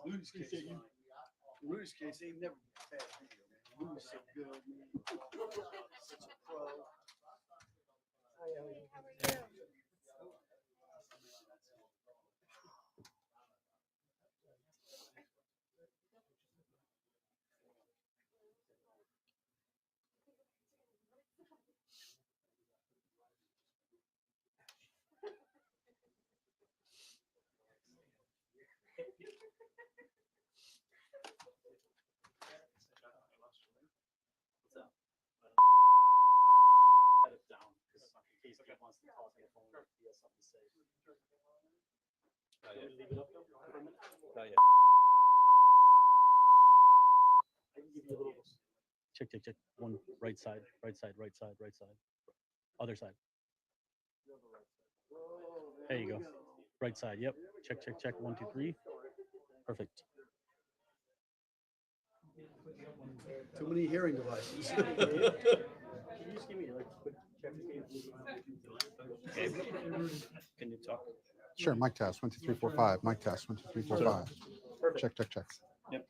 Louis case, Louis case ain't never bad video, man. Louis so good, man. Such a pro. Wants to talk on the phone, he has something to say. Leave it up though for a minute? Not yet. I can give you a little. Check, check, check. One right side, right side, right side, right side. Other side. There you go. Right side. Yep. Check, check, check. 1, 2, 3. Perfect. Too many hearing devices. Can you just give me like quick check? Can you talk? Sure, mic test, 1, 2, 3, 4, 5. Mic test, 1, 2, 3, 4, 5. Perfect. Check, check, check. Yep.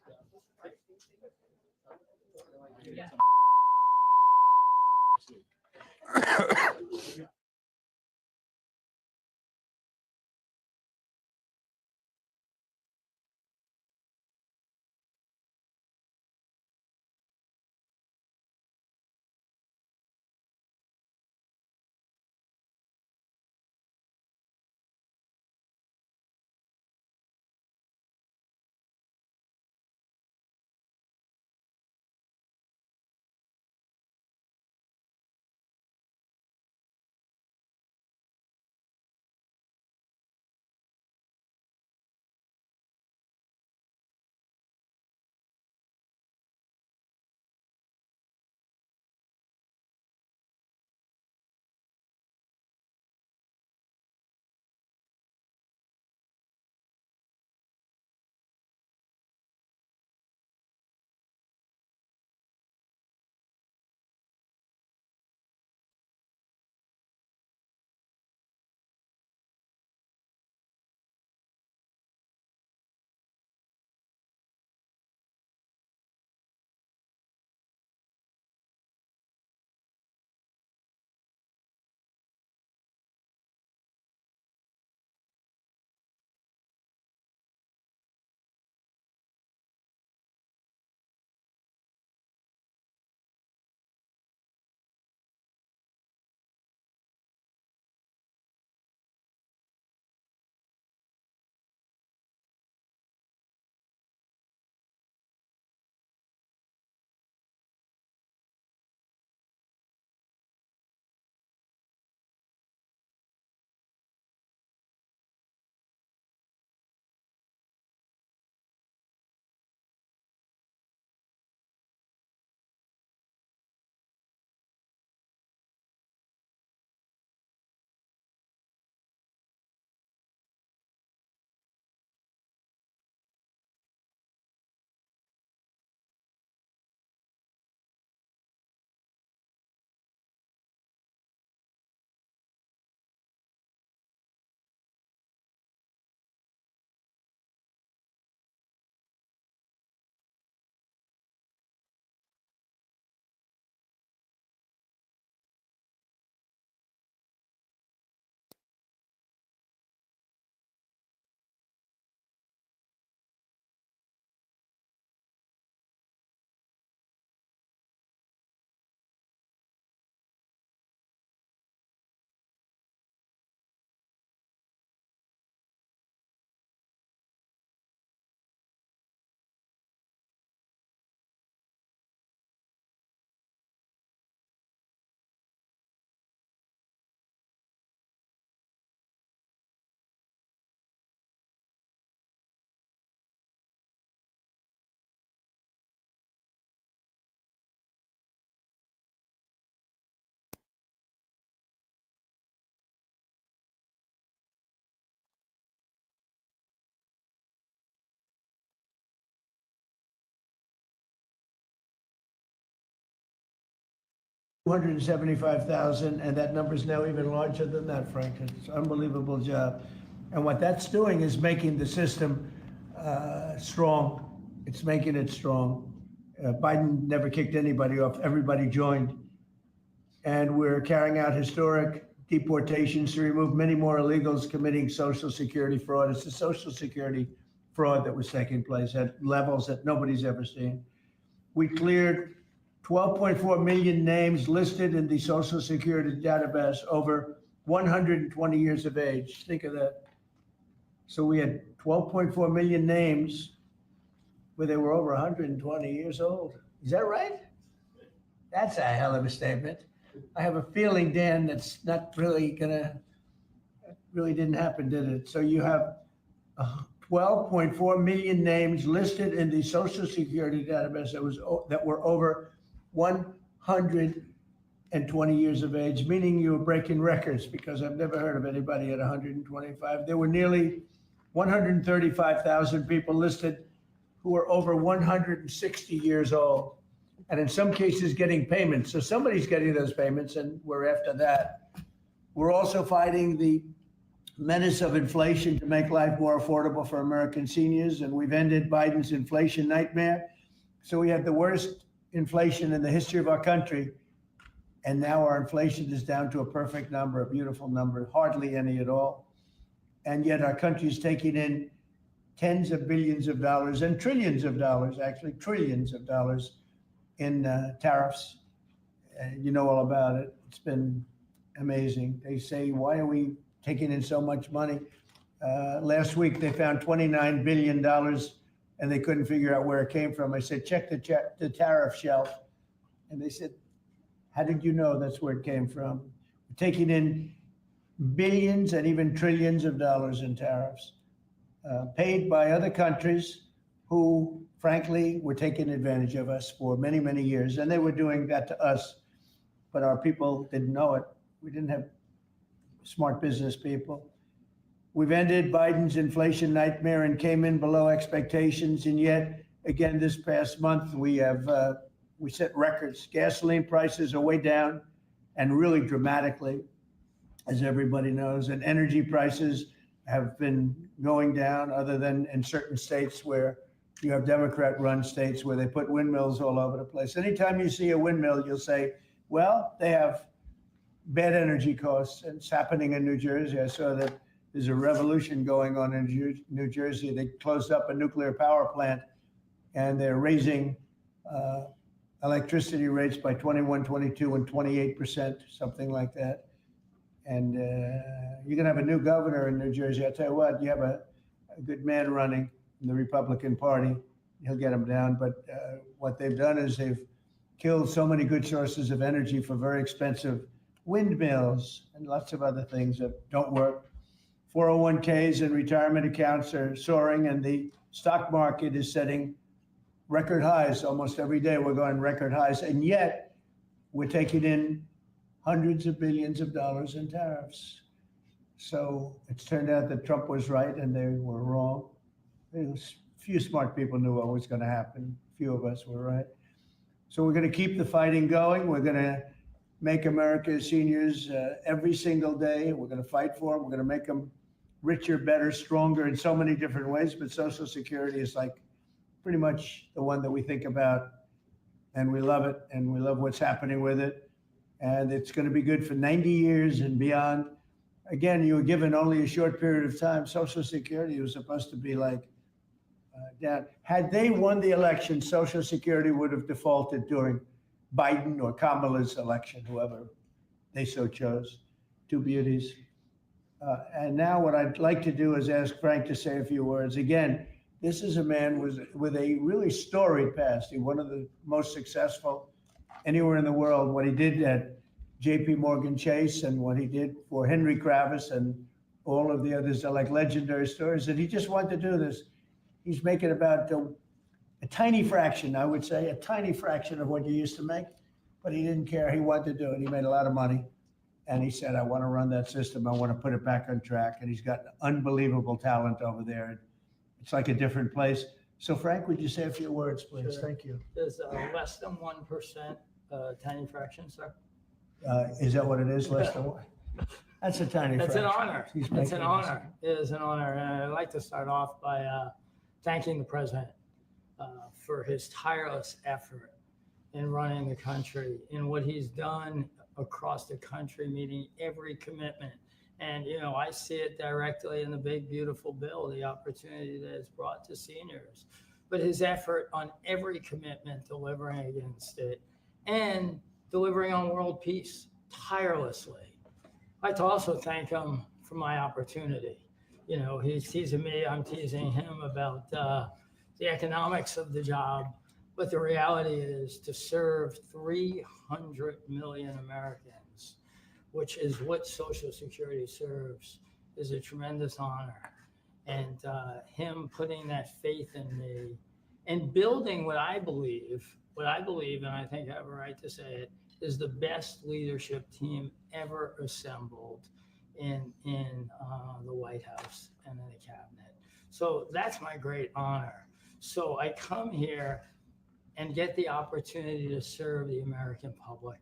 $275,000, and that number is now even larger than that, Frank. It's an unbelievable job. And what that's doing is making the system strong. It's making it strong. Biden never kicked anybody off. Everybody joined. And we're carrying out historic deportations to remove many more illegals committing Social Security fraud. It's the Social Security fraud that was taking place at levels that nobody's ever seen. We cleared 12.4 million names listed in the Social Security database over 120 years of age. Think of that. So we had 12.4 million names where they were over 120 years old. Is that right? That's a hell of a statement. I have a feeling, Dan, that's not really really didn't happen, did it? So you have 12.4 million names listed in the Social Security database that were over 120 years of age, meaning you were breaking records, because I've never heard of anybody at 125. There were nearly 135,000 people listed who were over 160 years old, and in some cases getting payments. So somebody's getting those payments, and we're after that. We're also fighting the menace of inflation to make life more affordable for American seniors, and we've ended Biden's inflation nightmare. So we had the worst inflation in the history of our country, and now our inflation is down to a perfect number, a beautiful number, hardly any at all. And yet our country is taking in tens of billions of dollars and trillions of dollars, actually trillions of dollars in tariffs. You know all about it. It's been amazing. They say, why are we taking in so much money? Last week, they found $29 billion and they couldn't figure out where it came from. I said, check the tariff shelf. And they said, how did you know that's where it came from? We're taking in billions and even trillions of dollars in tariffs paid by other countries who, frankly, were taking advantage of us for many, many years. And they were doing that to us, but our people didn't know it. We didn't have smart business people. We've ended Biden's inflation nightmare and came in below expectations. And yet, again, this past month, we set records. Gasoline prices are way down, and really dramatically, as everybody knows. And energy prices have been going down, other than in certain states where you have Democrat-run states where they put windmills all over the place. Anytime you see a windmill, you'll say, well, they have bad energy costs. And it's happening in New Jersey. I saw that there's a revolution going on in New Jersey. They closed up a nuclear power plant, and they're raising electricity rates by 21, 22, and 28%, something like that. And you're going to have a new governor in New Jersey. I'll tell you what, you have a good man running in the Republican Party. He'll get them down. But what they've done is they've killed so many good sources of energy for very expensive windmills and lots of other things that don't work. 401ks and retirement accounts are soaring, and the stock market is setting record highs. Almost every day we're going record highs, and yet we're taking in hundreds of billions of dollars in tariffs. So it's turned out that Trump was right and they were wrong. A few smart people knew what was going to happen. A few of us were right. So we're going to keep the fighting going. We're going to make America's seniors every single day. We're going to fight for them. We're going to make them richer, better, stronger in so many different ways. But Social Security is like pretty much the one that we think about, and we love it, and we love what's happening with it. And it's going to be good for 90 years and beyond. Again, you were given only a short period of time. Social Security was supposed to be like down. Had they won the election, Social Security would have defaulted during Biden or Kamala's election, whoever they so chose. Two beauties. And now what I'd like to do is ask Frank to say a few words. Again, this is a man with a really storied past. He's one of the most successful anywhere in the world. What he did at JP Morgan Chase and what he did for Henry Kravis and all of the others are like legendary stories. And he just wanted to do this. He's making about a tiny fraction, I would say, a tiny fraction of what you used to make, but he didn't care. He wanted to do it. He made a lot of money. And he said, I want to run that system. I want to put it back on track. And he's got unbelievable talent over there. It's like a different place. So Frank, would you say a few words, please? Sure. Thank you. There's less than 1% tiny fraction, sir. Is that what it is? Less than one? That's a tiny That's fraction. an honor. He's It's making an this. honor. It is an honor. And I'd like to start off by thanking the president for his tireless effort in running the country and what he's done across the country, meeting every commitment. And, you know, I see it directly in the big, beautiful bill, the opportunity that it's brought to seniors, but his effort on every commitment, delivering against it and delivering on world peace tirelessly. I'd like to also thank him for my opportunity. You know, he's teasing me, I'm teasing him about the economics of the job, but the reality is to serve 300 million Americans, which is what Social Security serves, is a tremendous honor. And him putting that faith in me and building what I believe, and I think I have a right to say it, is the best leadership team ever assembled in the White House and in the cabinet. So that's my great honor. So I come here and get the opportunity to serve the American public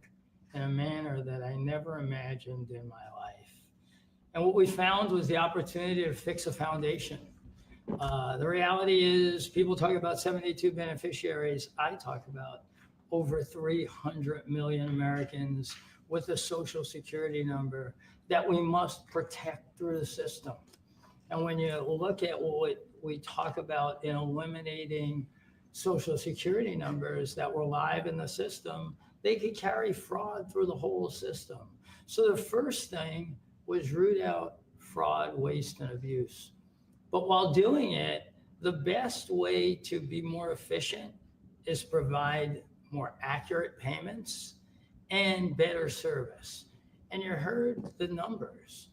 in a manner that I never imagined in my life. And what we found was the opportunity to fix a foundation. The reality is people talk about 72 beneficiaries. I talk about over 300 million Americans with a Social Security number that we must protect through the system. And when you look at what we talk about in eliminating Social Security numbers that were live in the system, they could carry fraud through the whole system. So the first thing was root out fraud, waste, and abuse. But while doing it, the best way to be more efficient is provide more accurate payments and better service. And you heard the numbers.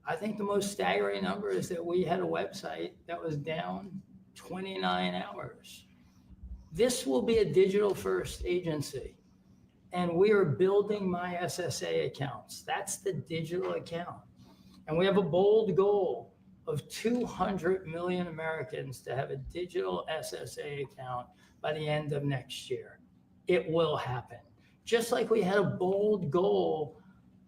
I think the most staggering number is that we had a website that was down 29 hours. This will be a digital first agency. And we are building my SSA accounts. That's the digital account. And we have a bold goal of 200 million Americans to have a digital SSA account by the end of next year. It will happen. Just like we had a bold goal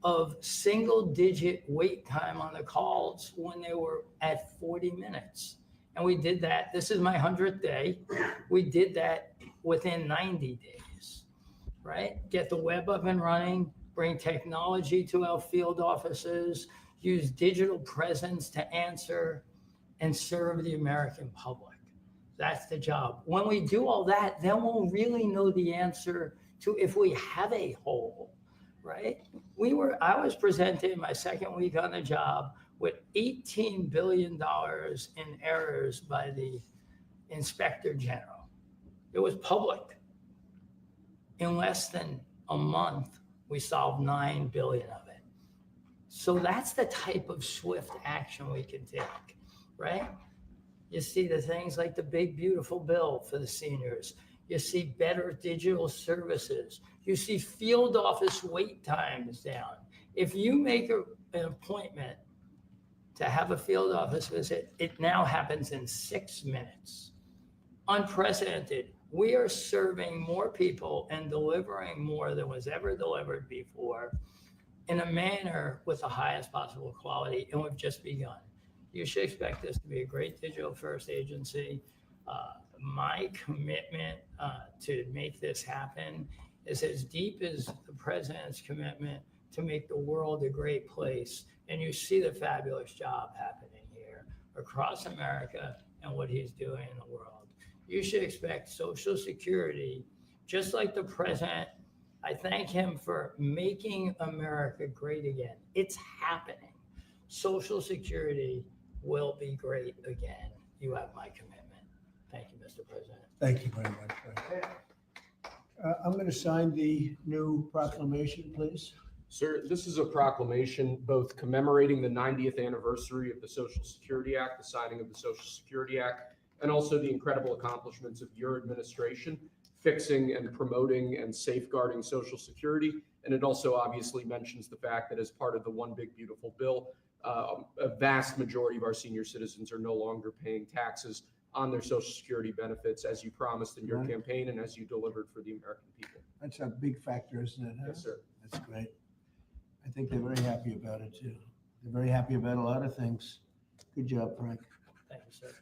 of single digit wait time on the calls when they were at 40 minutes. And we did that. This is my 100th day. We did that within 90 days, right? Get the web up and running, bring technology to our field offices, use digital presence to answer and serve the American public. That's the job. When we do all that, then we'll really know the answer to if we have a hole, right? I was presented my second week on the job with $18 billion in errors by the Inspector General. It was public. In less than a month, we solved 9 billion of it. So that's the type of swift action we can take, right? You see the things like the big, beautiful bill for the seniors. You see better digital services. You see field office wait times down. If you make an appointment to have a field office visit, it now happens in 6 minutes. Unprecedented. We are serving more people and delivering more than was ever delivered before in a manner with the highest possible quality, and we've just begun. You should expect this to be a great digital first agency. My commitment to make this happen is as deep as the president's commitment to make the world a great place. And you see the fabulous job happening here across America and what he's doing in the world. You should expect Social Security, just like the president. I thank him for making America great again. It's happening. Social Security will be great again. You have my commitment. Thank you, Mr. President. Thank you very much. Frank. I'm going to sign the new proclamation, please. Sir, this is a proclamation both commemorating the 90th anniversary of the Social Security Act, the signing of the Social Security Act, and also the incredible accomplishments of your administration, fixing and promoting and safeguarding Social Security. And it also obviously mentions the fact that as part of the One Big Beautiful Bill, a vast majority of our senior citizens are no longer paying taxes on their Social Security benefits, as you promised in your Right. campaign and as you delivered for the American people. That's a big factor, isn't it? Huh? Yes, sir. That's great. I think they're very happy about it too. They're very happy about a lot of things. Good job, Frank. Thank you, sir.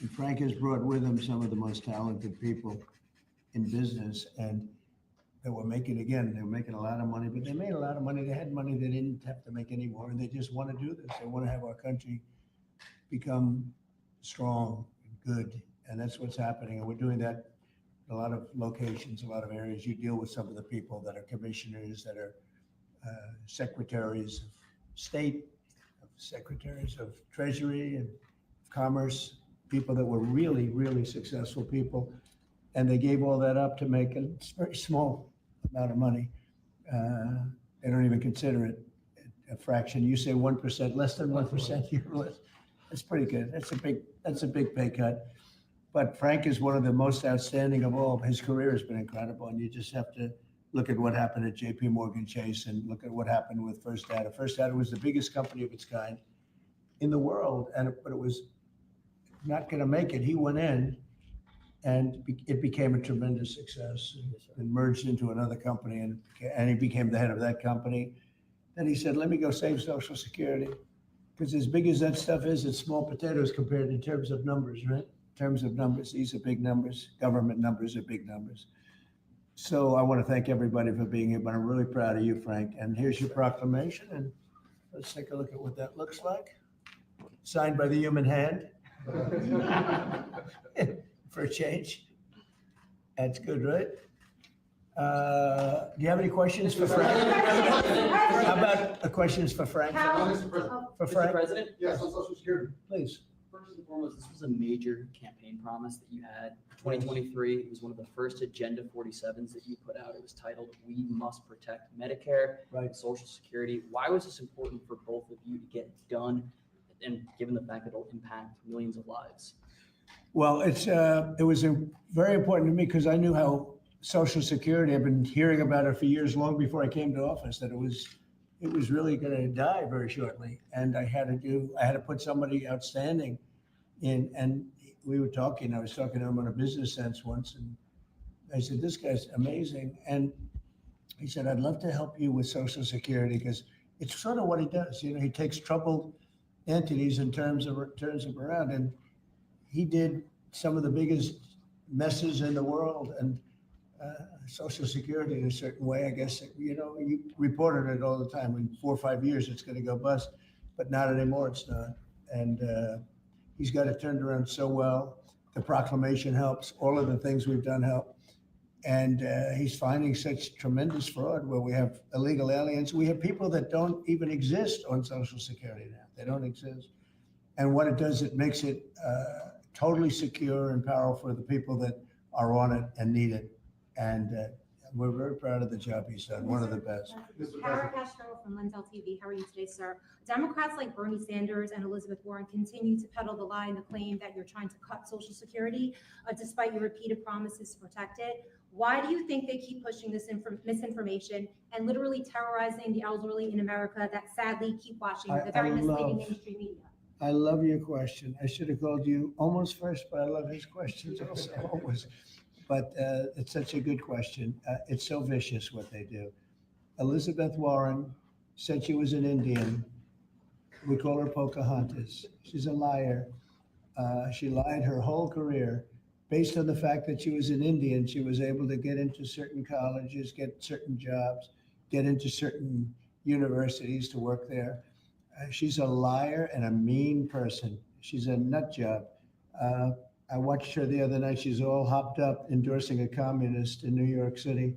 And Frank has brought with him some of the most talented people in business, and they were making a lot of money, but they made a lot of money. They had money they didn't have to make anymore, and they just want to do this. They want to have our country become strong and good, and that's what's happening. And we're doing that in a lot of locations, a lot of areas. You deal with some of the people that are commissioners, that are secretaries of state, secretaries of treasury and commerce, people that were really, really successful people. And they gave all that up to make a very small amount of money. They don't even consider it a fraction. You say 1%, less than 1%, you're less. That's pretty good. That's a big pay cut. But Frank is one of the most outstanding of all. His career has been incredible. And you just have to look at what happened at JP Morgan Chase and look at what happened with First Data. First Data was the biggest company of its kind in the world, but it was not going to make it. He went in, and it became a tremendous success and merged into another company, and he became the head of that company. Then he said, let me go save Social Security, because as big as that stuff is, it's small potatoes compared in terms of numbers, right? In terms of numbers, these are big numbers. Government numbers are big numbers. So I want to thank everybody for being here, but I'm really proud of you, Frank. And here's your proclamation, and let's take a look at what that looks like. Signed by the human hand. For a change. That's good, right? Do you have any questions for Frank? How about questions for Frank? For Frank? Mr. President? Yes, on Social Security. Please. First and foremost, this was a major campaign promise that you had. 2023, it was one of the first Agenda 47s that you put out. It was titled, "We Must Protect Medicare and Social Security." Why was this important for both of you to get done, and given the fact that it'll impact millions of lives? Well, it was very important to me because I knew how Social Security, I've been hearing about it for years, long before I came to office, that it was really going to die very shortly. And I had to put somebody outstanding in, and I was talking to him on a business sense once, and I said, this guy's amazing. And he said, I'd love to help you with Social Security, because it's sort of what he does. You know, he takes troubled entities and turns them around. And he did some of the biggest messes in the world, and Social Security in a certain way, I guess, you reported it all the time. In 4 or 5 years, it's going to go bust, but not anymore. It's not. And he's got it turned around so well. The proclamation helps. All of the things we've done help. And he's finding such tremendous fraud where we have illegal aliens. We have people that don't even exist on Social Security now. They don't exist. And what it does, it makes it totally secure and powerful for the people that are on it and need it. And we're very proud of the job he's done, one of the best. Kara Castro from Lentel TV. How are you today, sir? Democrats like Bernie Sanders and Elizabeth Warren continue to peddle the lie and the claim that you're trying to cut Social Security, despite your repeated promises to protect it. Why do you think they keep pushing this misinformation and literally terrorizing the elderly in America that sadly keep watching the very misleading mainstream media? I love your question. I should have called you almost first, but I love his questions also, always. But it's such a good question. It's so vicious what they do. Elizabeth Warren said she was an Indian. We call her Pocahontas. She's a liar. She lied her whole career. Based on the fact that she was an Indian, she was able to get into certain colleges, get certain jobs, get into certain universities to work there. She's a liar and a mean person. She's a nut job. I watched her the other night. She's all hopped up endorsing a communist in New York City.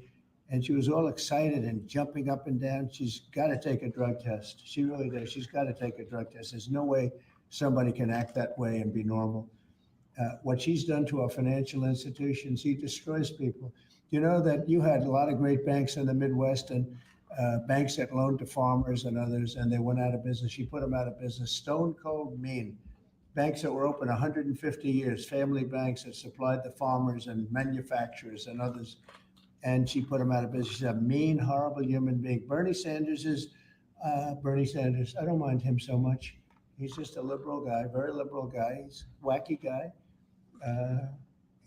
And she was all excited and jumping up and down. She's got to take a drug test. She really does. She's got to take a drug test. There's no way somebody can act that way and be normal. What she's done to our financial institutions, he destroys people. You know that you had a lot of great banks in the Midwest and banks that loaned to farmers and others, and they went out of business. She put them out of business. Stone cold mean. Banks that were open 150 years, family banks that supplied the farmers and manufacturers and others, and she put them out of business. She's a mean, horrible human being. Bernie Sanders is Bernie Sanders. I don't mind him so much. He's just a liberal guy, very liberal guy. He's a wacky guy.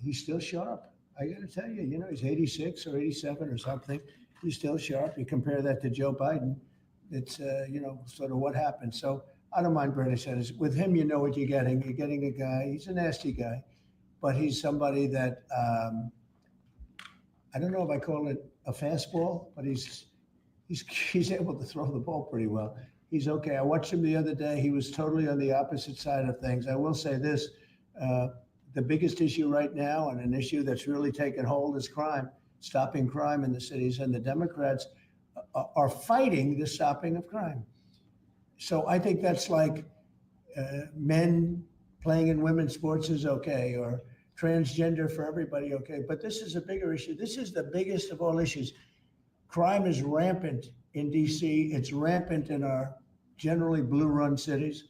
He's still sharp. I got to tell you, you know, he's 86 or 87 or something. He's still sharp. You compare that to Joe Biden, it's, you know, sort of what happened. So I don't mind Bernie Sanders. With him, you know what you're getting. You're getting a guy, he's a nasty guy, but he's somebody that, I don't know if I call it a fastball, but he's able to throw the ball pretty well. He's okay. I watched him the other day. He was totally on the opposite side of things. I will say this, the biggest issue right now, and an issue that's really taken hold, is crime, stopping crime in the cities. And the Democrats are fighting the stopping of crime. So I think that's like men playing in women's sports is okay, or transgender for everybody, okay. But this is a bigger issue. This is the biggest of all issues. Crime is rampant in DC. It's rampant in our generally blue-run cities.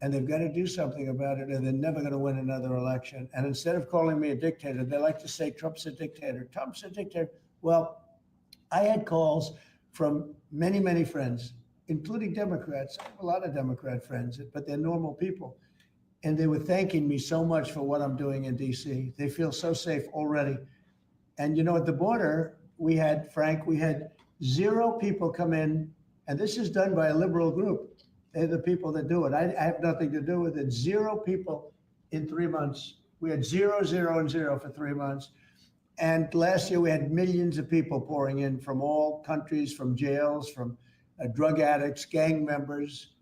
And they've got to do something about it, or they're never going to win another election. And instead of calling me a dictator, they like to say Trump's a dictator. Trump's a dictator. Well, I had calls from many, many friends, including Democrats. I have a lot of Democrat friends, but they're normal people. And they were thanking me so much for what I'm doing in DC. They feel so safe already. And at the border, we had 0 people come in, and this is done by a liberal group. They're the people that do it. I have nothing to do with it. 0 people in 3 months. We had 0, 0, and 0 for 3 months. And last year we had millions of people pouring in from all countries, from jails, from drug addicts, gang members,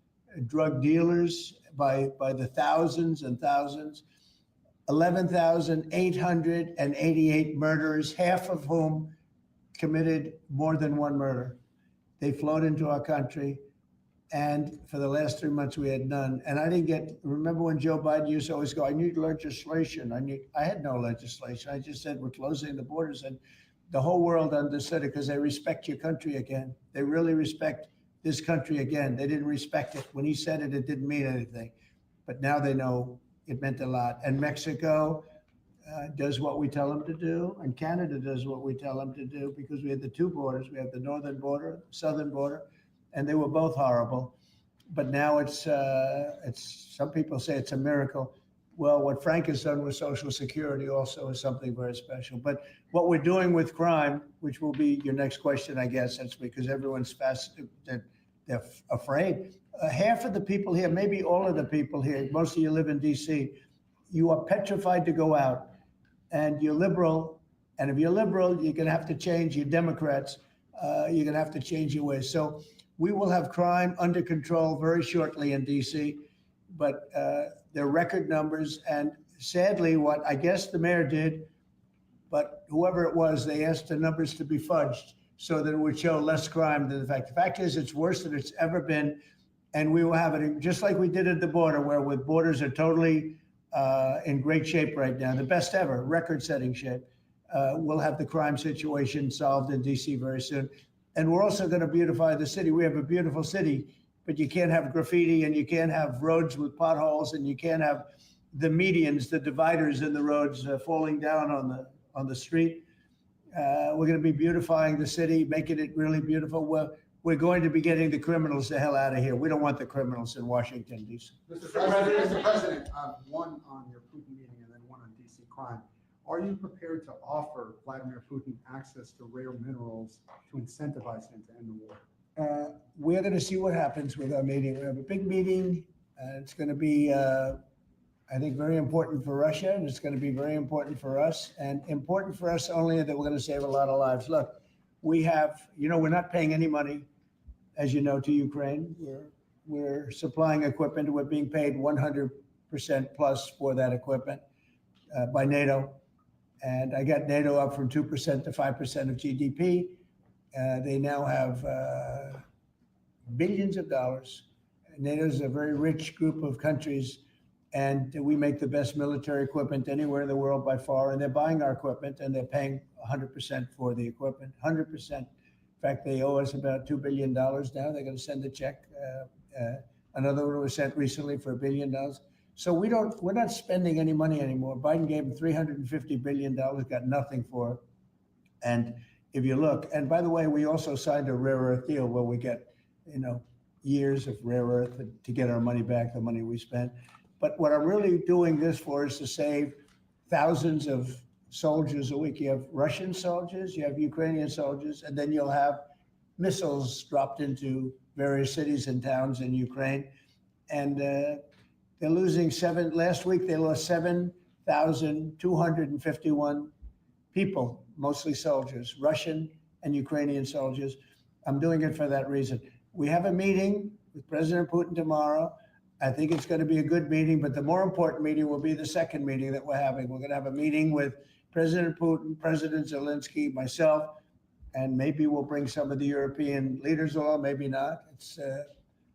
drug dealers by the thousands and thousands. 11,888 murderers, half of whom committed more than one murder. They flowed into our country. And for the last 3 months, we had none. And I didn't remember when Joe Biden used to always go, I need legislation. I had no legislation. I just said, we're closing the borders. And the whole world understood it because they respect your country again. They really respect this country again. They didn't respect it. When he said it, it didn't mean anything. But now they know it meant a lot. And Mexico does what we tell them to do. And Canada does what we tell them to do, because we have the 2 borders. We have the northern border, southern border. And they were both horrible. But now it's some people say it's a miracle. Well, what Frank has done with Social Security also is something very special. But what we're doing with crime, which will be your next question, I guess, that's because everyone's they're afraid. Half of the people here, maybe all of the people here, most of you live in DC, you are petrified to go out. And you're liberal. And if you're liberal, you're going to have to change. You're Democrats. You're going to have to change your ways. So we will have crime under control very shortly in DC, but they're record numbers. And sadly, what I guess the mayor did, but whoever it was, they asked the numbers to be fudged so that it would show less crime than the fact. The fact is, it's worse than it's ever been. And we will have it just like we did at the border, where with borders are totally in great shape right now, the best ever, record-setting shape. We'll have the crime situation solved in DC very soon. And we're also going to beautify the city. We have a beautiful city, but you can't have graffiti, and you can't have roads with potholes, and you can't have the medians, the dividers in the roads falling down on the street. We're going to be beautifying the city, making it really beautiful. We're going to be getting the criminals the hell out of here. We don't want the criminals in Washington, D.C. Mr. President, one on your Putin meeting and then one on DC crime. Are you prepared to offer Vladimir Putin access to rare minerals to incentivize him to end the war? We're going to see what happens with our meeting. We have a big meeting. It's going to be, I think, very important for Russia, and it's going to be very important for us, and important for us only that we're going to save a lot of lives. Look, we have, we're not paying any money, as you know, to Ukraine. We're supplying equipment. We're being paid 100% plus for that equipment by NATO. And I got NATO up from 2% to 5% of GDP. They now have billions of dollars. NATO is a very rich group of countries, and we make the best military equipment anywhere in the world by far. And they're buying our equipment, and they're paying 100% for the equipment, 100%. In fact, they owe us about $2 billion now. They're going to send a check. Another one was sent recently for $1 billion. So we're not spending any money anymore. Biden gave him $350 billion, got nothing for it. And if you look, and by the way, we also signed a rare earth deal where we get, years of rare earth to get our money back, the money we spent. But what I'm really doing this for is to save thousands of soldiers a week. You have Russian soldiers, you have Ukrainian soldiers, and then you'll have missiles dropped into various cities and towns in Ukraine. And they're losing last week they lost 7,251 people, mostly soldiers, Russian and Ukrainian soldiers. I'm doing it for that reason. We have a meeting with President Putin tomorrow. I think it's going to be a good meeting, but the more important meeting will be the second meeting that we're having. We're going to have a meeting with President Putin, President Zelensky, myself, and maybe we'll bring some of the European leaders along, maybe not.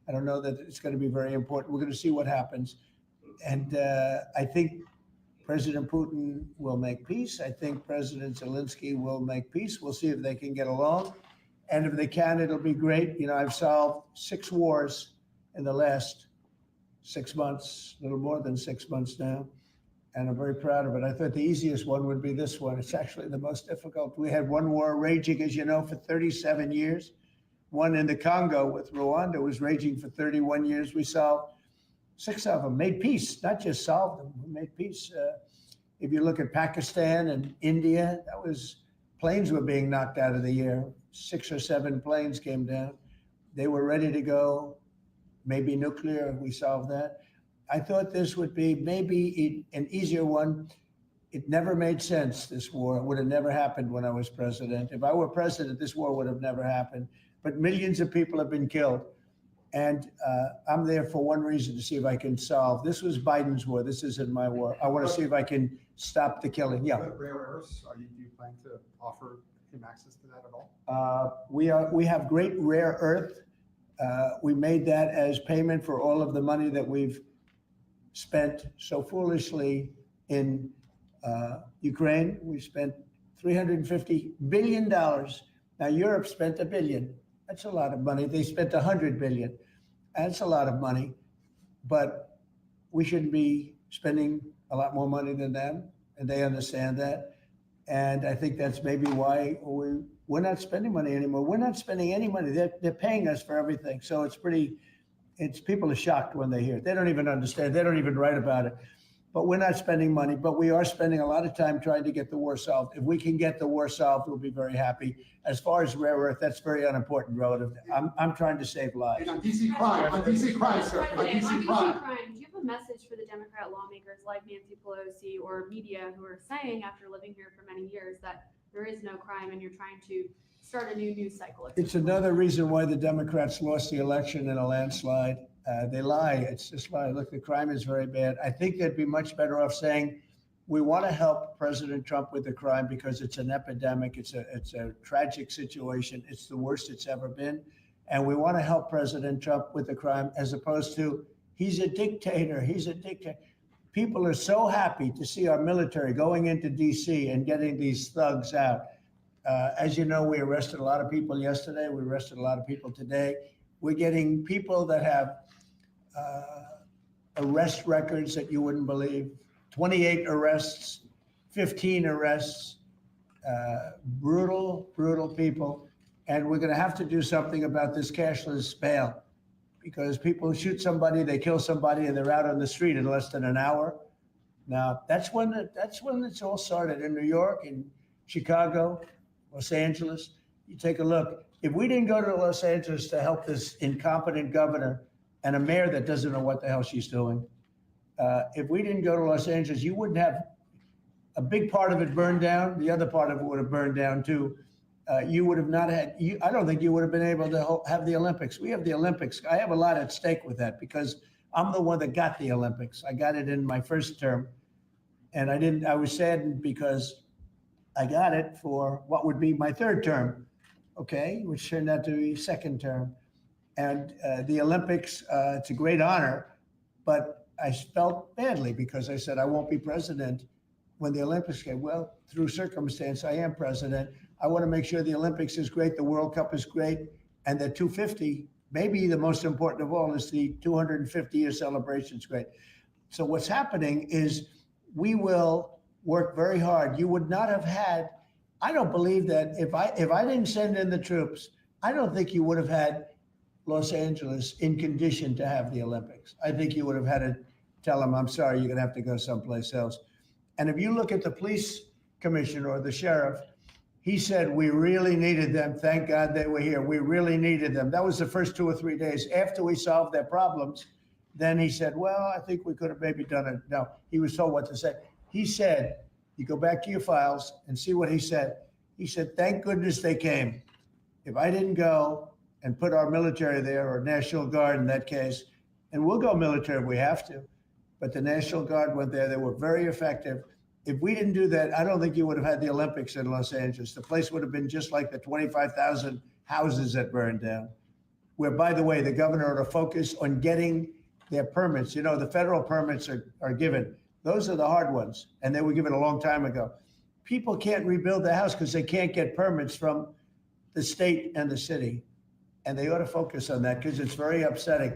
I don't know that it's going to be very important. We're going to see what happens. And I think President Putin will make peace. I think President Zelensky will make peace. We'll see if they can get along. And if they can, it'll be great. You know, I've solved 6 wars in the last 6 months, a little more than 6 months now. And I'm very proud of it. I thought the easiest one would be this one. It's actually the most difficult. We had one war raging, as you know, for 37 years. One in the Congo with Rwanda was raging for 31 years. We solved 6 of them, made peace, not just solved them, we made peace. If you look at Pakistan and India, planes were being knocked out of the air. 6 or 7 planes came down. They were ready to go, maybe nuclear, we solved that. I thought this would be maybe an easier one. It never made sense, this war. It would have never happened when I was president. If I were president, this war would have never happened. But millions of people have been killed. And I'm there for one reason, to see if I can solve. This was Biden's war. This isn't my war. I want to see if I can stop the killing. Yeah. Rare earths, do you plan to offer him access to that at all? We have great rare earth. We made that as payment for all of the money that we've spent so foolishly in Ukraine. We spent $350 billion. Now Europe spent $1 billion. That's a lot of money. They spent $100 billion. That's a lot of money, but we shouldn't be spending a lot more money than them, and they understand that. And I think that's maybe why we're not spending money anymore. We're not spending any money. They're paying us for everything. So people are shocked when they hear it. They don't even understand. They don't even write about it. But we're not spending money, but we are spending a lot of time trying to get the war solved. If we can get the war solved, we'll be very happy. As far as rare earth, that's very unimportant relative. I'm trying to save lives. And on DC crime, sir, on DC crime. Do you have a message for the Democrat lawmakers like Nancy Pelosi or media who are saying, after living here for many years, that there is no crime and you're trying to start a new news cycle? It's another reason why the Democrats lost the election in a landslide. They lie. It's just lie. Look, the crime is very bad. I think they'd be much better off saying, we want to help President Trump with the crime because it's an epidemic. It's a tragic situation. It's the worst it's ever been. And we want to help President Trump with the crime, as opposed to, he's a dictator. He's a dictator. People are so happy to see our military going into DC and getting these thugs out. As you know, we arrested a lot of people yesterday. We arrested a lot of people today. We're getting people that have arrest records that you wouldn't believe. 28 arrests, 15 arrests, brutal people. And we're going to have to do something about this cashless bail, because people shoot somebody, they kill somebody, and they're out on the street in less than an hour. Now, that's when it's all started in New York, in Chicago, Los Angeles. You take a look. If we didn't go to Los Angeles to help this incompetent governor and a mayor that doesn't know what the hell she's doing, if we didn't go to Los Angeles, you wouldn't have a big part of it burned down. The other part of it would have burned down too. You would have not had, I don't think you would have been able to have the Olympics. We have the Olympics. I have a lot at stake with that because I'm the one that got the Olympics. I got it in my first term, and I was saddened because I got it for what would be my third term, okay, which turned out to be second term. And the Olympics, it's a great honor, but I felt badly because I said, I won't be president when the Olympics came. Well, through circumstance, I am president. I want to make sure the Olympics is great, the World Cup is great, and the 250, maybe the most important of all, is the 250-year celebration is great. So what's happening is we will work very hard. You would not have had, I don't believe that if I didn't send in the troops, I don't think you would have had Los Angeles in condition to have the Olympics. I think you would have had to tell them, I'm sorry, you're going to have to go someplace else. And if you look at the police commissioner or the sheriff, he said, we really needed them. Thank God they were here. We really needed them. That was the first 2 or 3 days after we solved their problems. Then he said, well, I think we could have maybe done it. No, he was told what to say. He said, you go back to your files and see what he said. He said, thank goodness they came. If I didn't go and put our military there, or National Guard in that case, and we'll go military if we have to, but the National Guard went there. They were very effective. If we didn't do that, I don't think you would have had the Olympics in Los Angeles. The place would have been just like the 25,000 houses that burned down, where, by the way, the governor ought to focus on getting their permits. You know, the federal permits are given. Those are the hard ones, and they were given a long time ago. People can't rebuild the house because they can't get permits from the state and the city, and they ought to focus on that because it's very upsetting.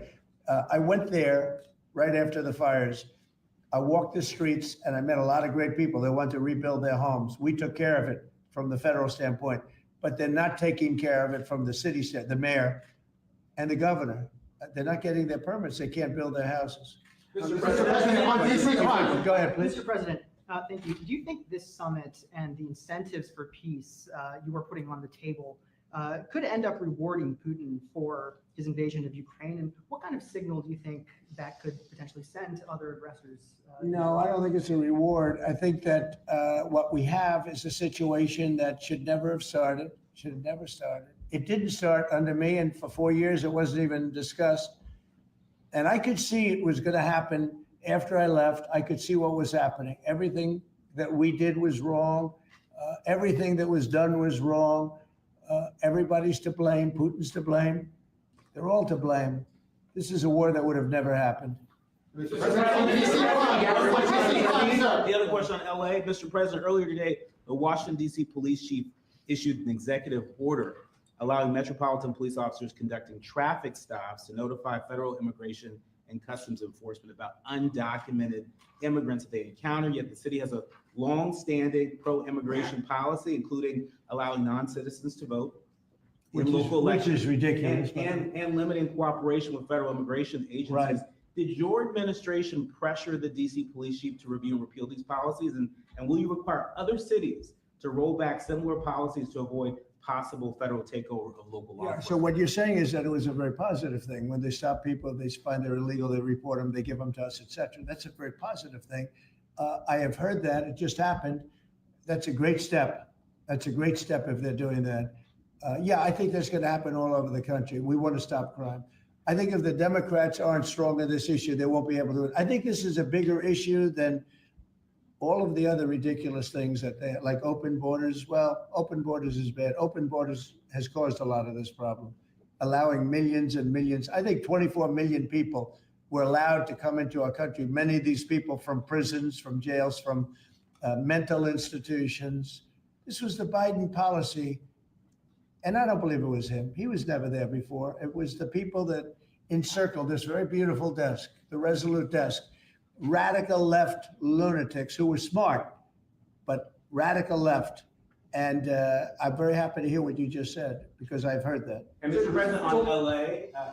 I went there right after the fires. I walked the streets and I met a lot of great people. They want to rebuild their homes. We took care of it from the federal standpoint, but they're not taking care of it from the city, the mayor and the governor. They're not getting their permits. They can't build their houses. Mr. President, on DC crime. Go ahead, please. Mr. President, thank you. Do you think this summit and the incentives for peace you are putting on the table could end up rewarding Putin for his invasion of Ukraine? And what kind of signal do you think that could potentially send to other aggressors? No, I don't think it's a reward. I think that what we have is a situation that should never have started, should have never started. It didn't start under me, and for 4 years, it wasn't even discussed. And I could see it was going to happen after I left. I could see what was happening. Everything that we did was wrong. Everything that was done was wrong. Everybody's to blame. Putin's to blame. They're all to blame. This is a war that would have never happened. Mr. President, on DC crime. The other question on LA, Mr. President, earlier today, the Washington DC police chief issued an executive order allowing metropolitan police officers conducting traffic stops to notify federal immigration and customs enforcement about undocumented immigrants that they encounter. Yet the city has a long-standing pro-immigration policy, including allowing non-citizens to vote in local elections. Which is ridiculous. And limiting cooperation with federal immigration agencies. Right. Did your administration pressure the DC police chief to review and repeal these policies? And will you require other cities to roll back similar policies to avoid possible federal takeover of local law? Yeah, so what you're saying is that it was a very positive thing. When they stop people, they find they're illegal, they report them, they give them to us, et cetera. That's a very positive thing. I have heard that. It just happened. That's a great step. That's a great step if they're doing that. Yeah, I think that's going to happen all over the country. We want to stop crime. I think if the Democrats aren't strong on this issue, they won't be able to do it. I think this is a bigger issue than all of the other ridiculous things that they like open borders. Well, open borders is bad. Open borders has caused a lot of this problem, allowing millions and millions. I think 24 million people were allowed to come into our country. Many of these people from prisons, from jails, from mental institutions. This was the Biden policy. And I don't believe it was him. He was never there before. It was the people that encircled this very beautiful desk, the Resolute desk. Radical left lunatics who were smart, but radical left. And I'm very happy to hear what you just said, because I've heard that. And Mr. President, on LA,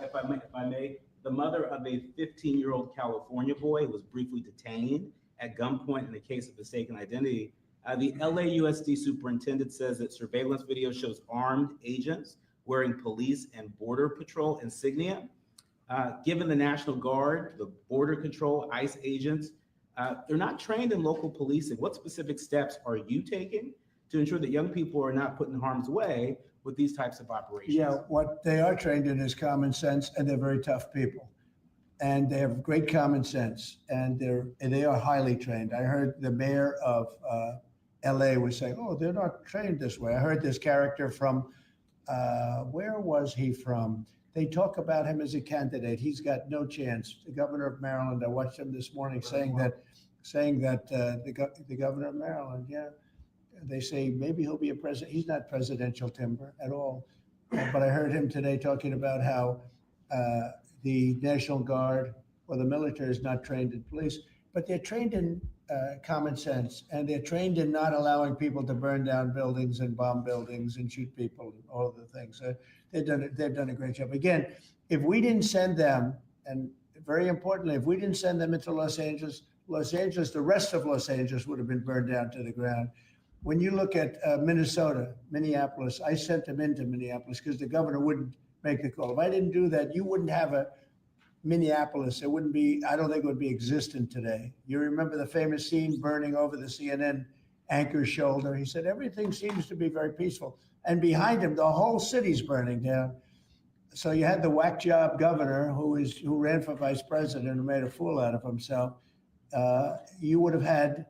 if I may, the mother of a 15-year-old California boy was briefly detained at gunpoint in a case of mistaken identity. The LAUSD superintendent says that surveillance video shows armed agents wearing police and border patrol insignia. Given the National Guard, the Border Control, ICE agents, they're not trained in local policing. What specific steps are you taking to ensure that young people are not put in harm's way with these types of operations? Yeah, what they are trained in is common sense, and they're very tough people. And they have great common sense, and they are highly trained. I heard the mayor of LA was saying, oh, they're not trained this way. I heard this character from, where was he from? They talk about him as a candidate. He's got no chance. The governor of Maryland, I watched him this morning saying that the governor of Maryland, yeah, they say maybe he'll be a president. He's not presidential timber at all. But I heard him today talking about how the National Guard or the military is not trained in police, but they're trained in common sense, and they're trained in not allowing people to burn down buildings and bomb buildings and shoot people and all of the things. They've done a great job. Again, if we didn't send them, and very importantly, if we didn't send them into Los Angeles, the rest of Los Angeles would have been burned down to the ground. When you look at Minnesota, Minneapolis, I sent them into Minneapolis because the governor wouldn't make the call. If I didn't do that, you wouldn't have Minneapolis, it wouldn't be, I don't think it would be existent today. You remember the famous scene burning over the CNN anchor's shoulder? He said, everything seems to be very peaceful. And behind him, the whole city's burning down. So you had the whack job governor who ran for vice president and made a fool out of himself. You would have had,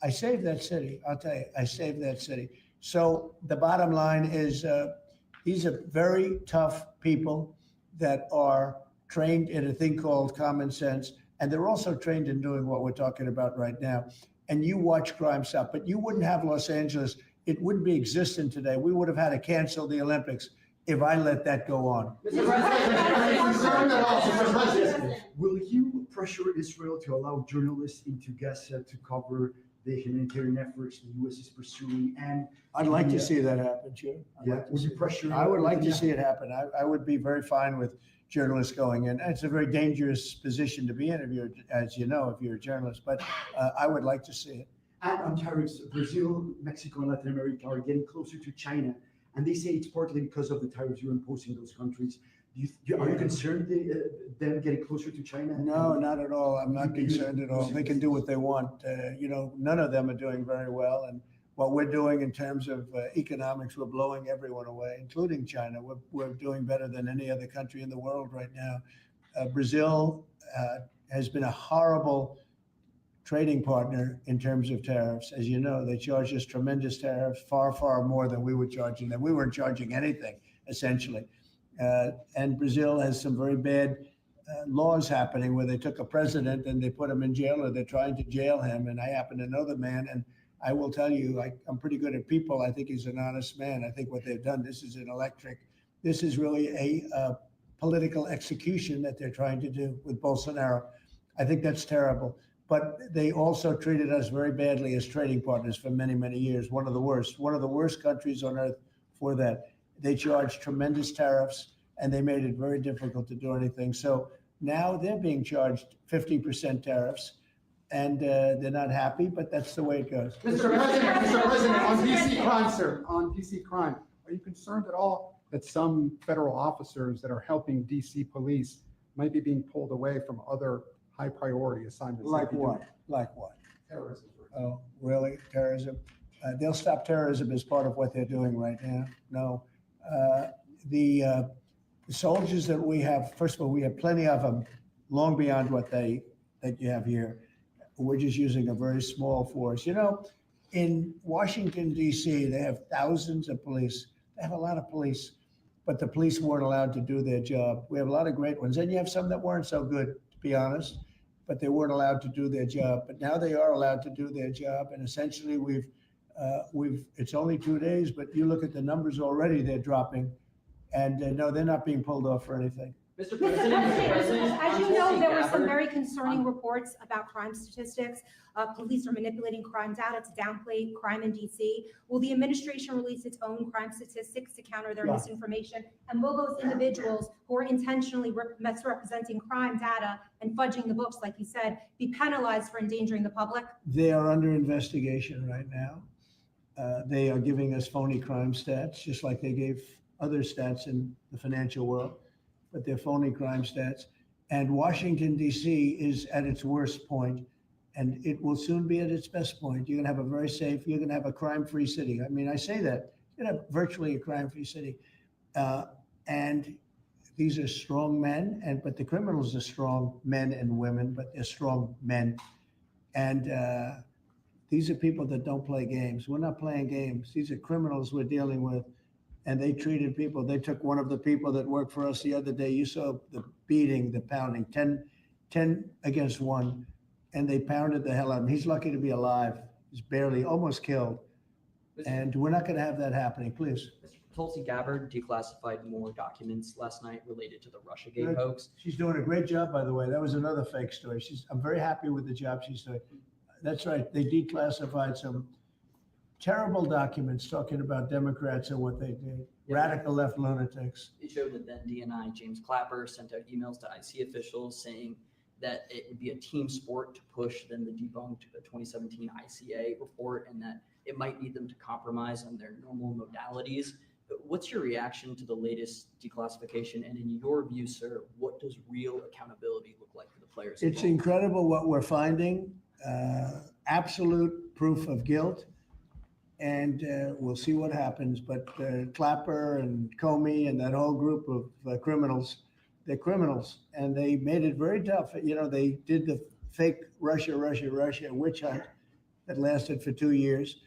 I saved that city. I'll tell you, I saved that city. So the bottom line is these are very tough people that are trained in a thing called common sense. And they're also trained in doing what we're talking about right now. And you watch crime stop, but you wouldn't have Los Angeles. It wouldn't be existent today. We would have had to cancel the Olympics if I let that go on. Mr. President, will you pressure Israel to allow journalists into Gaza to cover the humanitarian efforts the U.S. is pursuing? And I'd like to see that happen, Jim. would you pressure? I would like to see it happen. I would be very fine with journalists going in. It's a very dangerous position to be in, as you know, if you're a journalist, but I would like to see it. And on tariffs, Brazil, Mexico, and Latin America are getting closer to China, and they say it's partly because of the tariffs you're imposing those countries. Are you concerned them getting closer to China? No, not at all. I'm not concerned at all. They can do what they want. None of them are doing very well. And what we're doing in terms of economics, we're blowing everyone away, including China. We're doing better than any other country in the world right now. Brazil has been a horrible trading partner in terms of tariffs. As you know, they charge us tremendous tariffs, far, far more than we were charging them. We weren't charging anything, essentially. And Brazil has some very bad laws happening where they took a president and they put him in jail, or they're trying to jail him. And I happen to know the man, and I will tell you, I'm pretty good at people. I think he's an honest man. I think what they've done, this is this is really a political execution that they're trying to do with Bolsonaro. I think that's terrible. But they also treated us very badly as trading partners for many, many years. One of the worst countries on earth for that. They charged tremendous tariffs, and they made it very difficult to do anything. So now they're being charged 50% tariffs, and they're not happy, but that's the way it goes. Mr. President, on DC crime, sir, on DC crime, are you concerned at all that some federal officers that are helping DC police might be being pulled away from other high priority assignments? Like what? Like what? Terrorism. Oh, really? Terrorism? They'll stop terrorism as part of what they're doing right now. No. The soldiers that we have, first of all, we have plenty of them, long beyond what that you have here. We're just using a very small force. In Washington, D.C., they have thousands of police. They have a lot of police, but the police weren't allowed to do their job. We have a lot of great ones. And you have some that weren't so good, to be honest, but they weren't allowed to do their job. But now they are allowed to do their job. And essentially it's only 2 days, but you look at the numbers already, they're dropping. And no, they're not being pulled off for anything. Mr. Mr. President, President, as you know, there were some Gabbard, very concerning reports about crime statistics. Police are manipulating crime data to downplay crime in DC. Will the administration release its own crime statistics to counter their misinformation? And will those individuals who are intentionally misrepresenting crime data and fudging the books, like you said, be penalized for endangering the public? They are under investigation right now. They are giving us phony crime stats, just like they gave other stats in the financial world, but they're phony crime stats. And Washington, D.C. is at its worst point, and it will soon be at its best point. You're going to have a very safe, you're going to have a crime-free city. I mean, I say that, you're going to have virtually a crime-free city. And these are strong men, but the criminals are strong men and women, but they're strong men. And these are people that don't play games. We're not playing games. These are criminals we're dealing with. And they treated people. They took one of the people that worked for us the other day. You saw the beating, the pounding, 10 against 1. And they pounded the hell out of him. He's lucky to be alive. He's barely, almost killed. And we're not going to have that happening, please. Tulsi Gabbard declassified more documents last night related to the Russiagate hoax. She's doing a great job, by the way. That was another fake story. I'm very happy with the job she's doing. That's right. They declassified some terrible documents talking about Democrats and what they did. Radical left lunatics. It showed that then DNI James Clapper sent out emails to IC officials saying that it would be a team sport to push then the debunked 2017 ICA report, and that it might need them to compromise on their normal modalities. What's your reaction to the latest declassification? And in your view, sir, what does real accountability look like for the players? It's involved? incredible what we're finding, absolute proof of guilt. And we'll see what happens. But Clapper and Comey and that whole group of criminals, they're criminals. And they made it very tough. You know, they did the fake Russia witch hunt that lasted for 2 years.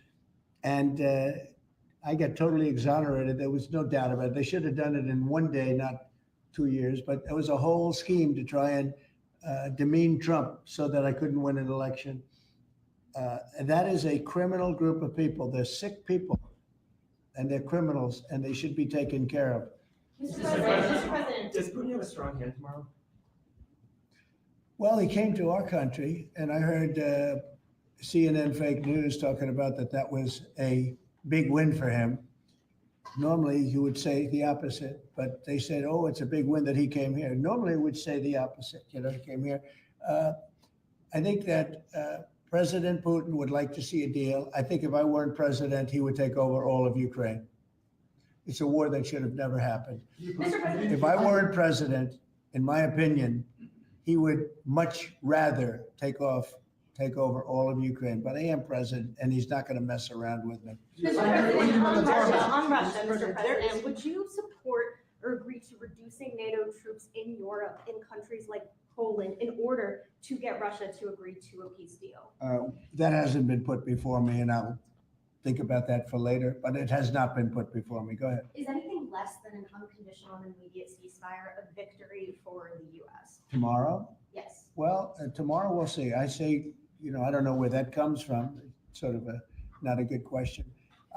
And I got totally exonerated. There was no doubt about it. They should have done it in 1 day, not 2 years. But it was a whole scheme to try and demean Trump so that I couldn't win an election. And that is a criminal group of people. They're sick people and they're criminals and they should be taken care of. Mr. President. Does Putin have a strong hand tomorrow? Well, he came to our country and I heard CNN fake news talking about that was a big win for him. Normally you would say the opposite, but they said, oh, it's a big win that he came here. Normally we would say the opposite, you know, he came here. I think that President Putin would like to see a deal. I think if I weren't president, he would take over all of Ukraine. It's a war that should have never happened. If I weren't president, in my opinion, he would much rather take over all of Ukraine. But I am president, and he's not going to mess around with me. Mr. President, on Russia, Mr. President, would you support or agree to reducing NATO troops in Europe in countries like Poland in order to get Russia to agree to a peace deal? That hasn't been put before me, and I'll think about that for later, but it has not been put before me. Go ahead. Is anything less than an unconditional and immediate ceasefire a victory for the U.S.? Tomorrow? Yes. Well, tomorrow we'll see. I say, you know, I don't know where that comes from. It's sort of not a good question.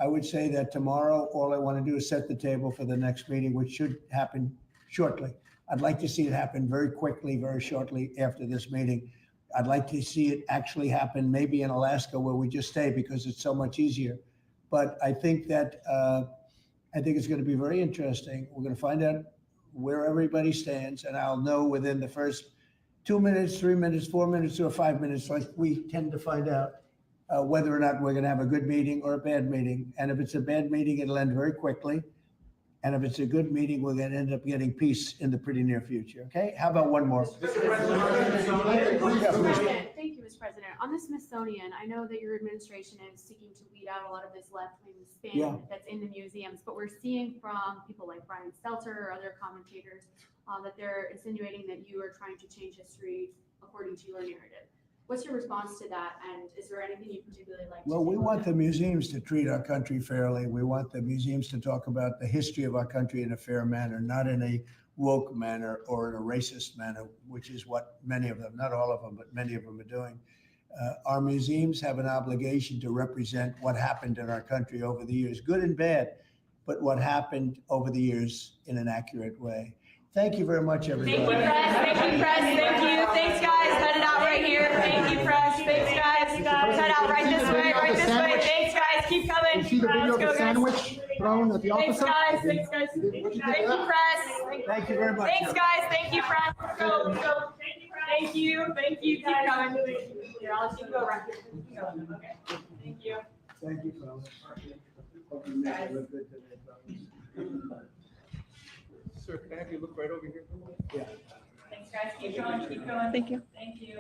I would say that tomorrow, all I want to do is set the table for the next meeting, which should happen shortly. I'd like to see it happen very quickly, very shortly after this meeting. I'd like to see it actually happen maybe in Alaska where we just stay because it's so much easier. But I think that it's going to be very interesting. We're going to find out where everybody stands, and I'll know within the first 2 minutes, 3 minutes, 4 minutes, or 5 minutes, like we tend to find out whether or not we're going to have a good meeting or a bad meeting. And if it's a bad meeting, it'll end very quickly. And if it's a good meeting, we're going to end up getting peace in the pretty near future. Okay? How about one more? Thank you, Mr. President. On the Smithsonian, I know that your administration is seeking to weed out a lot of this left-wing spin that's in the museums, but we're seeing from people like Brian Stelter or other commentators that they're insinuating that you are trying to change history according to your narrative. What's your response to that? And is there anything you particularly like to Well, do we with want that? the museums to treat our country fairly. We want the museums to talk about the history of our country in a fair manner, not in a woke manner or in a racist manner, which is what many of them, not all of them, but many of them are doing. Our museums have an obligation to represent what happened in our country over the years, good and bad, but what happened over the years in an accurate way. Thank you very much, everybody. Thank you, press. Thank you, press. Thank you. Thanks, guys. Cut it out right here. Thank you, press. Thanks, guys. Cut out right this way. Right this way. Thanks, guys. Keep coming. You see the video Let's of go, the guys. sandwich thrown at the Thanks, officer? guys. Thanks, guys. What'd you think Thank of you, that? press. Thank you very much. Thanks, guys. Thank you, press. Go, go. Thank you. Thank you. Keep coming. Here, I'll let you go right here. Okay. Thank you. Thank you, fellas. Hope you made it look good today, fellas. Sir, can I have you look right over here? Yeah. Thanks, guys. Keep going. Keep going. Thank you. Thank you.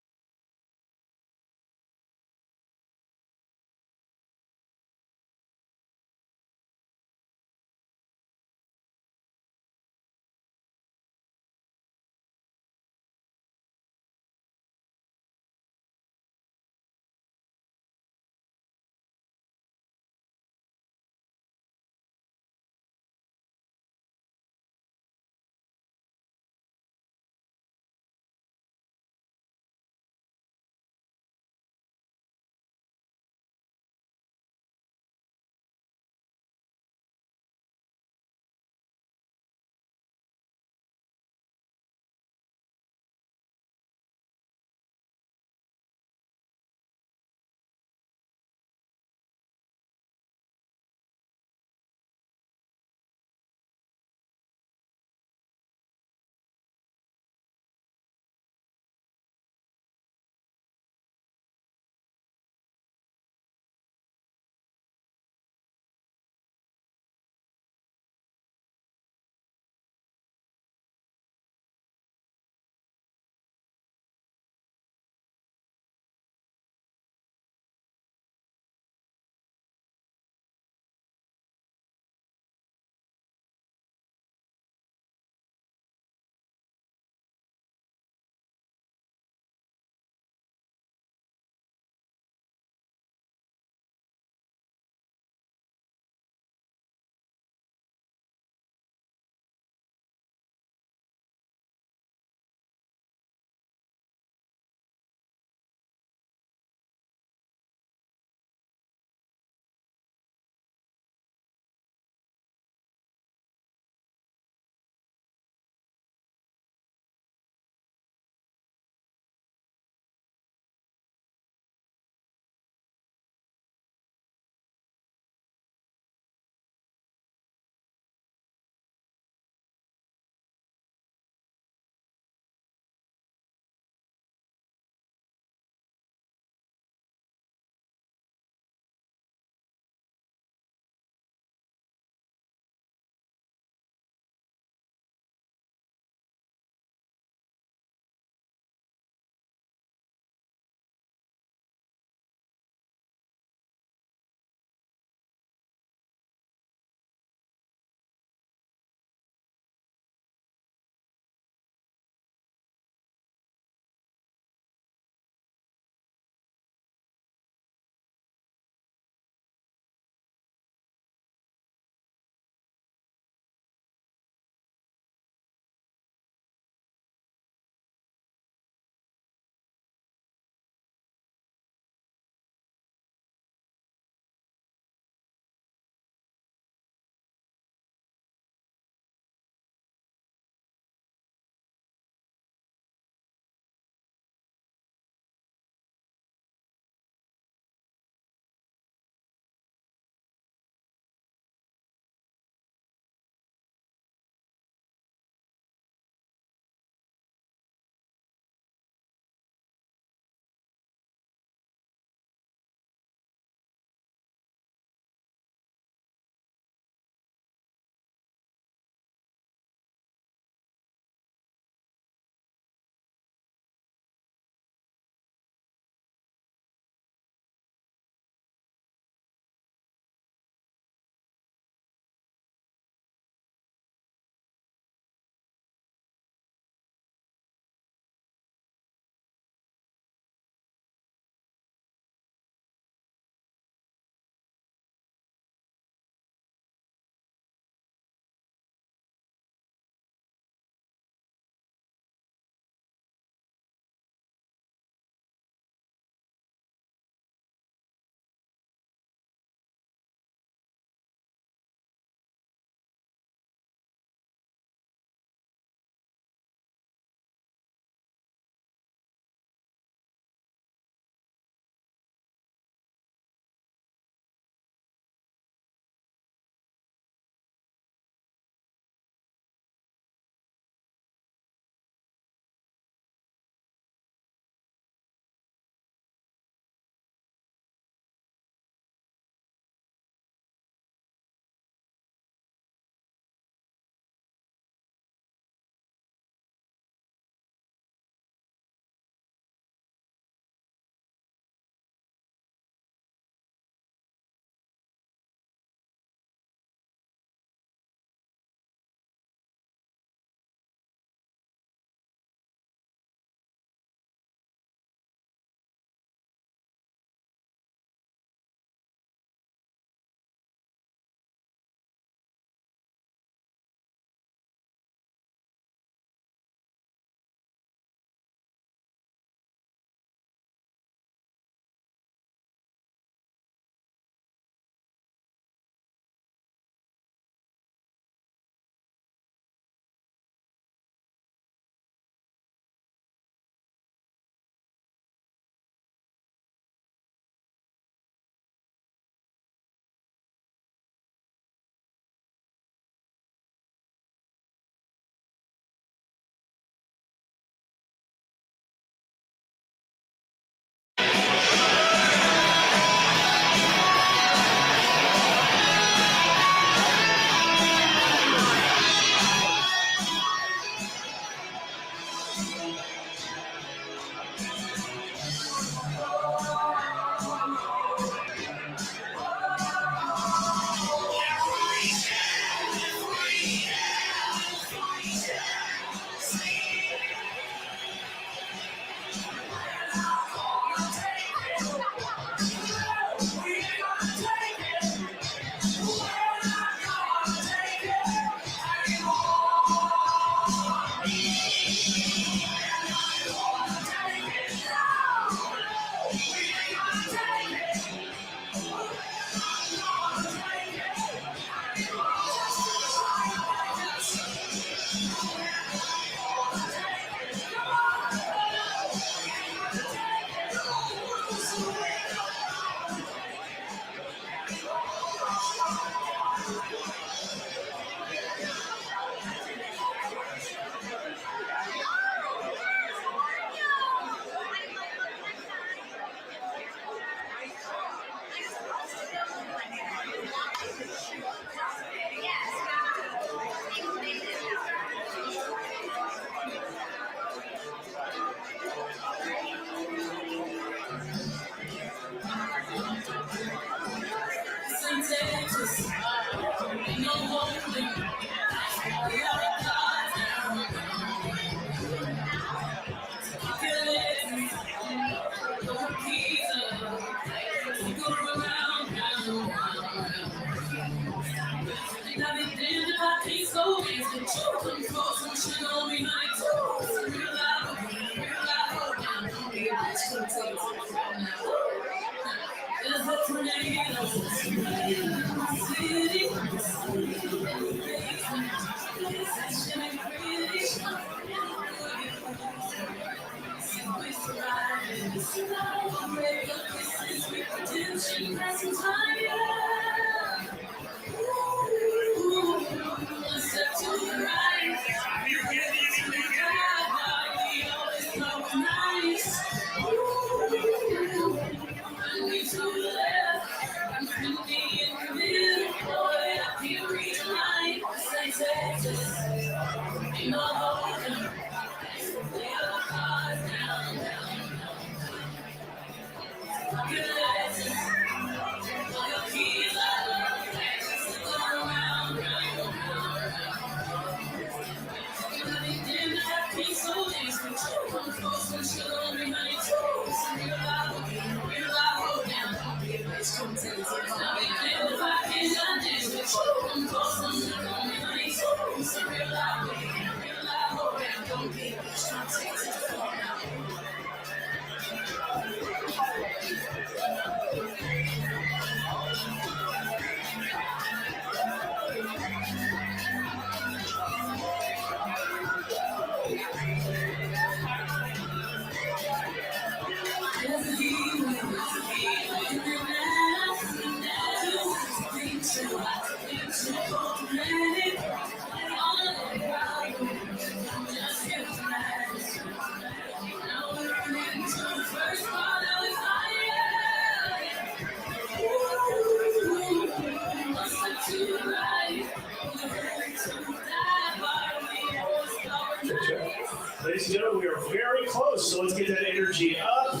Ladies and gentlemen, we are very close, so let's get that energy up.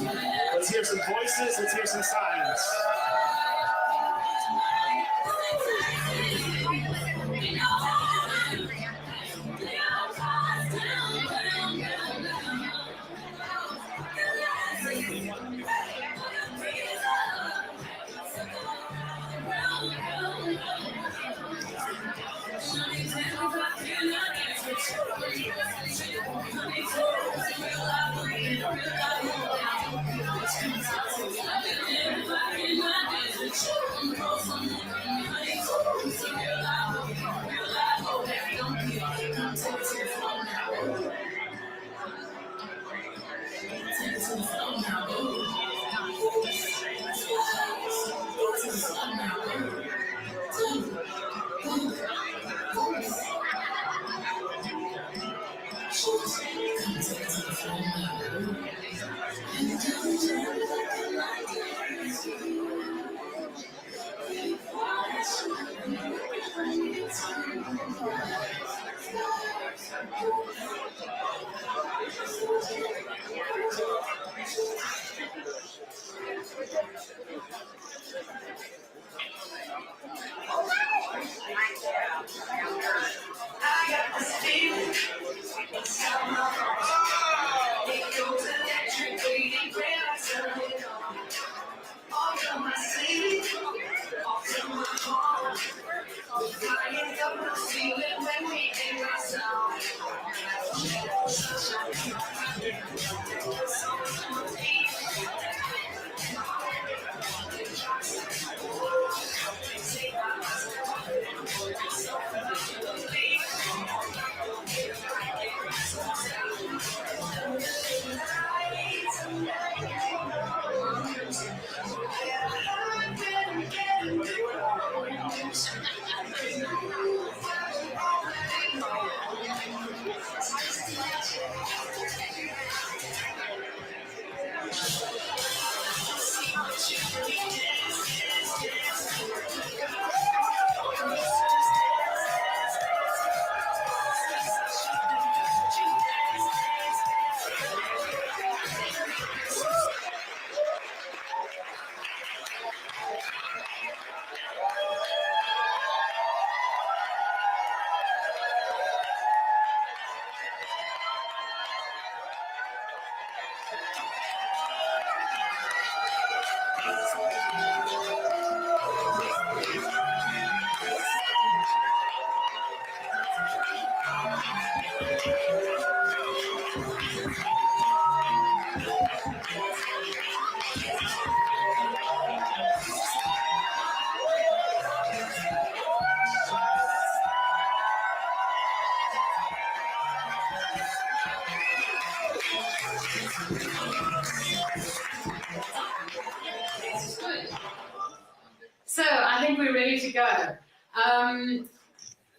Let's hear some voices, let's hear some signs.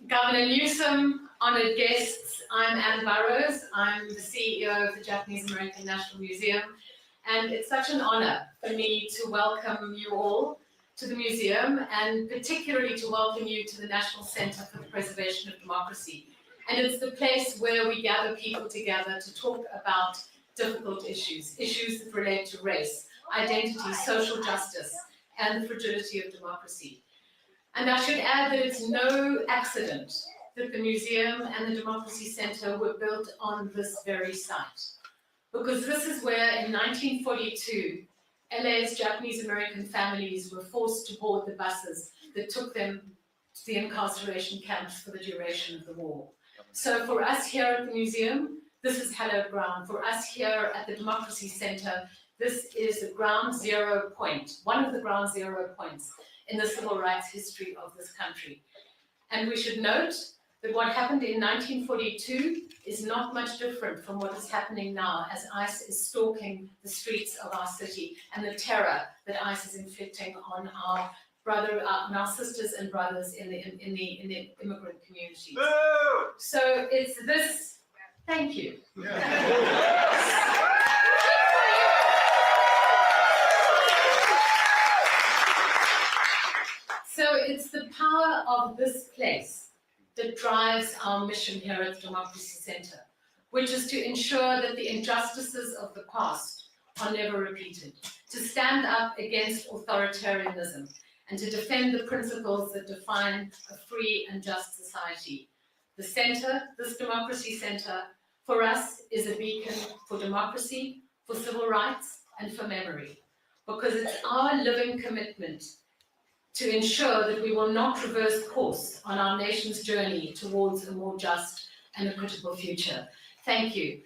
Governor Newsom, honored guests, I'm Ann Burrows. I'm the CEO of the Japanese American National Museum. And it's such an honor for me to welcome you all to the museum, and particularly to welcome you to the National Center for the Preservation of Democracy. And it's the place where we gather people together to talk about difficult issues that relate to race, identity, social justice, and the fragility of democracy. And I should add that it's no accident that the museum and the Democracy Center were built on this very site. Because this is where, in 1942, LA's Japanese American families were forced to board the buses that took them to the incarceration camps for the duration of the war. So for us here at the museum, this is hallowed ground. For us here at the Democracy Center, this is the ground zero point, one of the ground zero points in the civil rights history of this country. And we should note that what happened in 1942 is not much different from what is happening now as ICE is stalking the streets of our city and the terror that ICE is inflicting on our sisters and brothers in the immigrant communities. So it's this, thank you. So it's the power of this place that drives our mission here at the Democracy Center, which is to ensure that the injustices of the past are never repeated, to stand up against authoritarianism, and to defend the principles that define a free and just society. The center, this Democracy Center, for us is a beacon for democracy, for civil rights, and for memory, because it's our living commitment to ensure that we will not reverse course on our nation's journey towards a more just and equitable future. Thank you.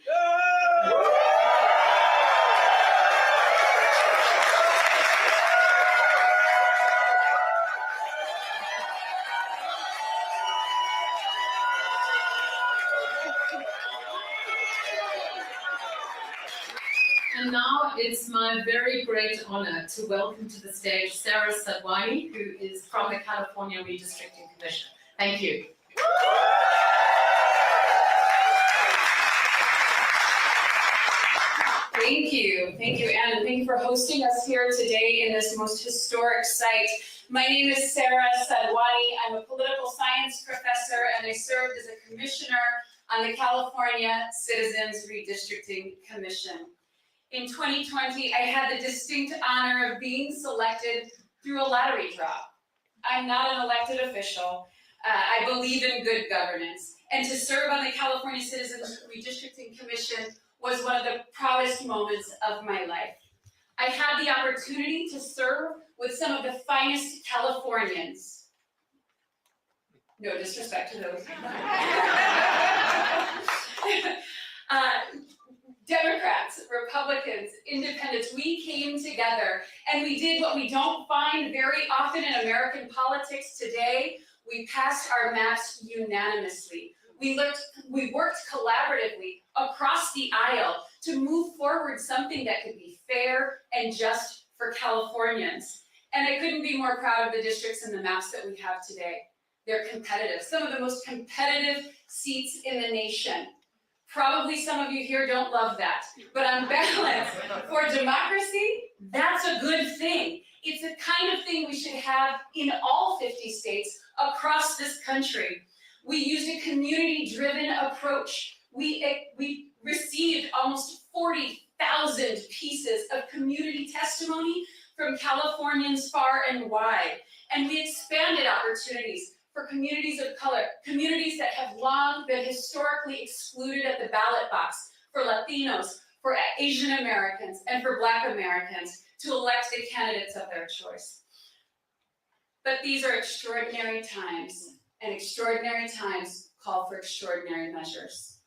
And now it's my very great honor to welcome to the stage Sarah Sadwani, who is from the California Redistricting Commission. Thank you. Thank you, Anne, and thank you for hosting us here today in this most historic site. My name is Sarah Sadwani. I'm a political science professor, and I served as a commissioner on the California Citizens Redistricting Commission. In 2020, I had the distinct honor of being selected through a lottery draw. I'm not an elected official. I believe in good governance. And to serve on the California Citizens Redistricting Commission was one of the proudest moments of my life. I had the opportunity to serve with some of the finest Californians. No disrespect to those. Democrats, Republicans, Independents, we came together and we did what we don't find very often in American politics today. We passed our maps unanimously. We worked collaboratively across the aisle to move forward something that could be fair and just for Californians. And I couldn't be more proud of the districts and the maps that we have today. They're competitive, some of the most competitive seats in the nation. Probably some of you here don't love that, but on balance, for democracy, that's a good thing. It's the kind of thing we should have in all 50 states across this country. We used a community-driven approach. We received almost 40,000 pieces of community testimony from Californians far and wide, and we expanded opportunities for communities of color, communities that have long been historically excluded at the ballot box, for Latinos, for Asian Americans, and for Black Americans to elect the candidates of their choice. But these are extraordinary times, and extraordinary times call for extraordinary measures.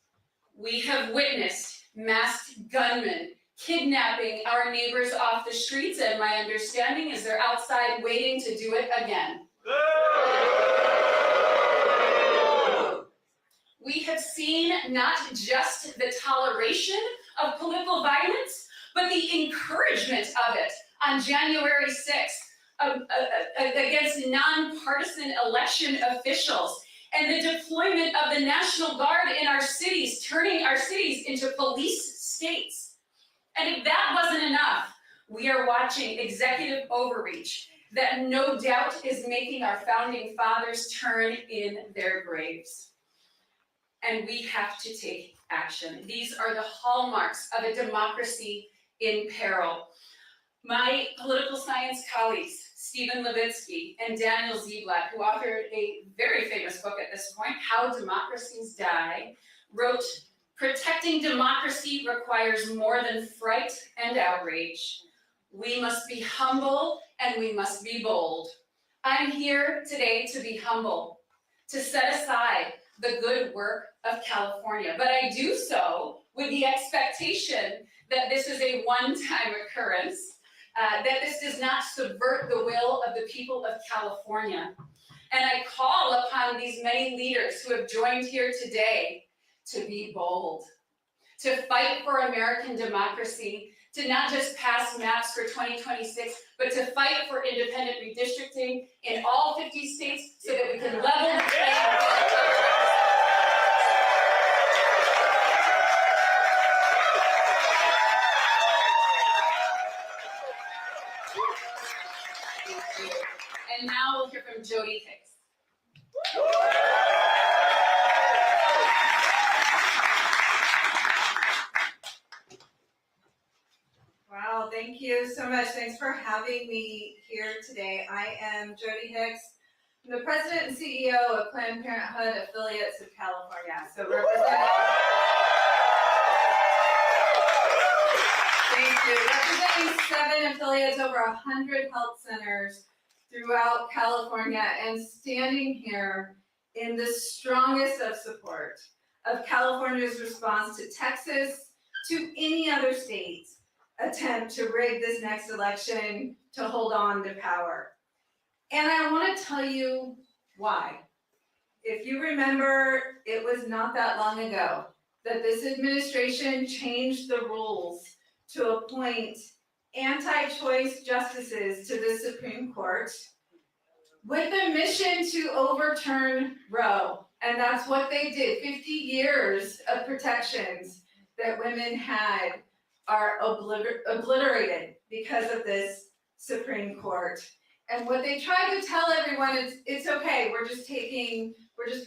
We have witnessed masked gunmen kidnapping our neighbors off the streets, and my understanding is they're outside waiting to do it again. We have seen not just the toleration of political violence, but the encouragement of it. On January 6th, against nonpartisan election officials, and the deployment of the National Guard in our cities, turning our cities into police states. And if that wasn't enough, we are watching executive overreach that no doubt is making our founding fathers turn in their graves. And we have to take action. These are the hallmarks of a democracy in peril. My political science colleagues, Stephen Levitsky and Daniel Ziblatt, who authored a very famous book at this point, How Democracies Die, wrote, "Protecting democracy requires more than fright and outrage. We must be humble and we must be bold." I'm here today to be humble, to set aside the good work of California, but I do so with the expectation that this is a one-time occurrence, that this does not subvert the will of the people of California. And I call upon these many leaders who have joined here today to be bold, to fight for American democracy, to not just pass maps for 2026, but to fight for independent redistricting in all 50 states so that we can level the playing field. And now we'll hear from Jody Hicks. Wow, thank you so much. Thanks for having me here today. I am Jody Hicks. I'm the president and CEO of Planned Parenthood Affiliates of California. So representing 7 affiliates, over 100 health centers throughout California, and standing here in the strongest of support of California's response to Texas, to any other state's attempt to rig this next election to hold on to power. And I want to tell you why. If you remember, it was not that long ago that this administration changed the rules to appoint anti-choice justices to the Supreme Court with a mission to overturn Roe. And that's what they did. 50 years of protections that women had are obliterated because of this Supreme Court. And what they tried to tell everyone is, it's okay, we're just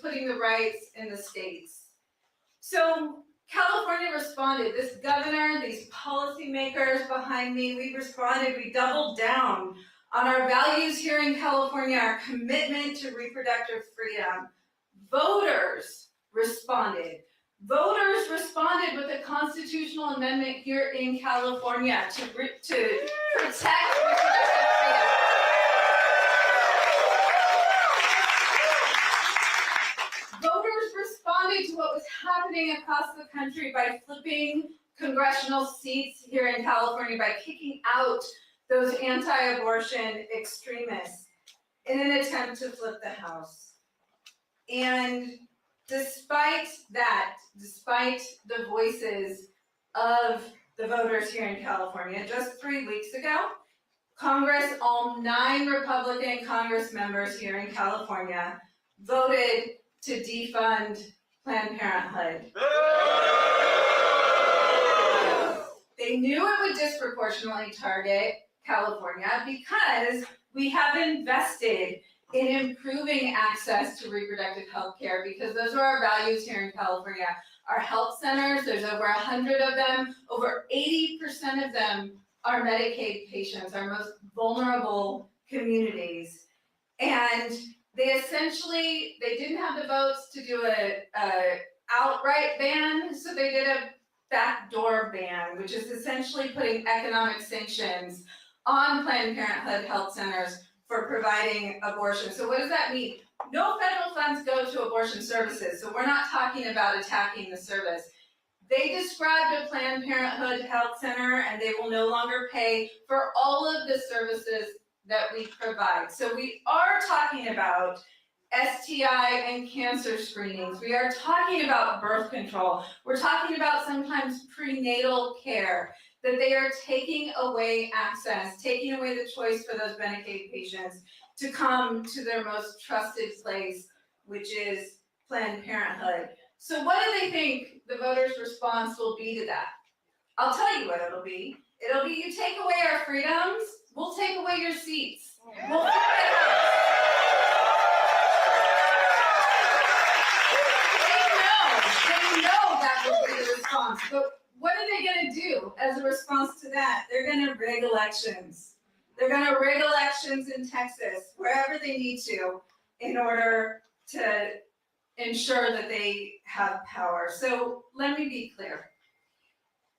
putting the rights in the states. So California responded. This governor, these policymakers behind me, we responded. We doubled down on our values here in California, our commitment to reproductive freedom. Voters responded. Voters responded with a constitutional amendment here in California to protect reproductive freedom. Voters responded to what was happening across the country by flipping congressional seats here in California, by kicking out those anti-abortion extremists in an attempt to flip the House. And despite that, despite the voices of the voters here in California, just 3 weeks ago, Congress, all 9 Republican Congress members here in California, voted to defund Planned Parenthood. They knew it would disproportionately target California because we have invested in improving access to reproductive health care, because those are our values here in California. Our health centers, there's over 100 of them, over 80% of them are Medicaid patients, our most vulnerable communities. And they didn't have the votes to do a outright ban, so they did a backdoor ban, which is essentially putting economic sanctions on Planned Parenthood health centers for providing abortion. So what does that mean? No federal funds go to abortion services, so we're not talking about attacking the service. They described a Planned Parenthood health center, and they will no longer pay for all of the services that we provide. So we are talking about STI and cancer screenings. We are talking about birth control. We're talking about sometimes prenatal care. that they are taking away access, taking away the choice for those Medicaid patients to come to their most trusted place, which is Planned Parenthood. So what do they think the voters' response will be to that? I'll tell you what it'll be. It'll be, you take away our freedoms, we'll take away your seats. We'll flip it out. They know that will be the response, but what are they gonna do as a response to that? They're gonna rig elections. They're gonna rig elections in Texas, wherever they need to, in order to ensure that they have power. So let me be clear.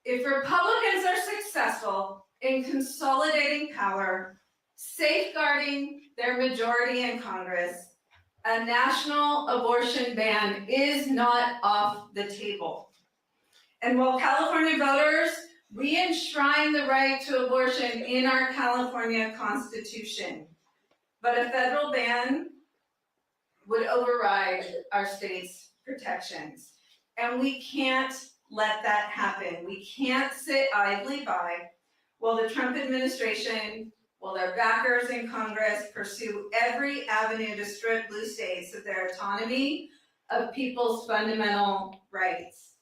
If Republicans are successful in consolidating power, safeguarding their majority in Congress, a national abortion ban is not off the table. And while California voters re-enshrine the right to abortion in our California Constitution, but a federal ban would override our state's protections. And we can't let that happen. We can't sit idly by while the Trump administration, while their backers in Congress pursue every avenue to strip blue states of their autonomy of people's fundamental rights.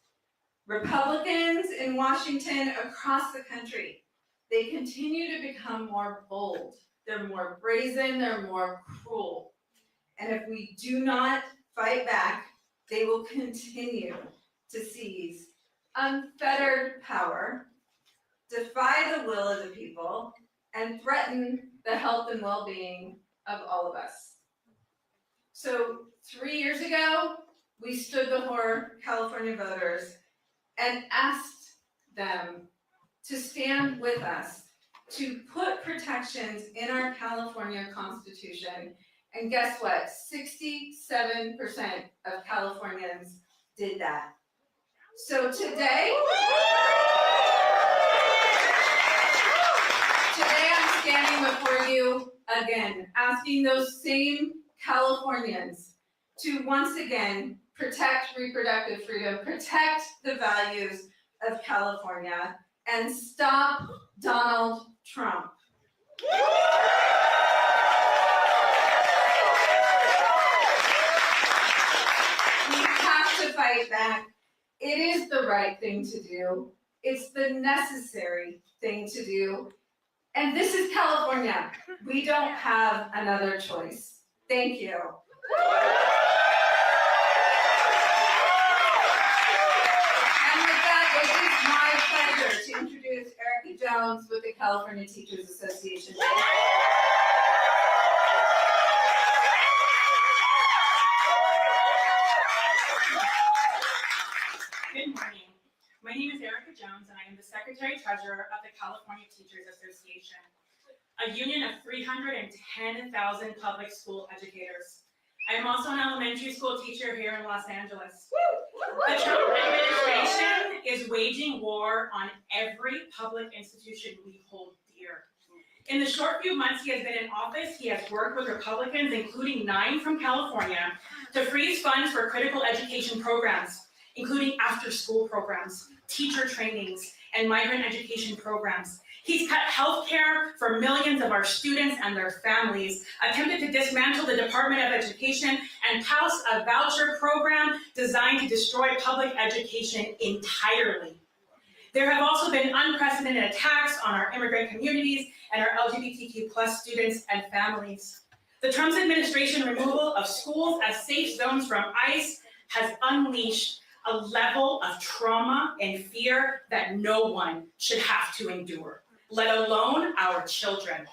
Republicans in Washington, across the country, they continue to become more bold. They're more brazen, they're more cruel. And if we do not fight back, they will continue to seize unfettered power, defy the will of the people, and threaten the health and well-being of all of us. So 3 years ago, we stood before California voters and asked them to stand with us, to put protections in our California Constitution. And guess what? 67% of Californians did that. So today I'm standing before you again, asking those same Californians to once again protect reproductive freedom, protect the values of California, and stop Donald Trump. We have to fight back. It is the right thing to do. It's the necessary thing to do. And this is California. We don't have another choice. Thank you. And with that, it is my pleasure to introduce Erica Jones with the California Teachers Association. Good morning. My name is Erica Jones, and I am the Secretary Treasurer of the California Teachers Association, a union of 310,000 public school educators. I am also an elementary school teacher here in Los Angeles. The Trump administration is waging war on every public institution we hold dear. In the short few months he has been in office, he has worked with Republicans, including 9 from California, to freeze funds for critical education programs, including after-school programs, teacher trainings, and migrant education programs. He's cut healthcare for millions of our students and their families, attempted to dismantle the Department of Education, and pass a voucher program designed to destroy public education entirely. There have also been unprecedented attacks on our immigrant communities and our LGBTQ+ students and families. The Trump administration removal of schools as safe zones from ICE has unleashed a level of trauma and fear that no one should have to endure, let alone our children.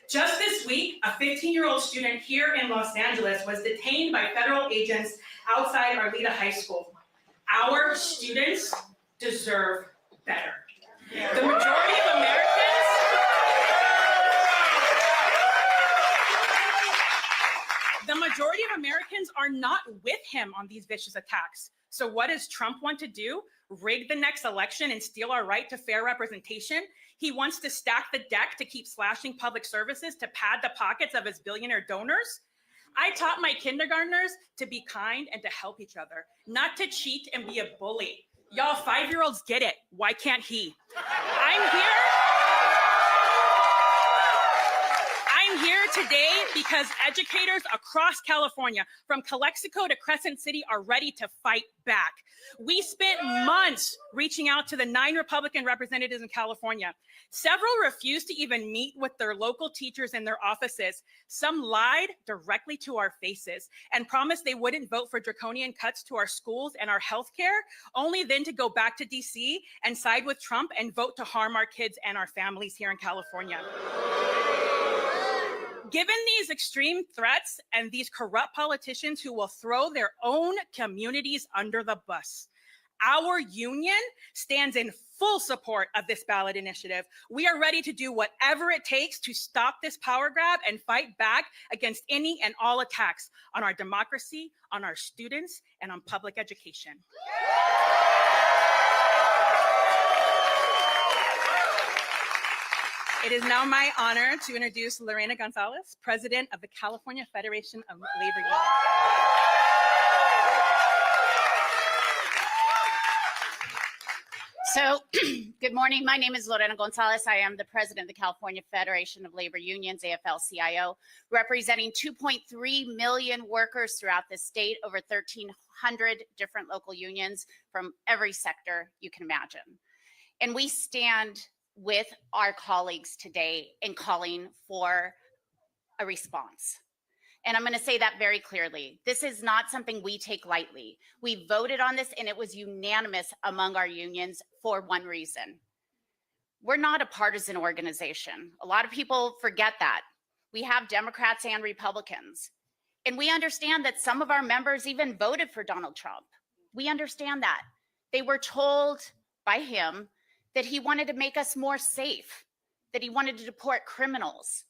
Just this week, a 15-year-old student here in Los Angeles was detained by federal agents outside Arleta High School. Our students deserve better. The majority of Americans are not with him on these vicious attacks. So what does Trump want to do? Rig the next election and steal our right to fair representation? He wants to stack the deck to keep slashing public services to pad the pockets of his billionaire donors? I taught my kindergartners to be kind and to help each other, not to cheat and be a bully. Y'all 5-year-olds get it. Why can't he? I'm here today because educators across California, from Calexico to Crescent City, are ready to fight back. We spent months reaching out to the 9 Republican representatives in California. Several refused to even meet with their local teachers in their offices. Some lied directly to our faces and promised they wouldn't vote for draconian cuts to our schools and our healthcare, only then to go back to DC and side with Trump and vote to harm our kids and our families here in California. Given these extreme threats and these corrupt politicians who will throw their own communities under the bus, our union stands in full support of this ballot initiative. We are ready to do whatever it takes to stop this power grab and fight back against any and all attacks on our democracy, on our students, and on public education. It is now my honor to introduce Lorena Gonzalez, President of the California Federation of Labor Unions. So, good morning. My name is Lorena Gonzalez. I am the President of the California Federation of Labor Unions, AFL-CIO, representing 2.3 million workers throughout the state, over 1,300 different local unions from every sector you can imagine. And we stand with our colleagues today in calling for a response. And I'm going to say that very clearly. This is not something we take lightly. We voted on this and it was unanimous among our unions for one reason. We're not a partisan organization. A lot of people forget that. We have Democrats and Republicans. And we understand that some of our members even voted for Donald Trump. We understand that. They were told by him that he wanted to make us more safe, that he wanted to deport criminals.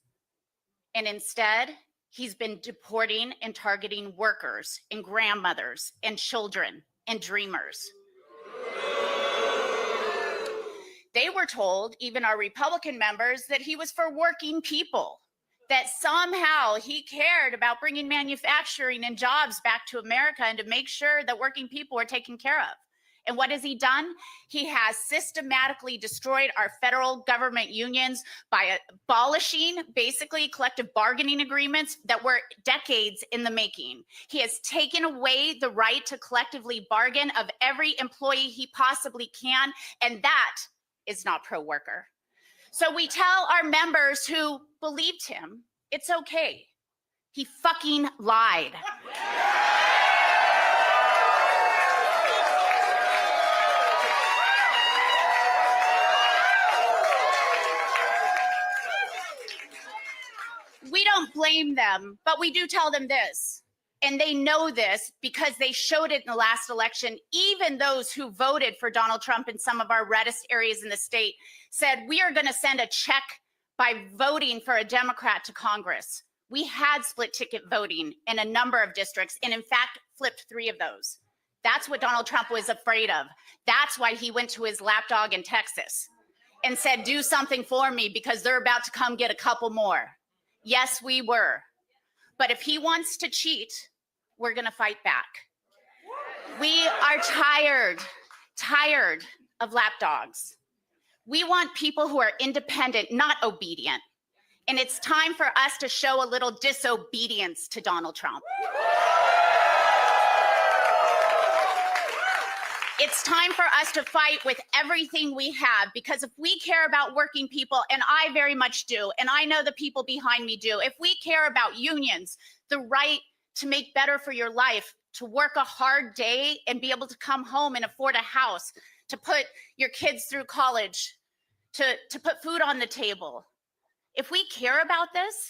And instead, he's been deporting and targeting workers and grandmothers and children and dreamers. They were told, even our Republican members, that he was for working people, that somehow he cared about bringing manufacturing and jobs back to America and to make sure that working people were taken care of. And what has he done? He has systematically destroyed our federal government unions by abolishing basically collective bargaining agreements that were decades in the making. He has taken away the right to collectively bargain of every employee he possibly can, and that is not pro-worker. So we tell our members who believed him, it's okay. He fucking lied. We don't blame them, but we do tell them this. And they know this because they showed it in the last election. Even those who voted for Donald Trump in some of our reddest areas in the state said, we are going to send a check by voting for a Democrat to Congress. We had split ticket voting in a number of districts, and in fact, flipped 3 of those. That's what Donald Trump was afraid of. That's why he went to his lapdog in Texas and said, do something for me because they're about to come get a couple more. Yes, we were. But if he wants to cheat, we're going to fight back. We are tired of lapdogs. We want people who are independent, not obedient. And it's time for us to show a little disobedience to Donald Trump. It's time for us to fight with everything we have, because if we care about working people, and I very much do, and I know the people behind me do, if we care about unions, the right to make better for your life, to work a hard day and be able to come home and afford a house, to put your kids through college, to put food on the table. If we care about this,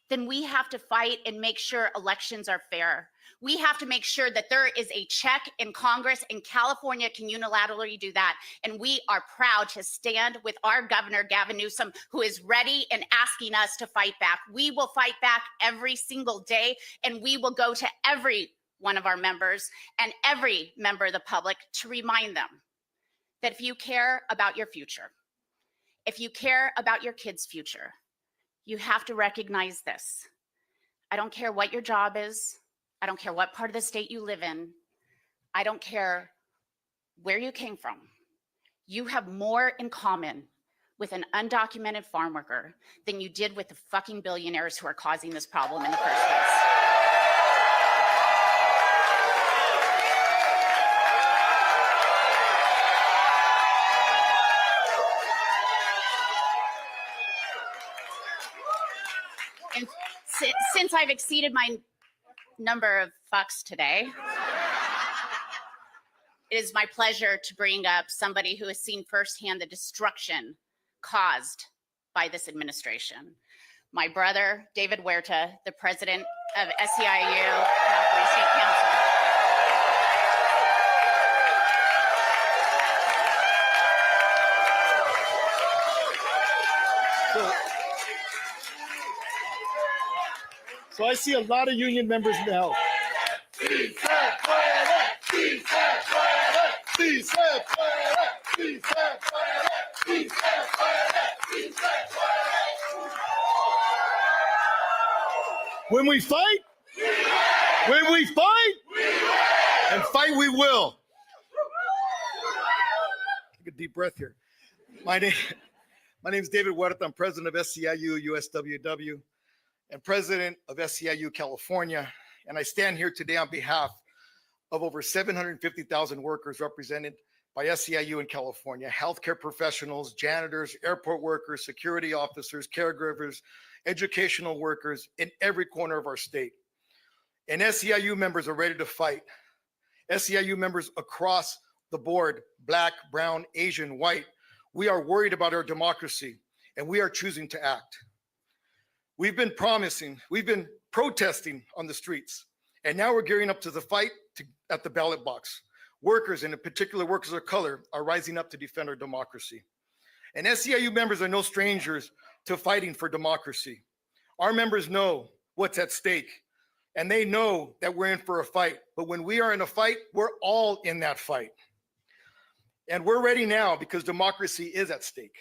then we have to fight and make sure elections are fair. We have to make sure that there is a check in Congress, and California can unilaterally do that. And we are proud to stand with our governor, Gavin Newsom, who is ready and asking us to fight back. We will fight back every single day, and we will go to every one of our members and every member of the public to remind them that if you care about your future, if you care about your kids' future, you have to recognize this. I don't care what your job is. I don't care what part of the state you live in. I don't care where you came from, you have more in common with an undocumented farm worker than you did with the fucking billionaires who are causing this problem in the first place. And since I've exceeded my number of fucks today, it is my pleasure to bring up somebody who has seen firsthand the destruction caused by this administration. My brother, David Huerta, the president of SEIU, California State Council. So I see a lot of union members now. When we fight, and fight we will. Take a deep breath here. My name is David Huerta. I'm president of SEIU USWW and president of SEIU California. And I stand here today on behalf of over 750,000 workers represented by SEIU in California, healthcare professionals, janitors, airport workers, security officers, caregivers, educational workers in every corner of our state. And SEIU members are ready to fight. SEIU members across the board, Black, brown, Asian, white, we are worried about our democracy and we are choosing to act. We've been protesting on the streets, and now we're gearing up to the fight at the ballot box. Workers, and in particular workers of color, are rising up to defend our democracy. And SEIU members are no strangers to fighting for democracy. Our members know what's at stake, and they know that we're in for a fight. But when we are in a fight, we're all in that fight. And we're ready now because democracy is at stake.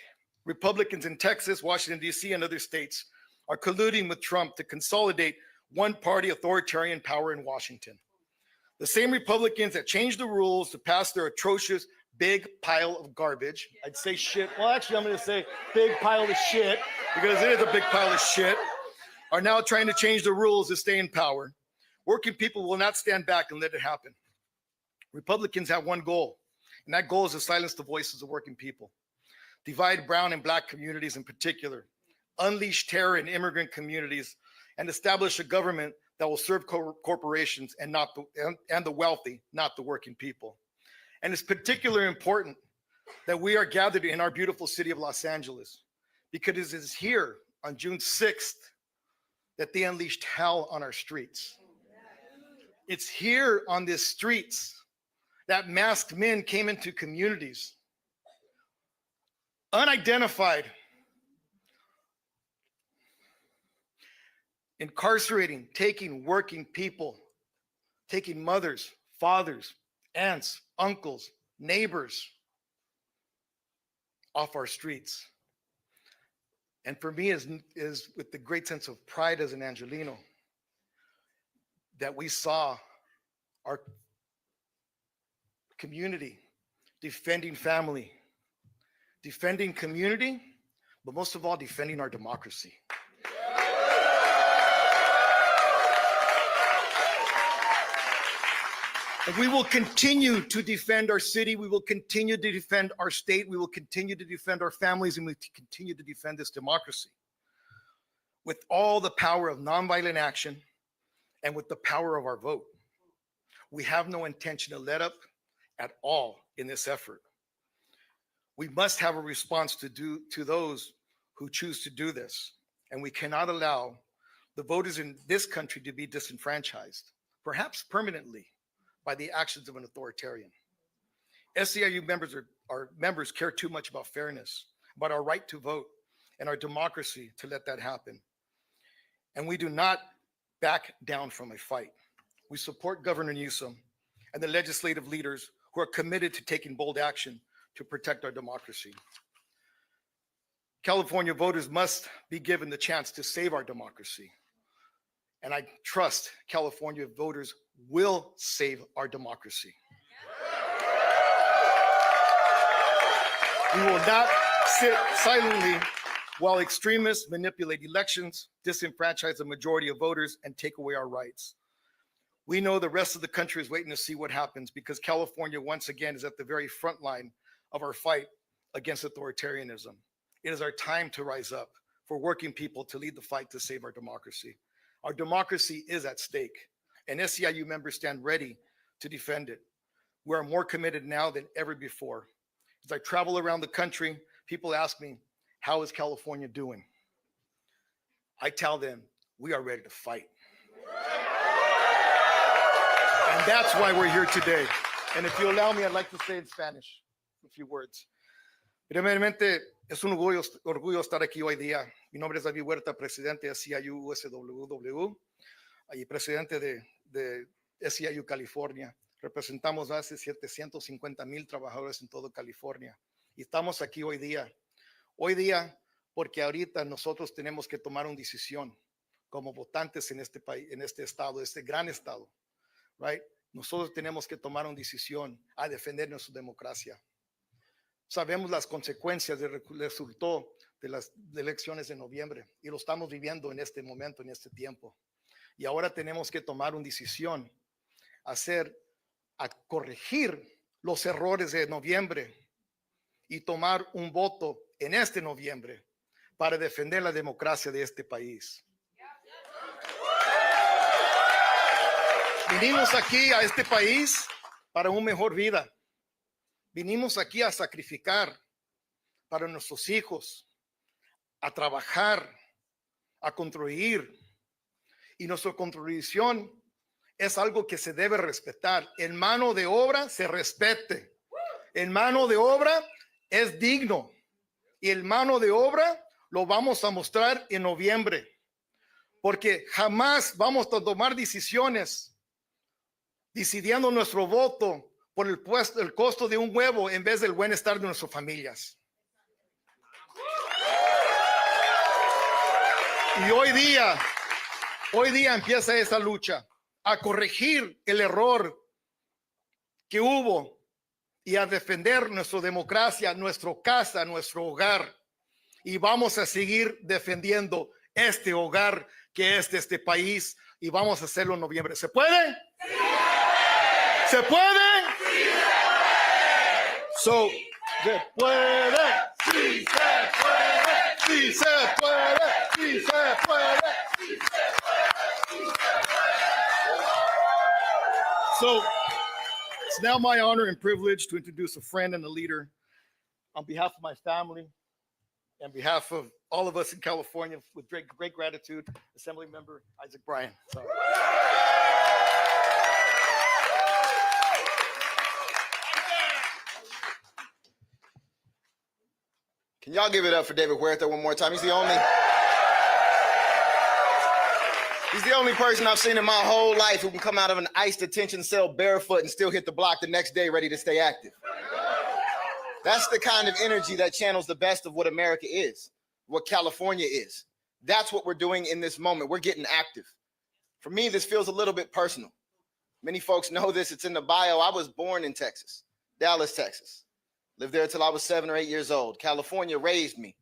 Republicans in Texas, Washington, D.C., and other states are colluding with Trump to consolidate one-party authoritarian power in Washington. The same Republicans that changed the rules to pass their atrocious big pile of garbage. I'd say shit. Well, actually, I'm going to say big pile of shit because it is a big pile of shit, are now trying to change the rules to stay in power. Working people will not stand back and let it happen. Republicans have one goal, and that goal is to silence the voices of working people, divide brown and Black communities in particular, unleash terror in immigrant communities, and establish a government that will serve corporations and the wealthy, not the working people. And it's particularly important that we are gathered in our beautiful city of Los Angeles, because it is here on June 6th that they unleashed hell on our streets. It's here on these streets that masked men came into communities, unidentified, incarcerating, taking working people, taking mothers, fathers, aunts, uncles, neighbors off our streets. And for me is with the great sense of pride as an Angelino that we saw our community defending family, defending community, but most of all, defending our democracy. And we will continue to defend our city. We will continue to defend our state. We will continue to defend our families, and we continue to defend this democracy with all the power of nonviolent action and with the power of our vote. We have no intention to let up at all in this effort. We must have a response to those who choose to do this, and we cannot allow the voters in this country to be disenfranchised, perhaps permanently, by the actions of an authoritarian. SEIU members care too much about fairness, about our right to vote and our democracy to let that happen. And we do not back down from a fight. We support Governor Newsom and the legislative leaders who are committed to taking bold action to protect our democracy. California voters must be given the chance to save our democracy. And I trust California voters will save our democracy. We will not sit silently while extremists manipulate elections, disenfranchise the majority of voters, and take away our rights. We know the rest of the country is waiting to see what happens because California, once again, is at the very front line of our fight against authoritarianism. It is our time to rise up for working people to lead the fight to save our democracy. Our democracy is at stake, and SEIU members stand ready to defend it. We are more committed now than ever before. As I travel around the country, people ask me, how is California doing? I tell them, we are ready to fight. And that's why we're here today. And if you allow me, I'd like to say in Spanish a few words. Primeramente, es un orgullo estar aquí hoy día. Mi nombre es David Huerta, presidente de SEIU USWW y presidente de SEIU California. Representamos más de 750,000 trabajadores en todo California. Y estamos aquí hoy día porque ahorita nosotros tenemos que tomar una decisión como votantes en este país, en este estado, este gran estado, right? Nosotros tenemos que tomar una decisión a defender nuestra democracia. Sabemos las consecuencias del resultado de las elecciones de noviembre y lo estamos viviendo en este momento, en este tiempo. Y ahora tenemos que tomar una decisión, a corregir los errores de noviembre y tomar un voto en este noviembre para defender la democracia de este país. Vinimos aquí a este país para una mejor vida. Vinimos aquí a sacrificar para nuestros hijos, a trabajar, a construir. Y nuestra contribución es algo que se debe respetar. En mano de obra se respete. En mano de obra es digno. Y el mano de obra lo vamos a mostrar en noviembre. Porque jamás vamos a tomar decisiones decidiendo nuestro voto por el costo de un huevo en vez del bienestar de nuestras familias. Y hoy día empieza esa lucha a corregir el error que hubo y a defender nuestra democracia, nuestra casa, nuestro hogar. Y vamos a seguir defendiendo este hogar que es de este país y vamos a hacerlo en noviembre. ¿Se puede? ¡Sí! ¿Se puede? ¡Sí se puede! So, ¿se puede? ¡Sí se puede! ¡Sí se puede! ¡Sí se puede! ¡Sí se puede! So, it's now my honor and privilege to introduce a friend and a leader on behalf of my family, on behalf of all of us in California, with great gratitude, Assembly Member Isaac Bryan. Sorry. Can y'all give it up for David Huerta one more time? He's the only person I've seen in my whole life who can come out of an ICE detention cell barefoot and still hit the block the next day ready to stay active. That's the kind of energy that channels the best of what America is, what California is. That's what we're doing in this moment. We're getting active. For me, this feels a little bit personal. Many folks know this. It's in the bio. I was born in Texas, Dallas, Texas. Lived there till I was 7 or 8 years old. California raised me.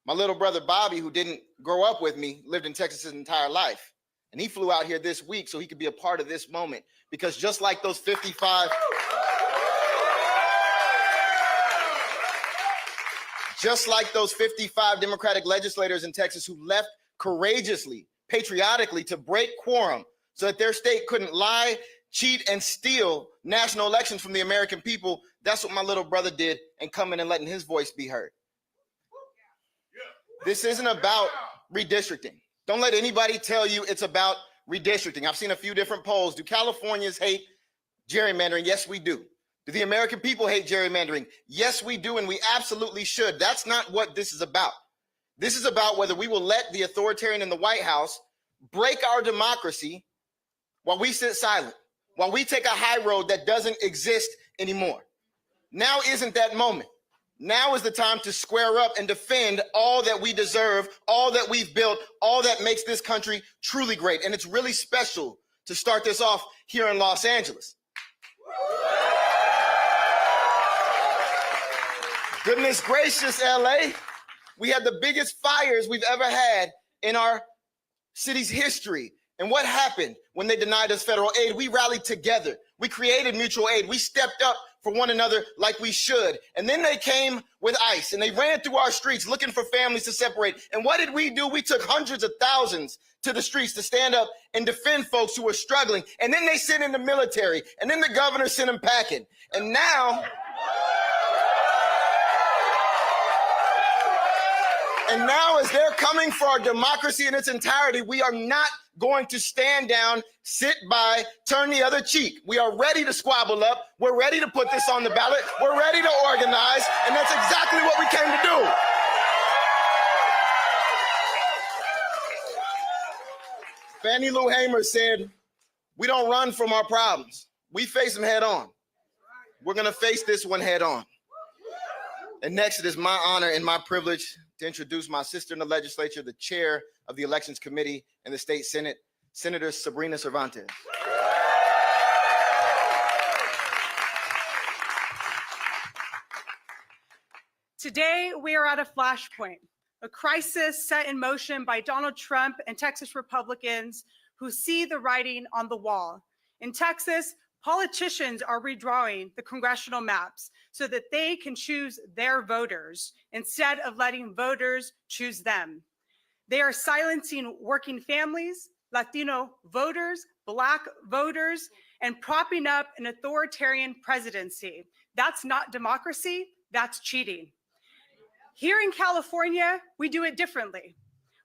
My little brother, Bobby, who didn't grow up with me, lived in Texas his entire life. And he flew out here this week so he could be a part of this moment. Because just like those 55 Democratic legislators in Texas who left courageously, patriotically to break quorum so that their state couldn't lie, cheat, and steal national elections from the American people, that's what my little brother did, and coming and letting his voice be heard. This isn't about redistricting. Don't let anybody tell you it's about redistricting. I've seen a few different polls. Do Californians hate gerrymandering? Yes, we do. Do the American people hate gerrymandering? Yes, we do, and we absolutely should. That's not what this is about. This is about whether we will let the authoritarian in the White House break our democracy while we sit silent, while we take a high road that doesn't exist anymore. Now isn't that moment. Now is the time to square up and defend all that we deserve, all that we've built, all that makes this country truly great. And it's really special to start this off here in Los Angeles. Goodness gracious, LA. We had the biggest fires we've ever had in our city's history. And what happened when they denied us federal aid? We rallied together. We created mutual aid. We stepped up for one another like we should. And then they came with ICE and they ran through our streets looking for families to separate. And what did we do? We took hundreds of thousands to the streets to stand up and defend folks who were struggling. And then they sent in the military. And then the governor sent them packing. And now... And now, as they're coming for our democracy in its entirety, we are not going to stand down, sit by, turn the other cheek. We are ready to squabble up. We're ready to put this on the ballot. We're ready to organize. And that's exactly what we came to do. Fannie Lou Hamer said, we don't run from our problems. We face them head on. We're going to face this one head on. And next, it is my honor and my privilege to introduce my sister in the legislature, the chair of the Elections Committee in the State Senate, Senator Sabrina Cervantes. Today, we are at a flashpoint, a crisis set in motion by Donald Trump and Texas Republicans who see the writing on the wall. In Texas, politicians are redrawing the congressional maps so that they can choose their voters instead of letting voters choose them. They are silencing working families, Latino voters, Black voters, and propping up an authoritarian presidency. That's not democracy, that's cheating. Here in California, we do it differently.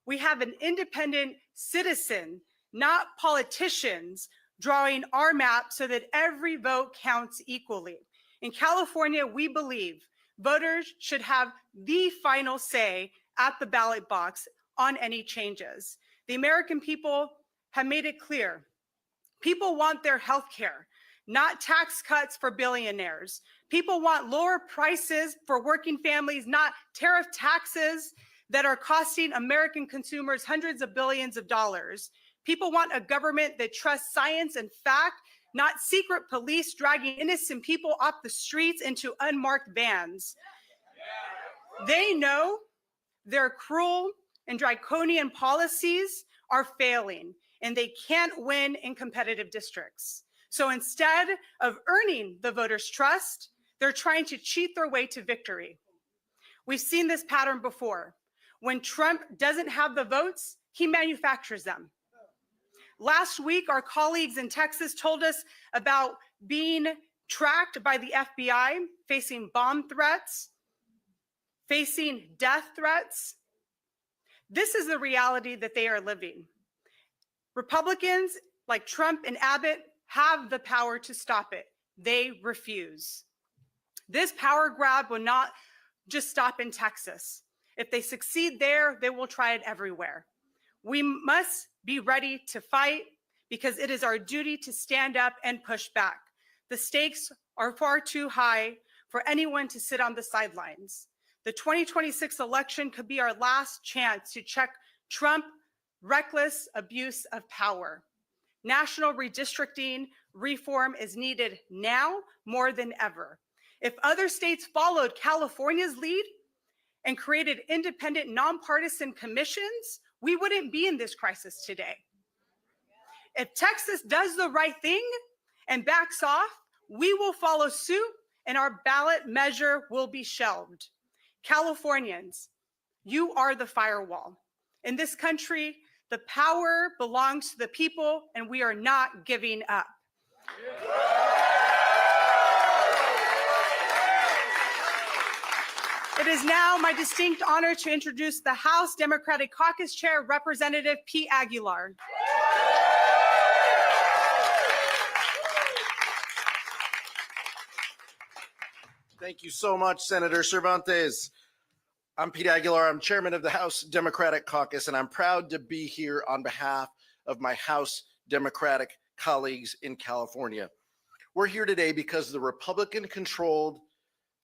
We have an independent citizen, not politicians, drawing our map so that every vote counts equally. In California, we believe voters should have the final say at the ballot box on any changes. The American people have made it clear. People want their health care, not tax cuts for billionaires. People want lower prices for working families, not tariff taxes that are costing American consumers hundreds of billions of dollars. People want a government that trusts science and fact, not secret police dragging innocent people off the streets into unmarked vans. They know their cruel and draconian policies are failing, and they can't win in competitive districts. So instead of earning the voters' trust, they're trying to cheat their way to victory. We've seen this pattern before. When Trump doesn't have the votes, he manufactures them. Last week, our colleagues in Texas told us about being tracked by the FBI, facing bomb threats, facing death threats. This is the reality that they are living. Republicans like Trump and Abbott have the power to stop it. They refuse. This power grab will not just stop in Texas. If they succeed there, they will try it everywhere. We must be ready to fight because it is our duty to stand up and push back. The stakes are far too high for anyone to sit on the sidelines. The 2026 election could be our last chance to check Trump's reckless abuse of power. National redistricting reform is needed now more than ever. If other states followed California's lead and created independent, nonpartisan commissions, we wouldn't be in this crisis today. If Texas does the right thing and backs off, we will follow suit and our ballot measure will be shelved. Californians, you are the firewall. In this country, the power belongs to the people and we are not giving up. It is now my distinct honor to introduce the House Democratic Caucus Chair, Representative Pete Aguilar. Thank you so much, Senator Cervantes. I'm Pete Aguilar. I'm chairman of the House Democratic Caucus, and I'm proud to be here on behalf of my House Democratic colleagues in California. We're here today because the Republican-controlled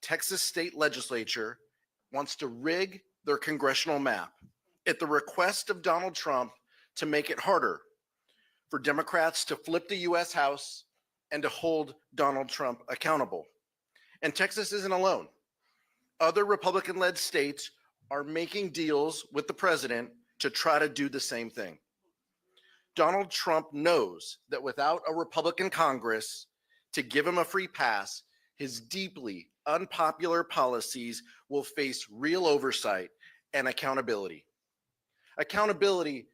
Texas state legislature wants to rig their congressional map at the request of Donald Trump to make it harder for Democrats to flip the U.S. House and to hold Donald Trump accountable. And Texas isn't alone. Other Republican-led states are making deals with the president to try to do the same thing. Donald Trump knows that without a Republican Congress to give him a free pass, his deeply unpopular policies will face real oversight and accountability. Accountability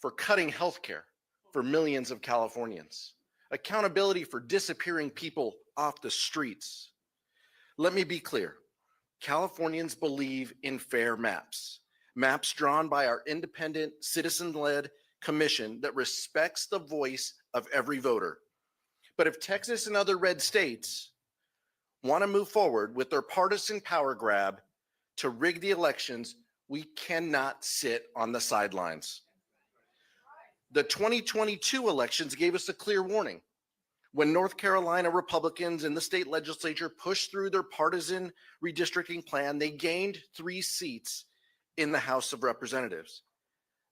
for cutting health care for millions of Californians. Accountability for disappearing people off the streets. Let me be clear. Californians believe in fair maps. Maps drawn by our independent, citizen-led commission that respects the voice of every voter. But if Texas and other red states want to move forward with their partisan power grab to rig the elections, we cannot sit on the sidelines. The 2022 elections gave us a clear warning. When North Carolina Republicans in the state legislature pushed through their partisan redistricting plan, they gained 3 seats in the House of Representatives.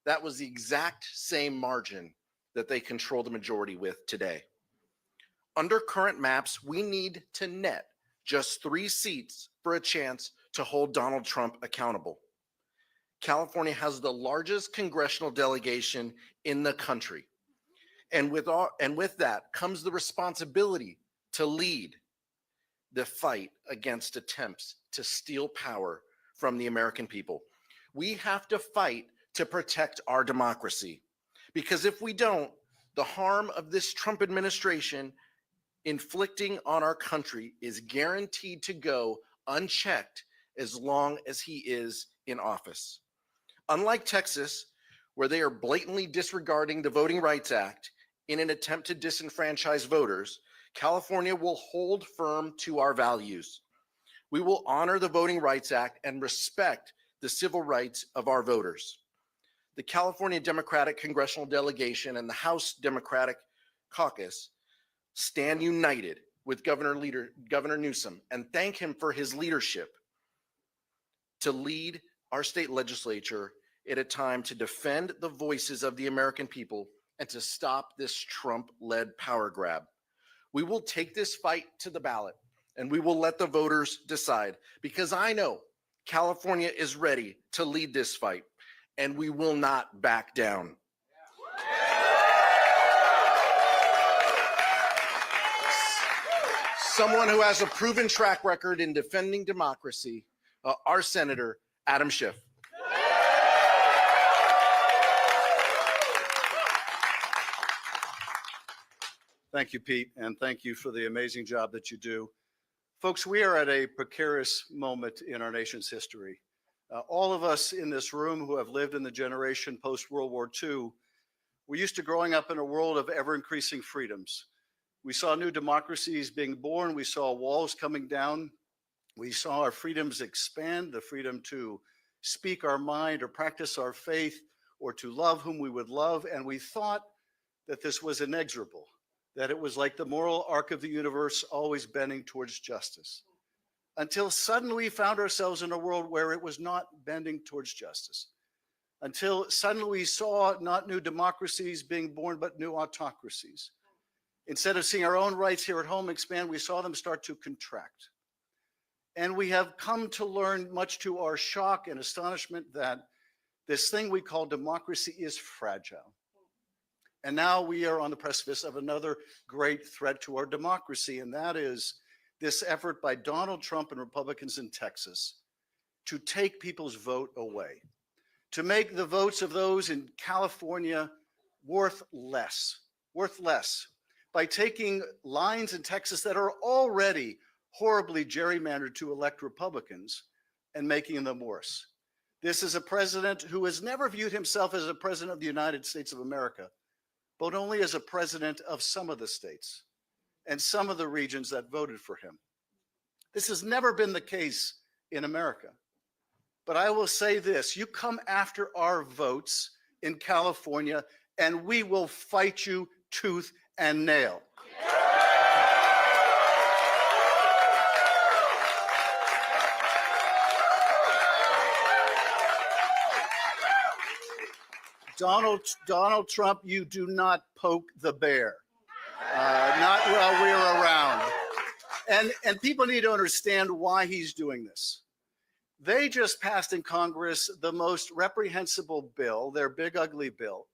That was the exact same margin that they control the majority with today. Under current maps, we need to net just 3 seats for a chance to hold Donald Trump accountable. California has the largest congressional delegation in the country. And with that comes the responsibility to lead the fight against attempts to steal power from the American people. We have to fight to protect our democracy, because if we don't, the harm of this Trump administration inflicting on our country is guaranteed to go unchecked as long as he is in office. Unlike Texas, where they are blatantly disregarding the Voting Rights Act in an attempt to disenfranchise voters, California will hold firm to our values. We will honor the Voting Rights Act and respect the civil rights of our voters. The California Democratic Congressional Delegation and the House Democratic Caucus stand united with Governor Newsom and thank him for his leadership to lead our state legislature at a time to defend the voices of the American people and to stop this Trump-led power grab. We will take this fight to the ballot and we will let the voters decide, because I know California is ready to lead this fight and we will not back down. Someone who has a proven track record in defending democracy, our Senator, Adam Schiff. Thank you, Pete, and thank you for the amazing job that you do. Folks, we are at a precarious moment in our nation's history. All of us in this room who have lived in the generation post-World War II, we're used to growing up in a world of ever-increasing freedoms. We saw new democracies being born. We saw walls coming down. We saw our freedoms expand, the freedom to speak our mind or practice our faith or to love whom we would love. And we thought that this was inexorable, that it was like the moral arc of the universe always bending towards justice, until suddenly we found ourselves in a world where it was not bending towards justice, until suddenly we saw not new democracies being born, but new autocracies. Instead of seeing our own rights here at home expand, we saw them start to contract. And we have come to learn, much to our shock and astonishment, that this thing we call democracy is fragile. And now we are on the precipice of another great threat to our democracy, and that is this effort by Donald Trump and Republicans in Texas to take people's vote away, to make the votes of those in California worth less, by taking lines in Texas that are already horribly gerrymandered to elect Republicans and making them worse. This is a president who has never viewed himself as a president of the United States of America, but only as a president of some of the states and some of the regions that voted for him. This has never been the case in America. But I will say this, you come after our votes in California and we will fight you tooth and nail. Donald Trump, you do not poke the bear, not while we're around. And people need to understand why he's doing this. They just passed in Congress the most reprehensible bill, their big ugly bill,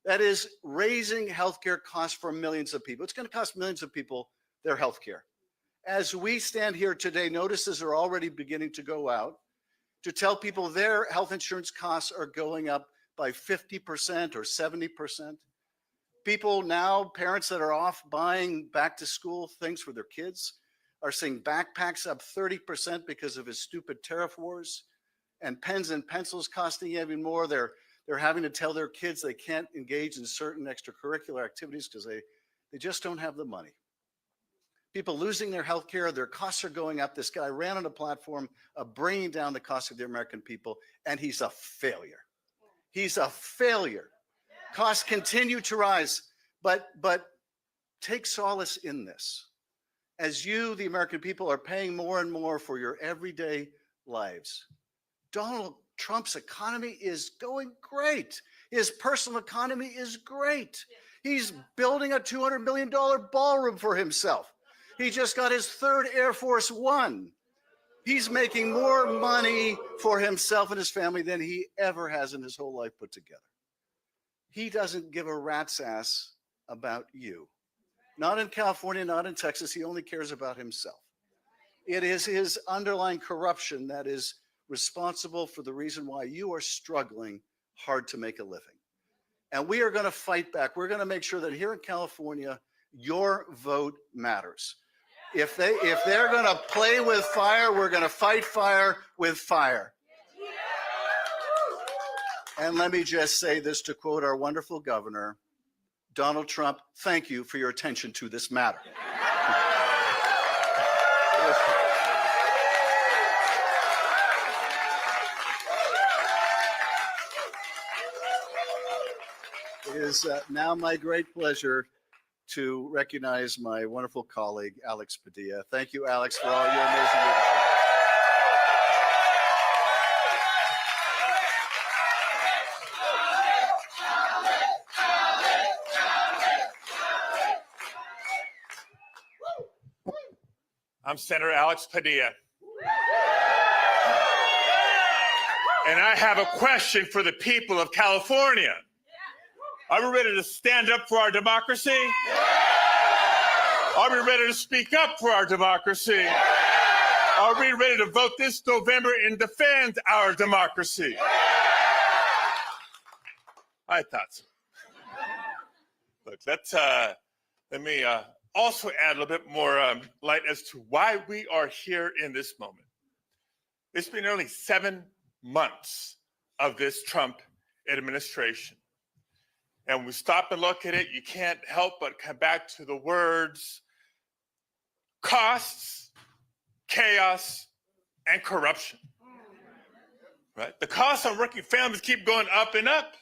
that is raising healthcare costs for millions of people. It's going to cost millions of people their healthcare. As we stand here today, notices are already beginning to go out to tell people their health insurance costs are going up by 50% or 70%. People now, parents that are off buying back to school things for their kids, are seeing backpacks up 30% because of his stupid tariff wars, and pens and pencils costing even more. They're having to tell their kids they can't engage in certain extracurricular activities because they just don't have the money. People losing their health care, their costs are going up. This guy ran on a platform of bringing down the cost of the American people, and he's a failure. He's a failure. Costs continue to rise, but take solace in this. As you, the American people, are paying more and more for your everyday lives, Donald Trump's economy is going great. His personal economy is great. He's building a $200 million ballroom for himself. He just got his 3rd Air Force One. He's making more money for himself and his family than he ever has in his whole life put together. He doesn't give a rat's ass about you. Not in California, not in Texas. He only cares about himself. It is his underlying corruption that is responsible for the reason why you are struggling hard to make a living. And we are going to fight back. We're going to make sure that here in California, your vote matters. If they're going to play with fire, we're going to fight fire with fire. And let me just say this to quote our wonderful governor, Donald Trump, thank you for your attention to this matter. It is now my great pleasure to recognize my wonderful colleague, Alex Padilla. Thank you, Alex, for all your amazing leadership. I'm Senator Alex Padilla. And I have a question for the people of California. Are we ready to stand up for our democracy? Are we ready to speak up for our democracy? Are we ready to vote this November and defend our democracy? I thought so. Look, let me also add a little bit more light as to why we are here in this moment. It's been nearly 7 months of this Trump administration. And when we stop and look at it, you can't help but come back to the words costs, chaos, and corruption. Right? The costs on working families keep going up and up.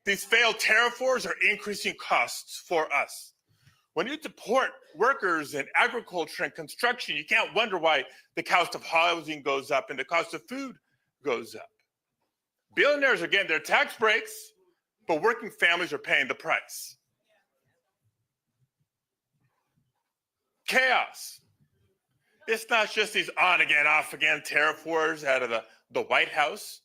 These failed tariff wars are increasing costs for us. When you deport workers in agriculture and construction, you can't wonder why the cost of housing goes up and the cost of food goes up. Billionaires are getting their tax breaks, but working families are paying the price. Chaos. It's not just these on again, off again tariff wars out of the White House.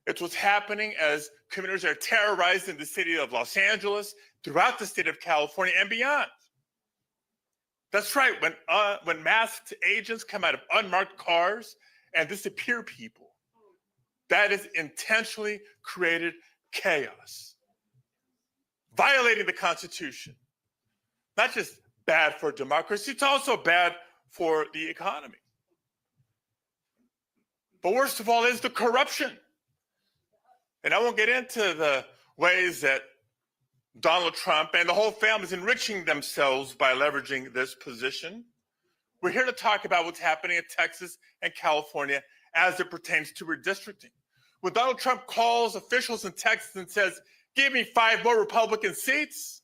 It's what's happening as communities are terrorized in the city of Los Angeles, throughout the state of California and beyond. That's right, when masked agents come out of unmarked cars and disappear people, that is intentionally created chaos, violating the Constitution. Not just bad for democracy, it's also bad for the economy. But worst of all is the corruption. And I won't get into the ways that Donald Trump and the whole family is enriching themselves by leveraging this position. We're here to talk about what's happening in Texas and California as it pertains to redistricting. When Donald Trump calls officials in Texas and says, give me 5 more Republican seats,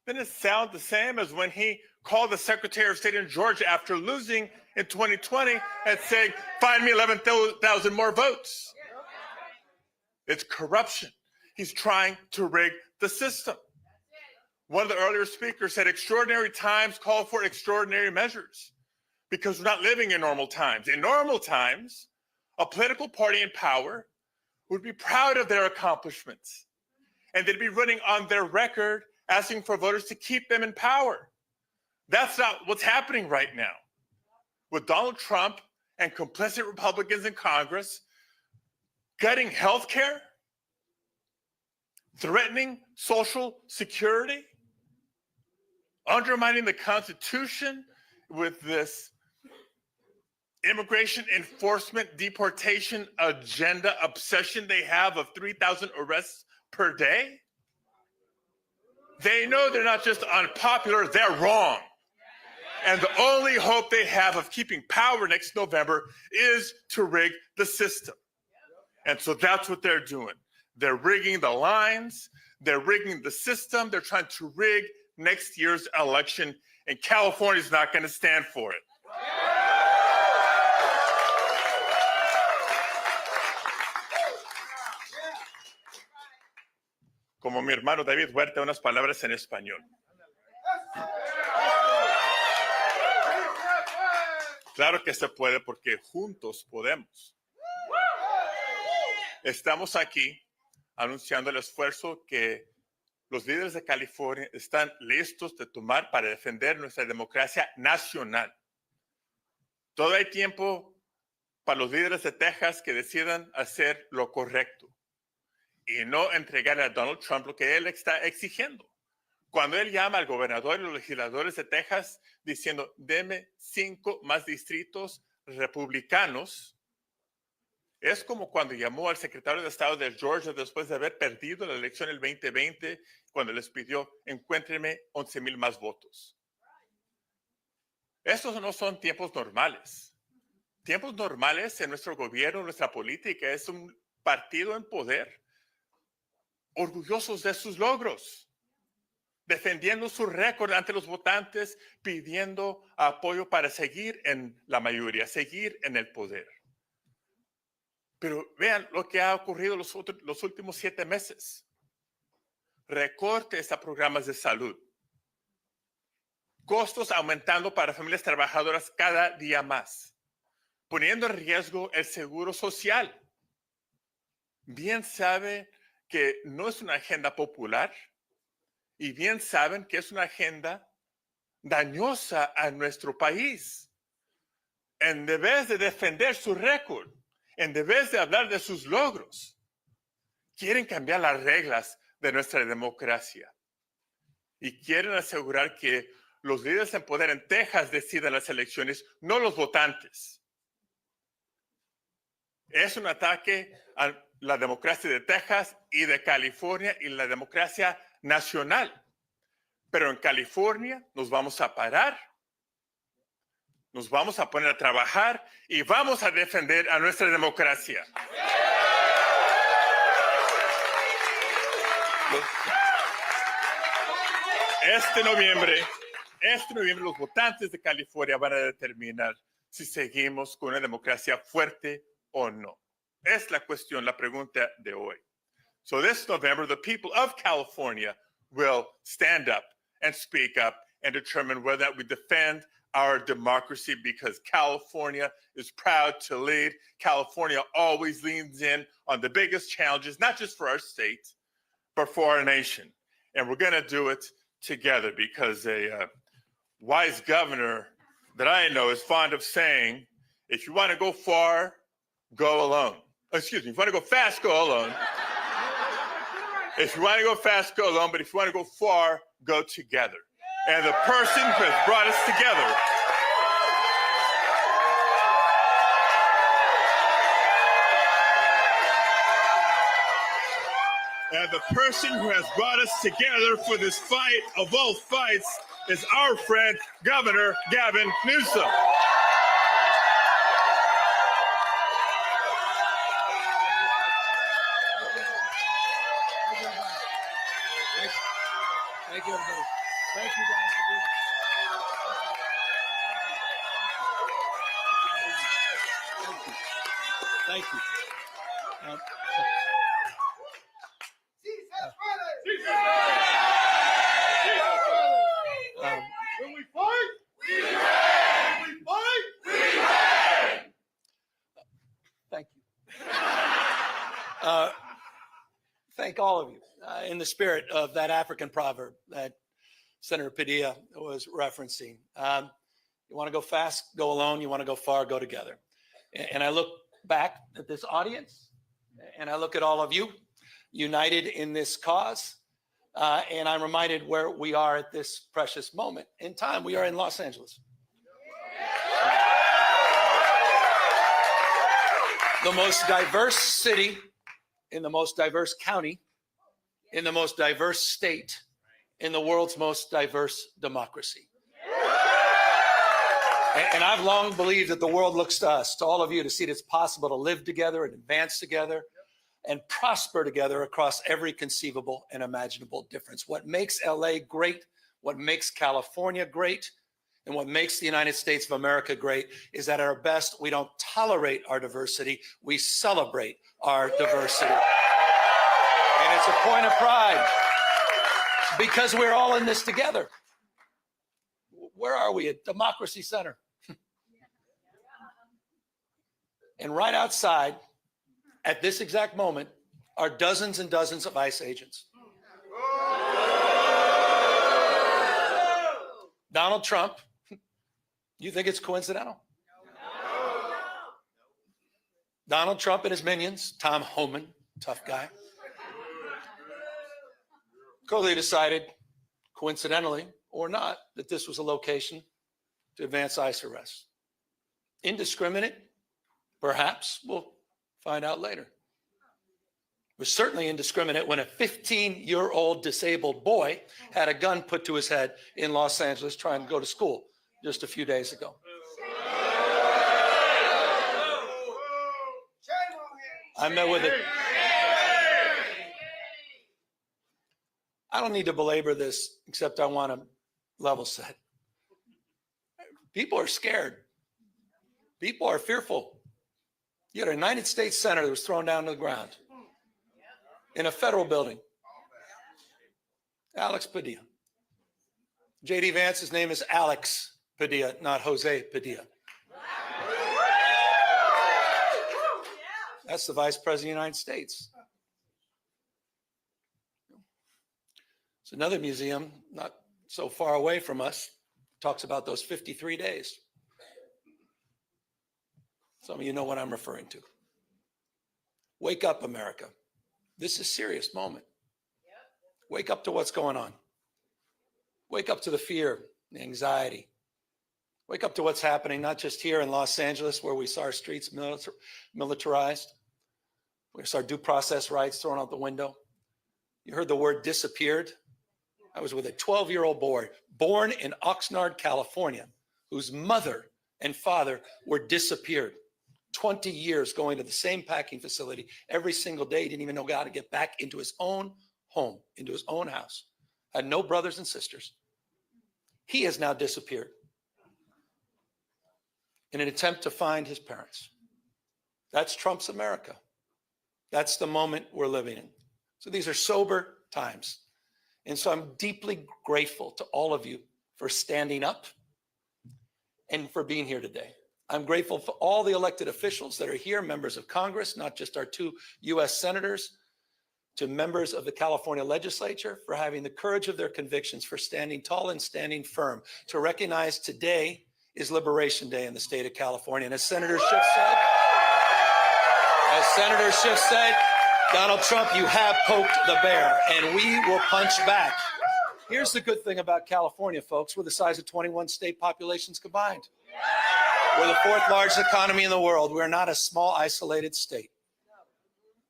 didn't it sound the same as when he called the Secretary of State in Georgia after losing in 2020 and saying, find me 11,000 more votes? It's corruption. He's trying to rig the system. One of the earlier speakers said extraordinary times call for extraordinary measures because we're not living in normal times. In normal times, a political party in power would be proud of their accomplishments, and they'd be running on their record asking for voters to keep them in power. That's not what's happening right now. With Donald Trump and complicit Republicans in Congress gutting health care, threatening Social Security, undermining the Constitution with this immigration enforcement deportation agenda obsession they have of 3,000 arrests per day. They know they're not just unpopular, they're wrong. And the only hope they have of keeping power next November is to rig the system. And so that's what they're doing. They're rigging the lines, they're rigging the system, they're trying to rig next year's election, and California's not going to stand for it. Como mi hermano David Huerta, unas palabras en español. Claro que se puede porque juntos podemos. Estamos aquí anunciando el esfuerzo que los líderes de California están listos de tomar para defender nuestra democracia nacional. Todo hay tiempo para los líderes de Texas que decidan hacer lo correcto y no entregarle a Donald Trump lo que él está exigiendo. Cuando él llama al gobernador y los legisladores de Texas diciendo, deme 5 más distritos republicanos, es como cuando llamó al secretario de Estado de Georgia después de haber perdido la elección el 2020, cuando les pidió, encuéntrenme 11,000 más votos. Estos no son tiempos normales. Tiempos normales en nuestro gobierno, nuestra política, es un partido en poder, orgullosos de sus logros, defendiendo su récord ante los votantes, pidiendo apoyo para seguir en la mayoría, seguir en el poder. Pero vean lo que ha ocurrido los últimos 7 meses. Recortes a programas de salud. Costos aumentando para familias trabajadoras cada día más, poniendo en riesgo el seguro social. Bien saben que no es una agenda popular y bien saben que es una agenda dañosa a nuestro país. En vez de defender su récord, en vez de hablar de sus logros, quieren cambiar las reglas de nuestra democracia y quieren asegurar que los líderes en poder en Texas decidan las elecciones, no los votantes. Es un ataque a la democracia de Texas y de California y la democracia nacional. Pero en California nos vamos a parar, nos vamos a poner a trabajar y vamos a defender a nuestra democracia. Este noviembre los votantes de California van a determinar si seguimos con una democracia fuerte o no. Es la cuestión, la pregunta de hoy. So this November, the people of California will stand up and speak up and determine whether we defend our democracy, because California is proud to lead. California always leans in on the biggest challenges, not just for our state, but for our nation. And we're going to do it together, because a wise governor that I know is fond of saying, if you want to go far, go alone. Excuse me, if you want to go fast, go alone. If you want to go fast, go alone. But if you want to go far, go together. And the person who has brought us together for this fight of all fights is our friend, Governor Gavin Newsom. Thank you, everybody. Thank you guys for being here. Thank you. thank all of you in the spirit of that African proverb that Senator Padilla was referencing. You want to go fast, go alone. You want to go far, go together. And I look back at this audience and I look at all of you united in this cause. And I'm reminded where we are at this precious moment in time. We are in Los Angeles. The most diverse city in the most diverse county, in the most diverse state, in the world's most diverse democracy. And I've long believed that the world looks to us, to all of you, to see that it's possible to live together and advance together and prosper together across every conceivable and imaginable difference. What makes LA great, what makes California great, and what makes the United States of America great is that at our best, we don't tolerate our diversity, we celebrate our diversity. And it's a point of pride because we're all in this together. Where are we? At Democracy Center. And right outside, at this exact moment, are dozens and dozens of ICE agents. Donald Trump, you think it's coincidental? Donald Trump and his minions, Tom Homan, tough guy, clearly decided, coincidentally or not, that this was a location to advance ICE arrests. Indiscriminate? Perhaps. We'll find out later. It was certainly indiscriminate when a 15-year-old disabled boy had a gun put to his head in Los Angeles trying to go to school just a few days ago. I met with it. I don't need to belabor this, except I want to level set. People are scared. People are fearful. You had a United States senator that was thrown down to the ground in a federal building. Alex Padilla. J.D. Vance's name is Alex Padilla, not Jose Padilla. That's the Vice President of the United States. It's another museum not so far away from us. Talks about those 53 days. Some of you know what I'm referring to. Wake up, America. This is a serious moment. Wake up to what's going on. Wake up to the fear, the anxiety. Wake up to what's happening, not just here in Los Angeles, where we saw our streets militarized. We saw due process rights thrown out the window. You heard the word disappeared. I was with a 12-year-old boy born in Oxnard, California, whose mother and father were disappeared. 20 years going to the same packing facility every single day. He didn't even know how to get back into his own home, into his own house. Had no brothers and sisters. He has now disappeared in an attempt to find his parents. That's Trump's America. That's the moment we're living in. So these are sober times. And so I'm deeply grateful to all of you for standing up and for being here today. I'm grateful for all the elected officials that are here, members of Congress, not just our 2 U.S. senators, to members of the California legislature for having the courage of their convictions, for standing tall and standing firm, to recognize today is Liberation Day in the state of California. And as Senator Schiff said, Donald Trump, you have poked the bear, and we will punch back. Here's the good thing about California, folks. We're the size of 21 state populations combined. We're the 4th largest economy in the world. We're not a small, isolated state.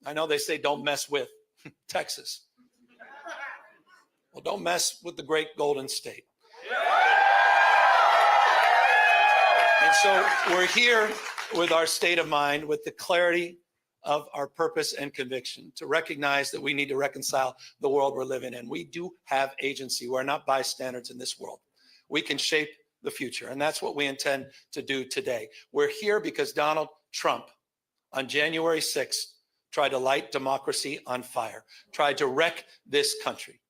I know they say don't mess with Texas. Well, don't mess with the great Golden State. And so we're here with our state of mind, with the clarity of our purpose and conviction, to recognize that we need to reconcile the world we're living in. We do have agency. We're not bystanders in this world. We can shape the future, and that's what we intend to do today. We're here because Donald Trump, on January 6th, tried to light democracy on fire, tried to wreck this country,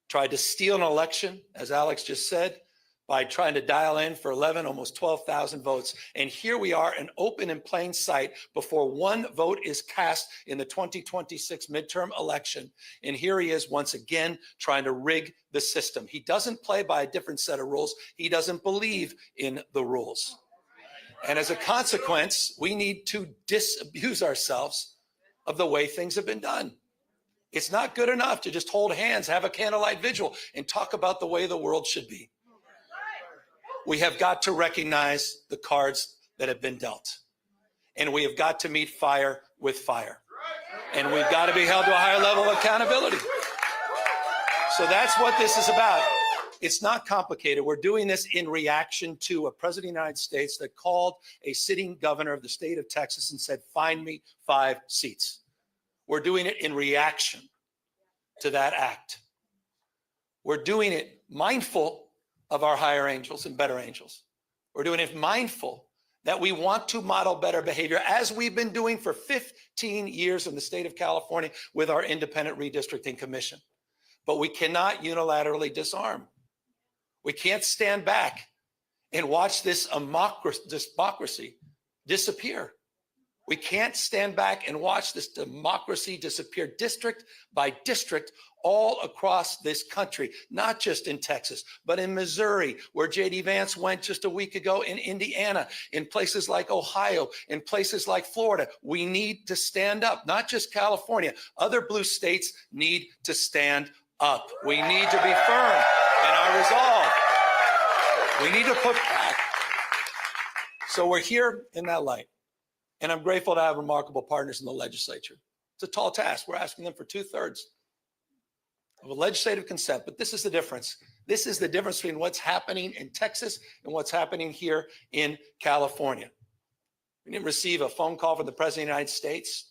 tried to steal an election, as Alex just said, by trying to dial in for 11, almost 12,000 votes. And here we are, in open and plain sight, before one vote is cast in the 2026 midterm election. And here he is once again trying to rig the system. He doesn't play by a different set of rules. He doesn't believe in the rules. And as a consequence, we need to disabuse ourselves of the way things have been done. It's not good enough to just hold hands, have a candlelight vigil, and talk about the way the world should be. We have got to recognize the cards that have been dealt. And we have got to meet fire with fire. And we've got to be held to a higher level of accountability. So that's what this is about. It's not complicated. We're doing this in reaction to a president of the United States that called a sitting governor of the state of Texas and said, find me 5 seats. We're doing it in reaction to that act. We're doing it mindful of our higher angels and better angels. We're doing it mindful that we want to model better behavior, as we've been doing for 15 years in the state of California with our independent redistricting commission. But we cannot unilaterally disarm. We can't stand back and watch this democracy disappear. We can't stand back and watch this democracy disappear district by district all across this country, not just in Texas, but in Missouri, where J.D. Vance went just a week ago, in Indiana, in places like Ohio, in places like Florida. We need to stand up, not just California. Other blue states need to stand up. We need to be firm in our resolve. We need to put back. So we're here in that light. And I'm grateful to have remarkable partners in the legislature. It's a tall task. We're asking them for 2/3 of a legislative consent, but this is the difference. This is the difference between what's happening in Texas and what's happening here in California. We didn't receive a phone call from the President of the United States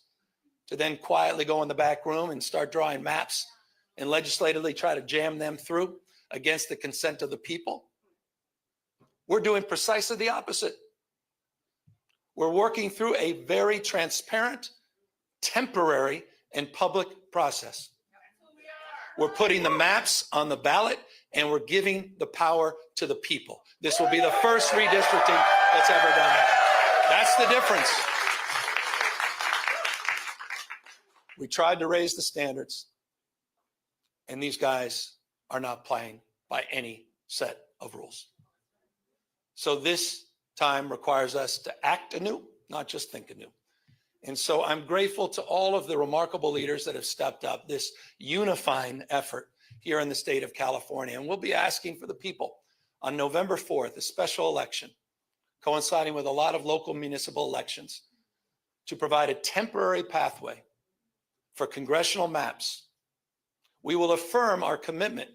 to then quietly go in the back room and start drawing maps and legislatively try to jam them through against the consent of the people. We're doing precisely the opposite. We're working through a very transparent, temporary, and public process. We're putting the maps on the ballot, and we're giving the power to the people. This will be the first redistricting that's ever done. That's the difference. We tried to raise the standards, and these guys are not playing by any set of rules. So this time requires us to act anew, not just think anew. And so I'm grateful to all of the remarkable leaders that have stepped up, this unifying effort here in the state of California. And we'll be asking for the people on November 4th, a special election coinciding with a lot of local municipal elections, to provide a temporary pathway for congressional maps. We will affirm our commitment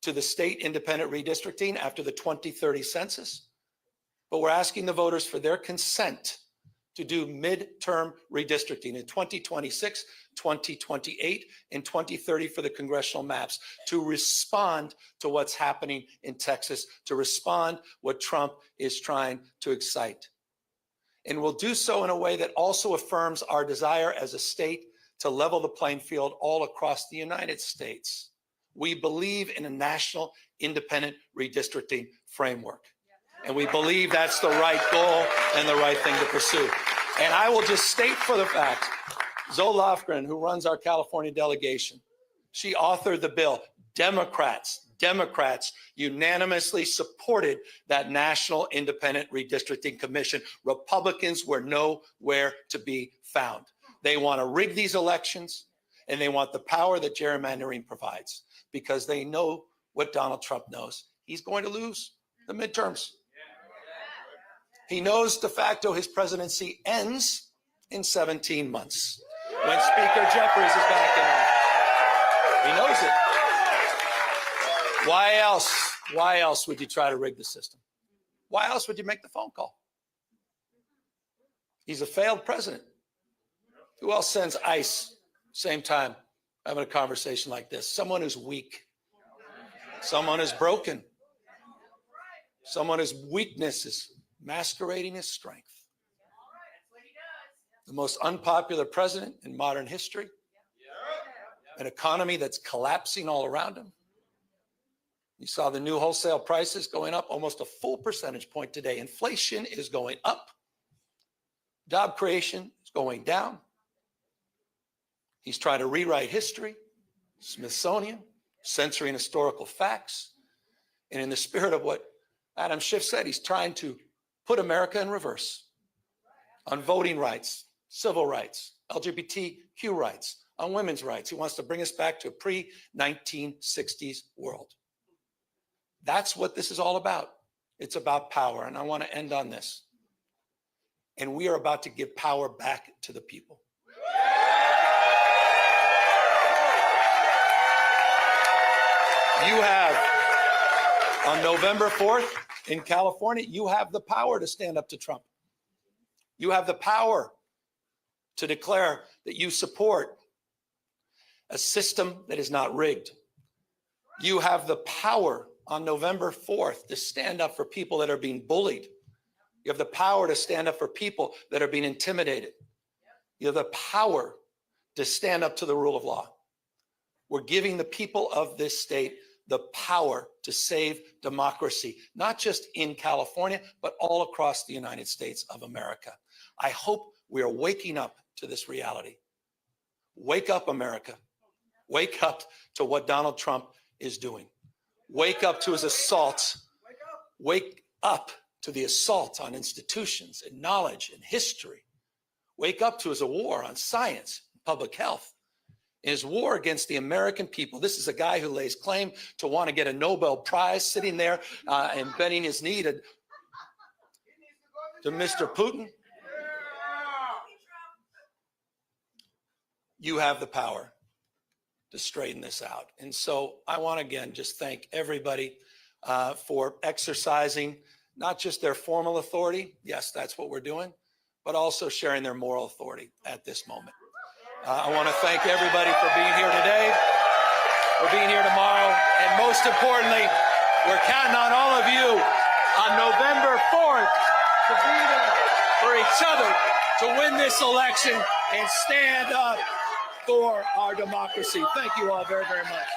to the state independent redistricting after the 2030 census. But we're asking the voters for their consent to do midterm redistricting in 2026, 2028, and 2030 for the congressional maps, to respond to what's happening in Texas, to respond what Trump is trying to excite. And we'll do so in a way that also affirms our desire as a state to level the playing field all across the United States. We believe in a national independent redistricting framework. And we believe that's the right goal and the right thing to pursue. And I will just state for the fact, Zoe Lofgren, who runs our California delegation, she authored the bill. Democrats unanimously supported that National Independent Redistricting Commission. Republicans were nowhere to be found. They want to rig these elections, and they want the power that gerrymandering provides, because they know what Donald Trump knows. He's going to lose the midterms. He knows de facto his presidency ends in 17 months when Speaker Jeffries is back in office. He knows it. Why else? Why else would you try to rig the system? Why else would you make the phone call? He's a failed president. Who else sends ICE same time having a conversation like this? Someone who's weak. Someone who's broken. Someone whose weakness is masquerading as strength. The most unpopular president in modern history. An economy that's collapsing all around him. You saw the new wholesale prices going up almost a full percentage point today. Inflation is going up. Job creation is going down. He's trying to rewrite history, Smithsonian, censoring historical facts. And in the spirit of what Adam Schiff said, he's trying to put America in reverse on voting rights, civil rights, LGBTQ rights, on women's rights. He wants to bring us back to a pre-1960s world. That's what this is all about. It's about power. And I want to end on this. And we are about to give power back to the people. You have, on November 4th in California, you have the power to stand up to Trump. You have the power to declare that you support a system that is not rigged. You have the power on November 4th to stand up for people that are being bullied. You have the power to stand up for people that are being intimidated. You have the power to stand up to the rule of law. We're giving the people of this state the power to save democracy, not just in California, but all across the United States of America. I hope we are waking up to this reality. Wake up, America. Wake up to what Donald Trump is doing. Wake up to his assault. Wake up to the assault on institutions and knowledge and history. Wake up to his war on science, public health, his war against the American people. This is a guy who lays claim to want to get a Nobel Prize, sitting there and bending his knee to Mr. Putin. You have the power to straighten this out. And so I want to again just thank everybody for exercising not just their formal authority, yes, that's what we're doing, but also sharing their moral authority at this moment. I want to thank everybody for being here today, for being here tomorrow, and most importantly, we're counting on all of you on November 4th to be there for each other, to win this election and stand up for our democracy. Thank you all very, very much.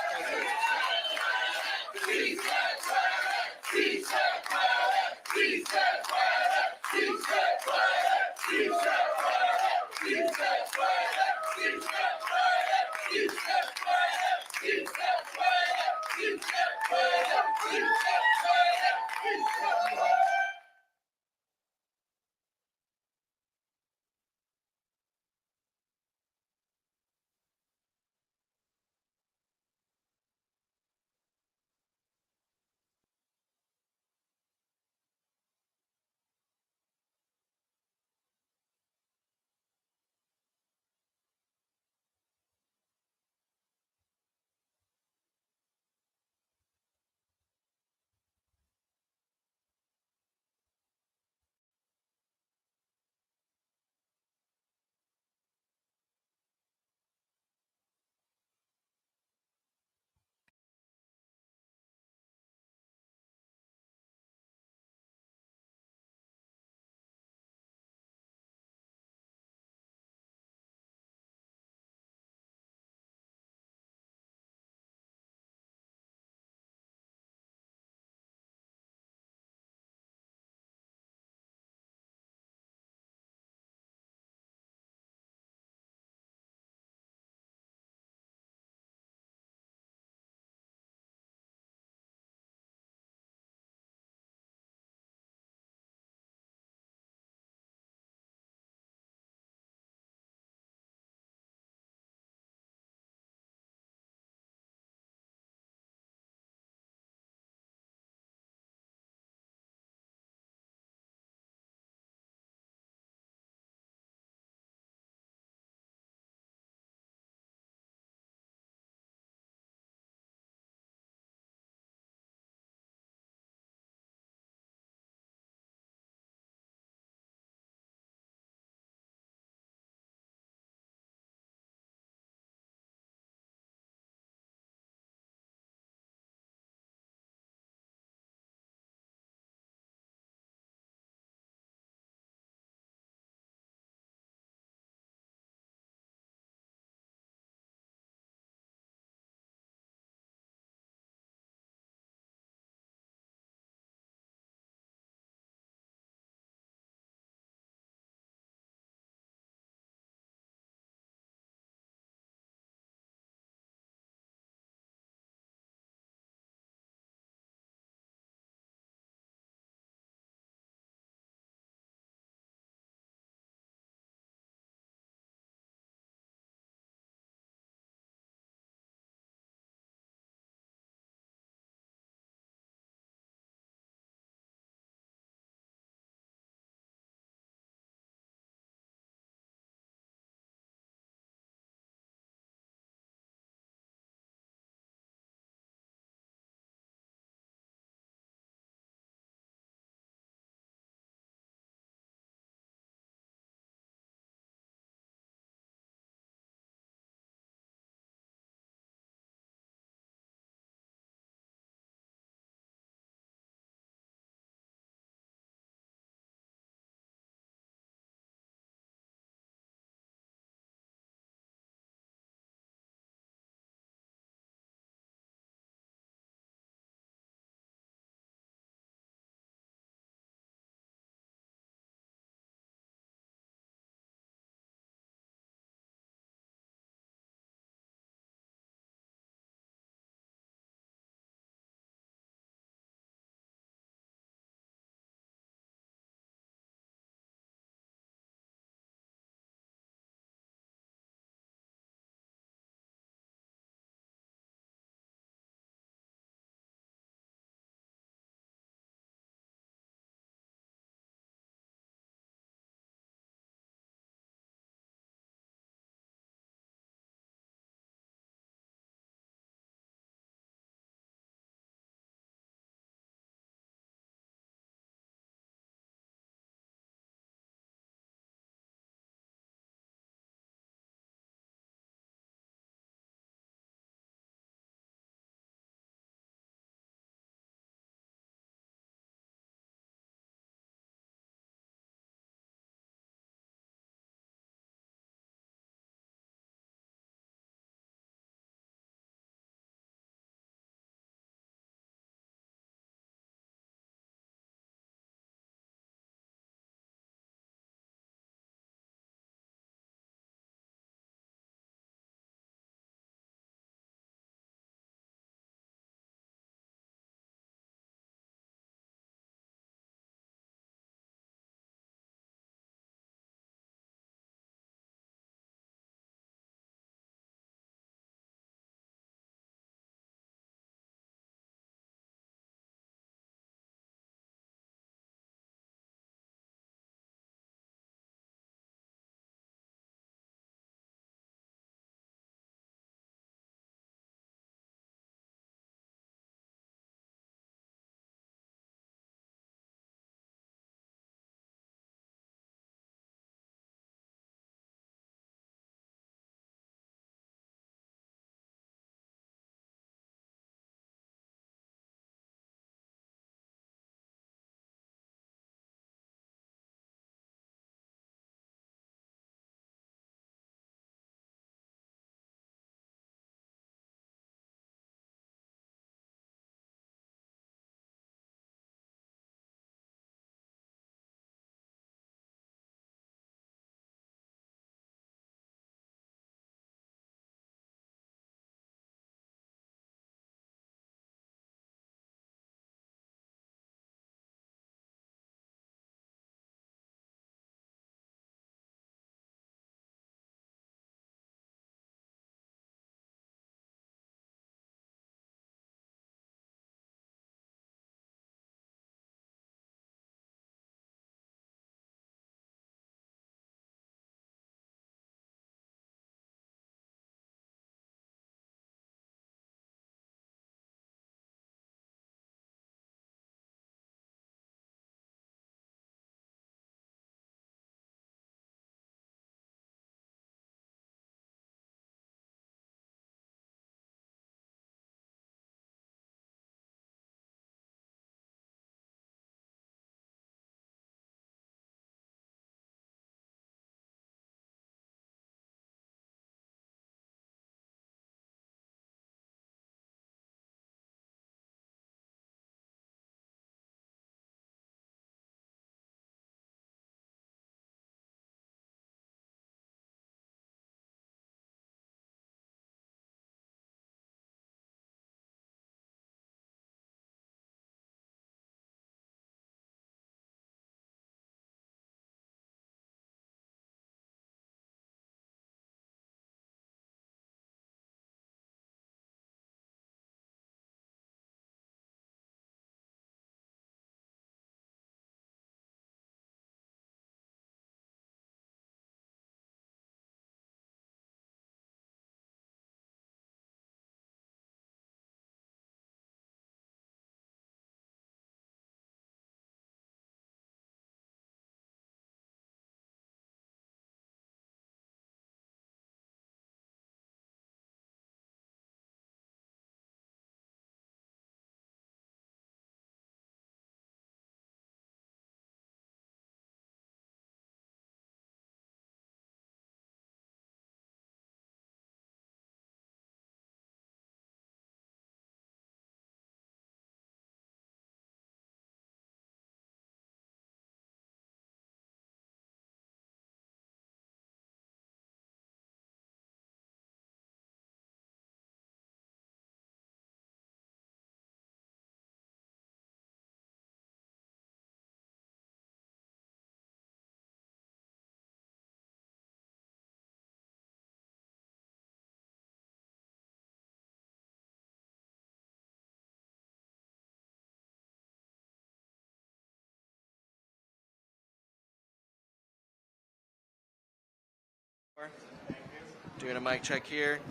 Doing a mic check here.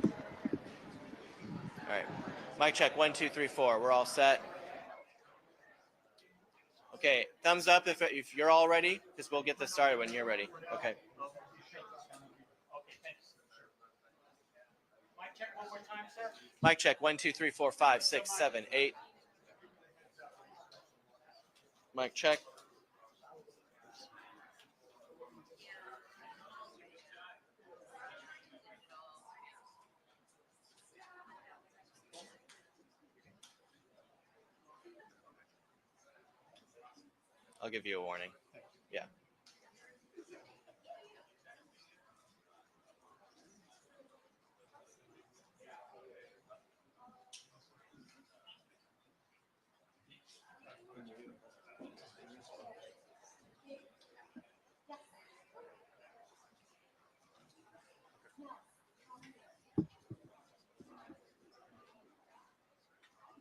All right, mic check, 1, 2, 3, 4. We're all set. Okay, thumbs up if you're all ready, because we'll get this started when you're ready. Okay. Mic check one more time, sir. Mic check, 1, 2, 3, 4, 5, 6, 7, 8. Mic check. I'll give you a warning. Yeah.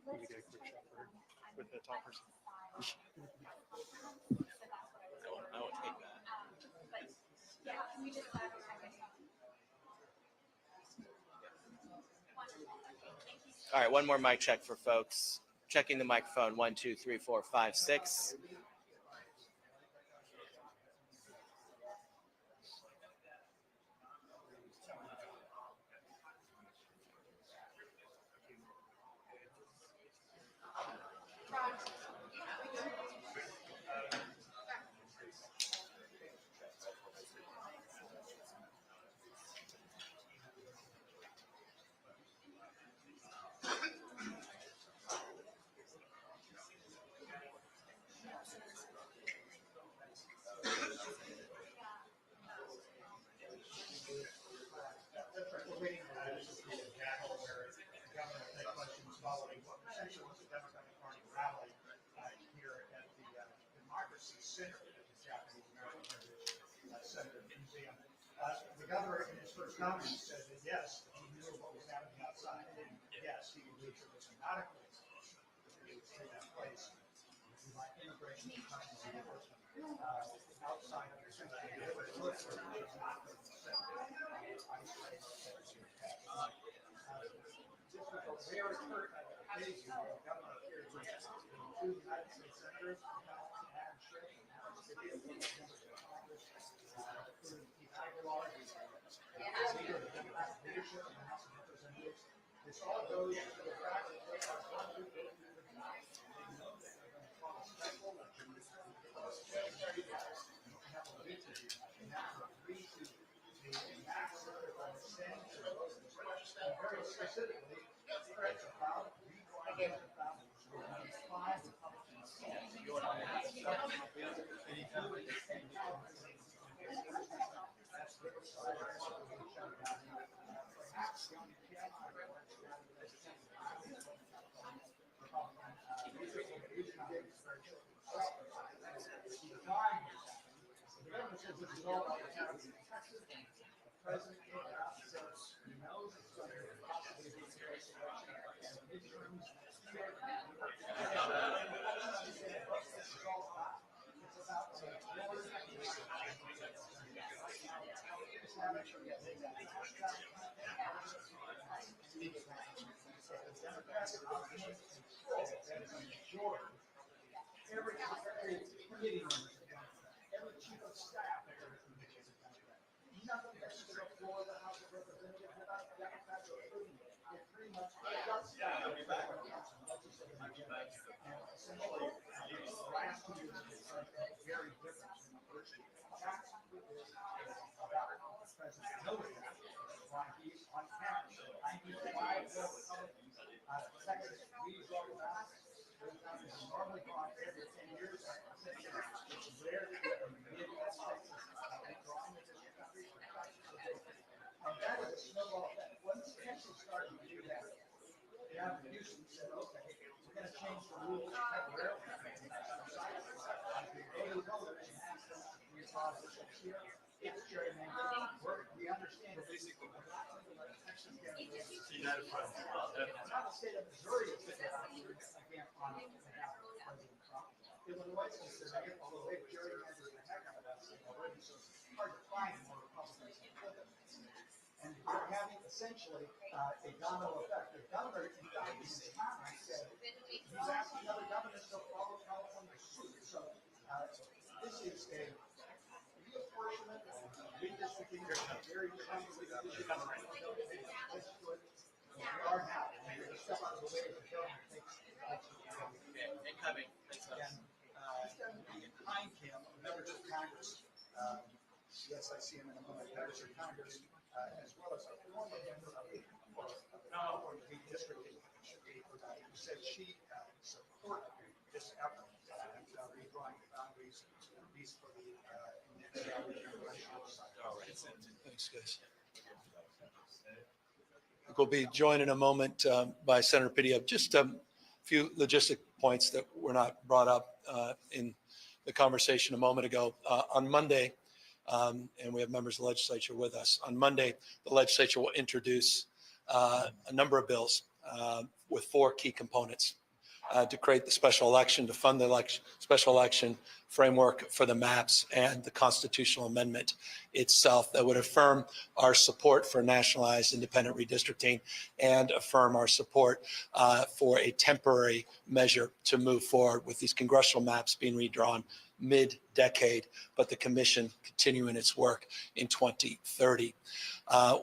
Can you get a quick shot for her with the top person? I won't take that. All right, one more mic check for folks. Checking the microphone. 1, 2, 3, 4, 5, 6. We're waiting for the gavel where the governor will take questions following what essentially was a Democratic Party rally here at the Democracy Center at the Japanese American Heritage Center Museum. The governor, in his first comments, said that yes, he knew what was happening outside, and yes, he believes it was not a coincidence that it would take that place. Like immigration and customs enforcement outside of the center, but it looks like it's not the center. This was a rare occasion where the governor appeared with two United States senators, Adam Schiff and Adam Schiff, members of Congress, including Pete Aguilar, the leader of the Democratic leadership in the House of Representatives. This all goes to the fact that they are going to go through the night. They know that they're going to call a special election. Secretary Rice have a week to do that. They have to agree to the maximum they're going to send to those and very specifically, it's about redrawing the boundaries. We're going to use 5 Republican seats. That's the perhaps the only the government says this is all about what's happening in Texas. The president came out and says he knows it's going to possibly be a close election and midterms next year. This is all about. It's about the every committee member, every chief of staff, nothing gets to the floor of the House of Representatives without Democrats approving it. It pretty much shuts down the federal council. And essentially, these last 2 years have been very different from the first year. That's about the president knows that why he's on camera. 95 Republicans, Texas redraw the balance. Those boundaries are normally drawn every 10 years. It's rare to get a mid-Texas drawing the district boundaries. And that is a snowball effect. Once Texas started to do that, the average Houston said, okay, we're going to change the rules temporarily. It's gerrymandering. We understand it. We're not going to let Texas get away with it. Not the state of Missouri is again on behalf of President Trump. Illinois is considering it, although they've gerrymandered the heck out of that state already, so it's hard to find more essentially a domino effect. The governor in his comment said he's asking other governors to follow California's suit. So this is a reapportionment of redistricting. There's a very convoluted issue. Let's do it. We are now. And we're going to step out of the way of the government takes Incoming. and behind him, members of Congress. Yes, I see him in a moment. Members of Congress, as well as a former member of the California Redistricting Commission, who said she supported this effort and redrawing the boundaries, at least for the next congressional cycle. Thanks, guys. We'll be joined in a moment by Senator Pidia. Just a few logistic points that were not brought up in the conversation a moment ago. On Monday, and we have members of the legislature with us, on Monday, the legislature will introduce a number of bills with 4 key components to create the special election, to fund the special election framework for the maps, and the constitutional amendment itself that would affirm our support for nationalized independent redistricting and affirm our support for a temporary measure to move forward with these congressional maps being redrawn mid-decade, but the commission continuing its work in 2030.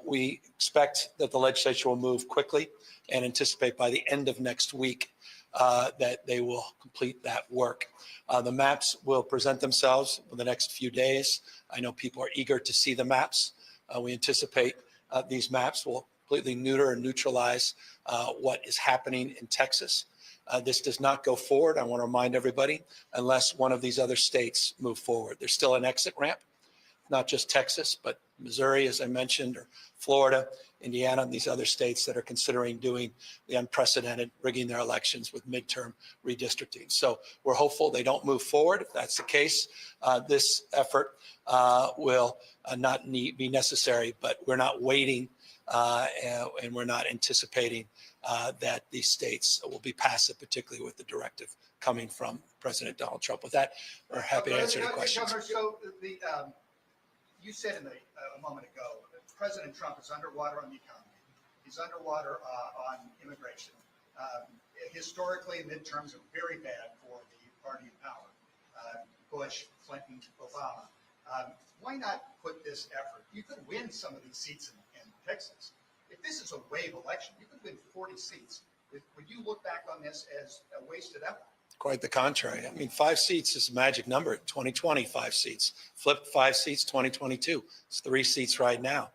We expect that the legislature will move quickly and anticipate by the end of next week that they will complete that work. The maps will present themselves in the next few days. I know people are eager to see the maps. We anticipate these maps will completely neuter and neutralize what is happening in Texas. This does not go forward, I want to remind everybody, unless one of these other states move forward. There's still an exit ramp, not just Texas, but Missouri, as I mentioned, or Florida, Indiana, and these other states that are considering doing the unprecedented rigging their elections with midterm redistricting. So we're hopeful they don't move forward. If that's the case, this effort will not be necessary, but we're not waiting and we're not anticipating that these states will be passive, particularly with the directive coming from President Donald Trump. With that, we're happy to answer any questions. Governor, so you said a moment ago that President Trump is underwater on the economy. He's underwater on immigration. Historically, midterms are very bad for the party in power. Bush, Clinton, Obama. Why not put this effort? You could win some of these seats in Texas. If this is a wave election, you could win 40 seats. Would you look back on this as a wasted effort? Quite the contrary. I mean, 5 seats is a magic number. 2020, 5 seats. Flip 5 seats, 2022. It's 3 seats right now.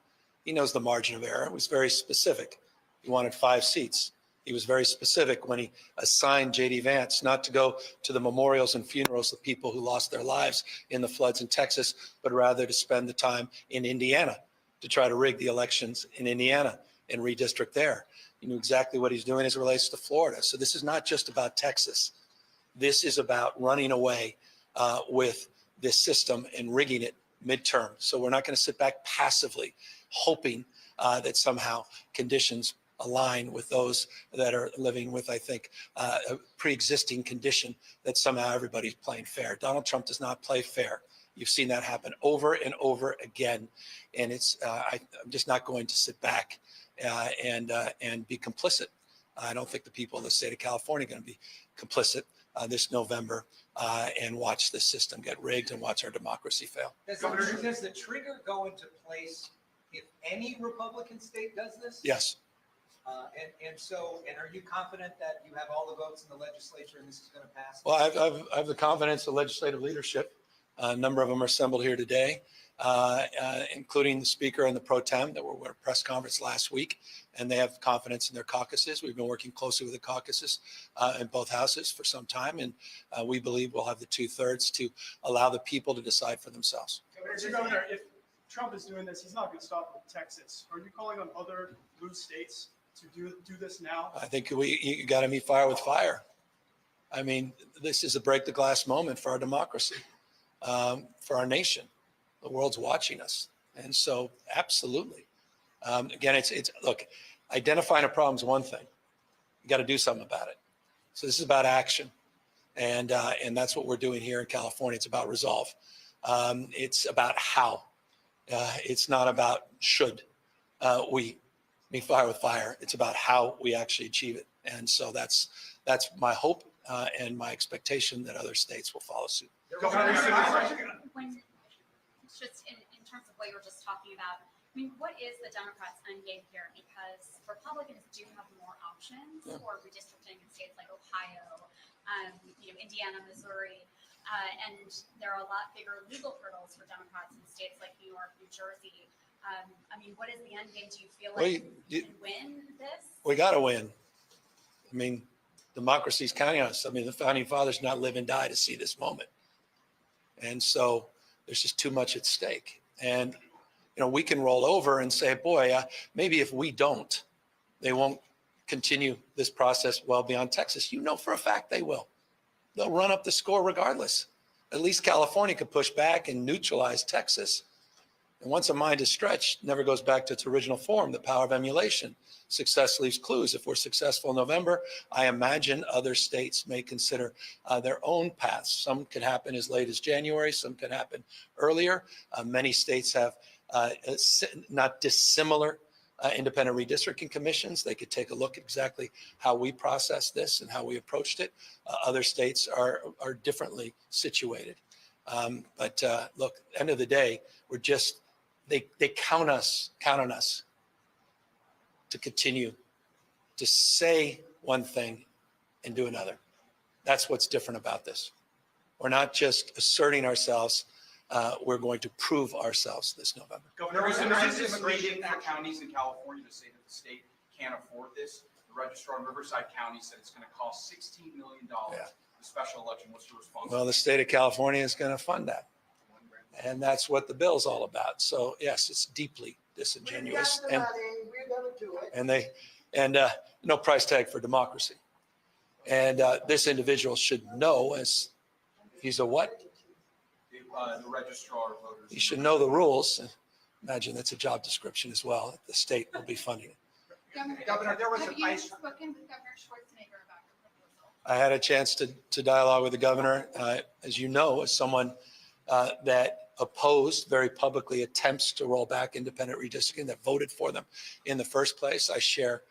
He knows the margin of error. It was very specific. He wanted 5 seats. He was very specific when he assigned J.D. Vance not to go to the memorials and funerals of people who lost their lives in the floods in Texas, but rather to spend the time in Indiana to try to rig the elections in Indiana and redistrict there. He knew exactly what he's doing as it relates to Florida. So this is not just about Texas. This is about running away with this system and rigging it midterm. So we're not going to sit back passively, hoping that somehow conditions align with those that are living with, I think, a pre-existing condition that somehow everybody's playing fair. Donald Trump does not play fair. You've seen that happen over and over again. And it's I'm just not going to sit back and be complicit. I don't think the people of the state of California are going to be complicit this November and watch this system get rigged and watch our democracy fail. Does the trigger go into place if any Republican state does this? Yes. And are you confident that you have all the votes in the legislature and this is going to pass? Well, I have the confidence of legislative leadership. A number of them are assembled here today, including the speaker and the pro tem that were at a press conference last week, and they have confidence in their caucuses. We've been working closely with the caucuses in both houses for some time, and we believe we'll have the 2/3 to allow the people to decide for themselves. Governor, if Trump is doing this, he's not going to stop with Texas. Are you calling on other blue states to do this now? I think you got to meet fire with fire. I mean, this is a break the glass moment for our democracy, for our nation. The world's watching us. And so absolutely. Again, it's look, identifying a problem is one thing. You got to do something about it. So this is about action. And that's what we're doing here in California. It's about resolve. It's about how. It's not about should we mean, fire with fire. It's about how we actually achieve it. And so that's my hope and my expectation that other states will follow suit. When, just in terms of what you were just talking about, I mean, what is the Democrats' end game here? Because Republicans do have more options for redistricting in states like Ohio, Indiana, Missouri, and there are a lot bigger legal hurdles for Democrats in states like New York, New Jersey. I mean, what is the end game? Do you feel like you can win this? We got to win. I mean, democracy's counting on us. I mean, the founding fathers not live and die to see this moment. And so there's just too much at stake. And, we can roll over and say, boy, maybe if we don't, they won't continue this process well beyond Texas. For a fact they will. They'll run up the score regardless. At least California could push back and neutralize Texas. And once a mind is stretched, it never goes back to its original form, the power of emulation. Success leaves clues. If we're successful in November, I imagine other states may consider their own paths. Some could happen as late as January. Some could happen earlier. Many states have not dissimilar independent redistricting commissions. They could take a look at exactly how we process this and how we approached it. Other states are differently situated. But look, end of the day, we're just, they count on us to continue to say one thing and do another. That's what's different about this. We're not just asserting ourselves. We're going to prove ourselves this November. Governor, is this misleading for counties in California to say that the state can't afford this? The registrar in Riverside County said it's going to cost $16 million. The special election. What's your response? Well, the state of California is going to fund that. And that's what the bill's all about. So yes, it's deeply disingenuous. And no price tag for democracy. And this individual should know, as he's a what? The registrar of voters. He should know the rules. Imagine that's a job description as well. The state will be funding it. Governor, there was Have a you ice. spoken with Governor Schwarzenegger about your proposal? I had a chance to dialogue with the governor. As you know, as someone that opposed very publicly attempts to roll back independent redistricting, that voted for them in the first place, I share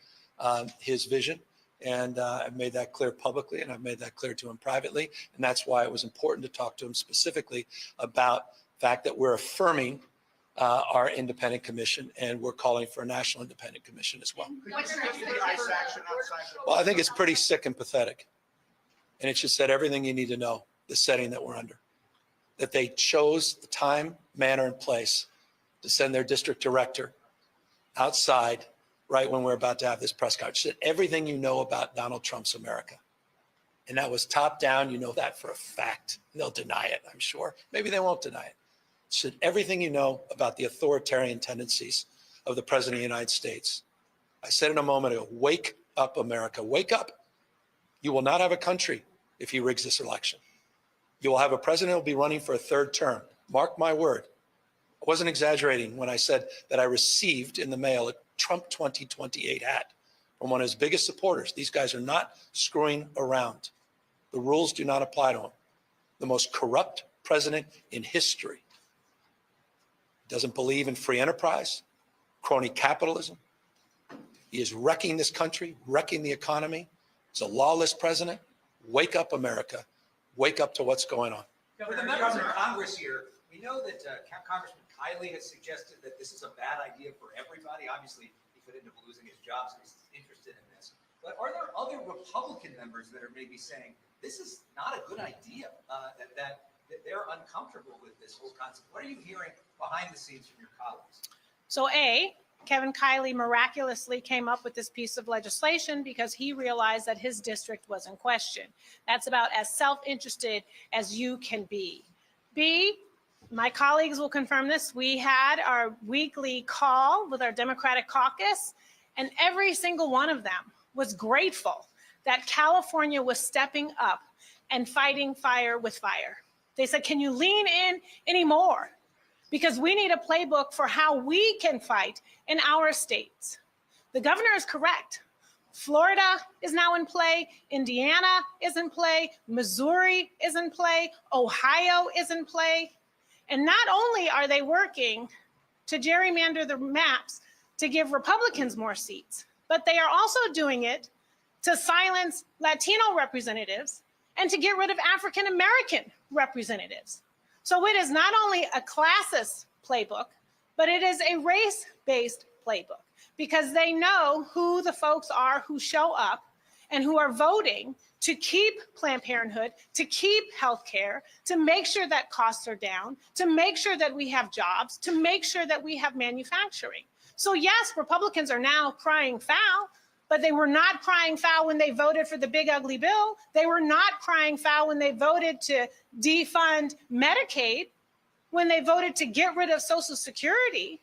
his vision. And I've made that clear publicly, and I've made that clear to him privately. And that's why it was important to talk to him specifically about the fact that we're affirming our independent commission, and we're calling for a national independent commission as well. Well, I think it's pretty sick and pathetic. And it just said everything you need to know, the setting that we're under. That they chose the time, manner, and place to send their district director outside right when we're about to have this press conference. Said everything you know about Donald Trump's America. And that was top down. You know that for a fact. They'll deny it, I'm sure. Maybe they won't deny it. Said everything you know about the authoritarian tendencies of the President of the United States. I said in a moment ago, wake up, America. Wake up. You will not have a country if he rigs this election. You will have a president who will be running for a third term. Mark my word. I wasn't exaggerating when I said that I received in the mail a Trump 2028 hat from one of his biggest supporters. These guys are not screwing around. The rules do not apply to him. The most corrupt president in history. Doesn't believe in free enterprise, crony capitalism. He is wrecking this country, wrecking the economy. He's a lawless president. Wake up, America. Wake up to what's going on. For the members of Congress here, we know that Congressman Kiley has suggested that this is a bad idea for everybody. Obviously, he could end up losing his job, so he's interested in this. But are there other Republican members that are maybe saying this is not a good idea, that they're uncomfortable with this whole concept? What are you hearing behind the scenes from your colleagues? So Kevin Kiley miraculously came up with this piece of legislation because he realized that his district was in question. That's about as self-interested as you can be. B, my colleagues will confirm this. We had our weekly call with our Democratic caucus, and every single one of them was grateful that California was stepping up and fighting fire with fire. They said, can you lean in anymore? Because we need a playbook for how we can fight in our states. The governor is correct. Florida is now in play. Indiana is in play. Missouri is in play. Ohio is in play. And not only are they working to gerrymander the maps, to give Republicans more seats, but they are also doing it to silence Latino representatives and to get rid of African American representatives. So it is not only a classist playbook, but it is a race-based playbook because they know who the folks are who show up and who are voting to keep Planned Parenthood, to keep healthcare, to make sure that costs are down, to make sure that we have jobs, to make sure that we have manufacturing. So yes, Republicans are now crying foul, but they were not crying foul when they voted for the big ugly bill. They were not crying foul when they voted to defund Medicaid, when they voted to get rid of Social Security,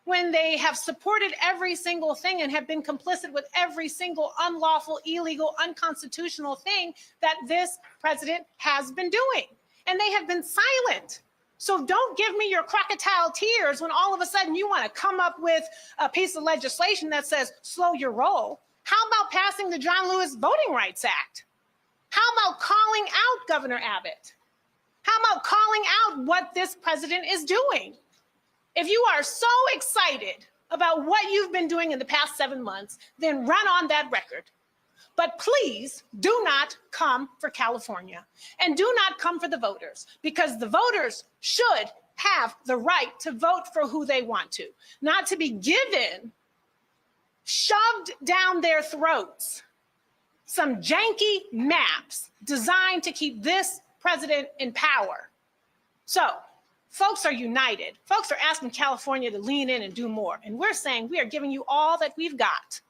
when they have supported every single thing and have been complicit with every single unlawful, illegal, unconstitutional thing that this president has been doing. And they have been silent. So don't give me your crocodile tears when all of a sudden you want to come up with a piece of legislation that says slow your roll. How about passing the John Lewis Voting Rights Act? How about calling out Governor Abbott? How about calling out what this president is doing? If you are so excited about what you've been doing in the past 7 months, then run on that record. But please do not come for California and do not come for the voters, because the voters should have the right to vote for who they want to, not to be given, shoved down their throats, some janky maps designed to keep this president in power. So folks are united. Folks are asking California to lean in and do more. And we're saying we are giving you all that we've got.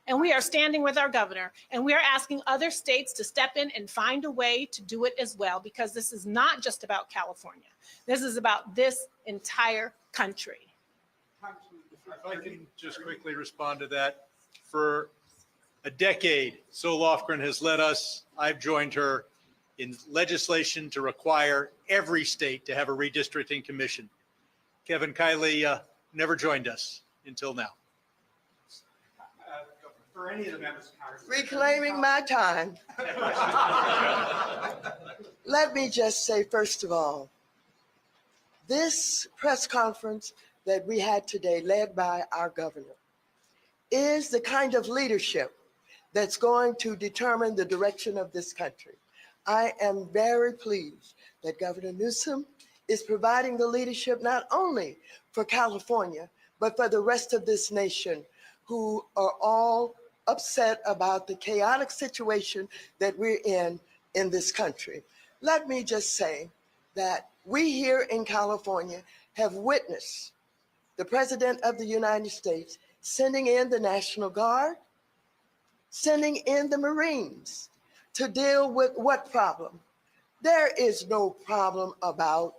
And we are standing with our governor, and we are asking other states to step in and find a way to do it as well, because this is not just about California. This is about this entire country. If I can just quickly respond to that. For a decade, Sol Lofgren has led us, I've joined her, in legislation to require every state to have a redistricting commission. Kevin Kiley never joined us until now. For any of the members of Congress. Reclaiming my time. Let me just say, first of all, this press conference that we had today, led by our governor, is the kind of leadership that's going to determine the direction of this country. I am very pleased that Governor Newsom is providing the leadership not only for California, but for the rest of this nation, who are all upset about the chaotic situation that we're in this country. Let me just say that we here in California have witnessed the President of the United States sending in the National Guard, sending in the Marines to deal with what problem? There is no problem about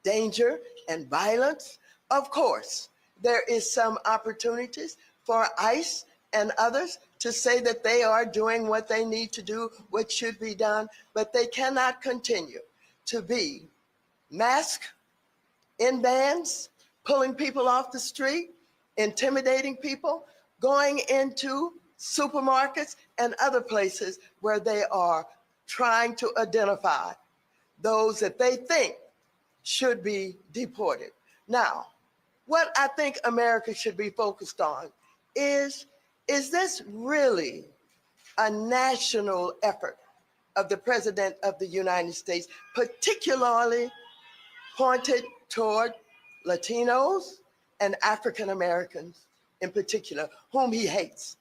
danger and violence. Of course, there is some opportunities for ICE and others to say that they are doing what they need to do, what should be done, but they cannot continue to be masked in bands, pulling people off the street, intimidating people, going into supermarkets and other places where they are trying to identify those that they think should be deported. Now, what I think America should be focused on is this really a national effort of the President of the United States, particularly pointed toward Latinos and African Americans in particular, whom he hates?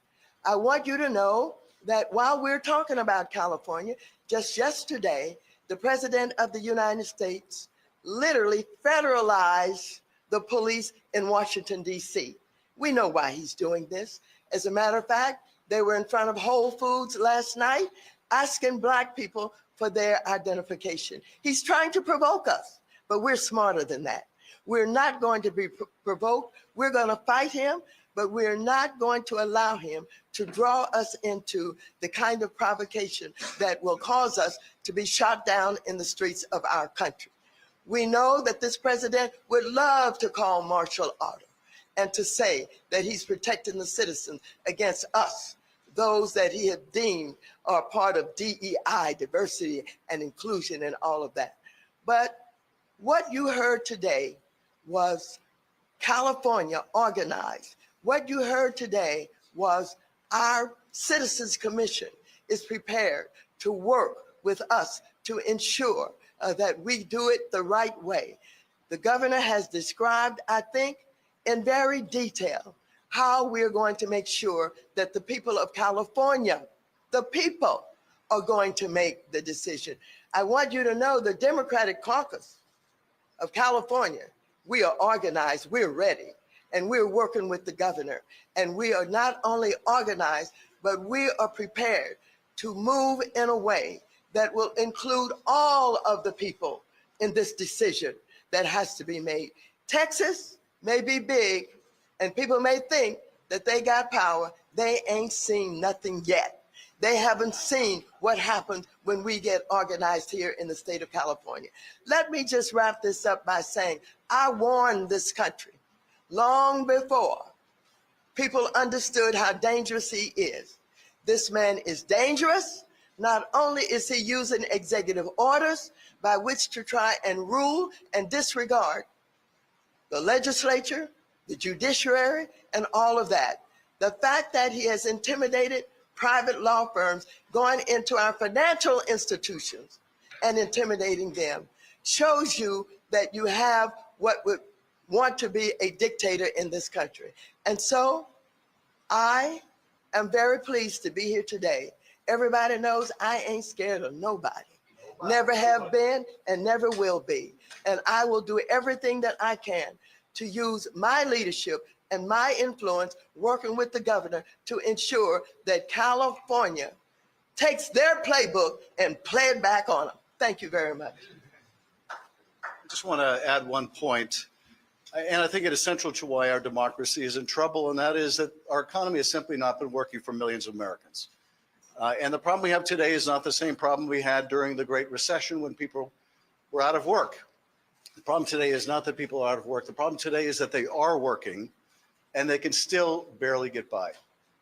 I want you to know that while we're talking about California, just yesterday, the President of the United States literally federalized the police in Washington, D.C. We know why he's doing this. As a matter of fact, they were in front of Whole Foods last night asking Black people for their identification. He's trying to provoke us, but we're smarter than that. We're not going to be provoked. We're going to fight him, but we're not going to allow him to draw us into the kind of provocation that will cause us to be shot down in the streets of our country. We know that this president would love to call martial order and to say that he's protecting the citizens against us, those that he had deemed are part of DEI, diversity and inclusion and all of that. But what you heard today was California organized What you heard today was our Citizens Commission is prepared to work with us to ensure that we do it the right way. The governor has described, I think, in very detail how we're going to make sure that the people of California, the people, are going to make the decision. I want you to know the Democratic Caucus of California, we are organized, we're ready, and we're working with the governor. And we are not only organized, but we are prepared to move in a way that will include all of the people in this decision that has to be made. Texas may be big, and people may think that they got power. They ain't seen nothing yet. They haven't seen what happens when we get organized here in the state of California. Let me just wrap this up by saying, I warned this country long before people understood how dangerous he is. This man is dangerous. Not only is he using executive orders by which to try and rule and disregard the legislature, the judiciary, and all of that. The fact that he has intimidated private law firms going into our financial institutions and intimidating them shows you that you have what would want to be a dictator in this country. And so I am very pleased to be here today. Everybody knows I ain't scared of nobody. Never have been and never will be. And I will do everything that I can to use my leadership and my influence working with the governor to ensure that California takes their playbook and play it back on them. Thank you very much. I just want to add one point, and I think it is central to why our democracy is in trouble, and that is that our economy has simply not been working for millions of Americans. And the problem we have today is not the same problem we had during the Great Recession when people were out of work. The problem today is not that people are out of work. The problem today is that they are working and they can still barely get by.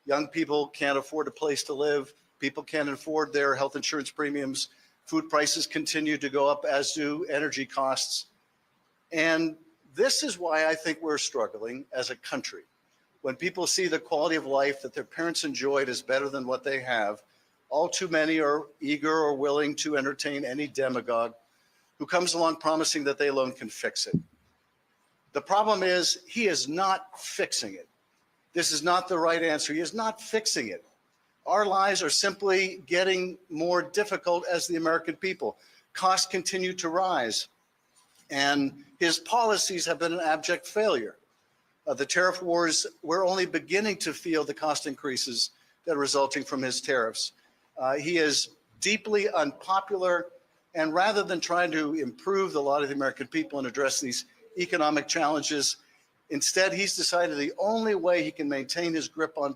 Young people can't afford a place to live. People can't afford their health insurance premiums. Food prices continue to go up, as do energy costs. And this is why I think we're struggling as a country. When people see the quality of life that their parents enjoyed is better than what they have, all too many are eager or willing to entertain any demagogue who comes along promising that they alone can fix it. The problem is he is not fixing it. This is not the right answer. He is not fixing it. Our lives are simply getting more difficult as the American people. Costs continue to rise, and his policies have been an abject failure. The tariff wars, we're only beginning to feel the cost increases that are resulting from his tariffs. He is deeply unpopular, and rather than trying to improve the lot of the American people and address these economic challenges, instead he's decided the only way he can maintain his grip on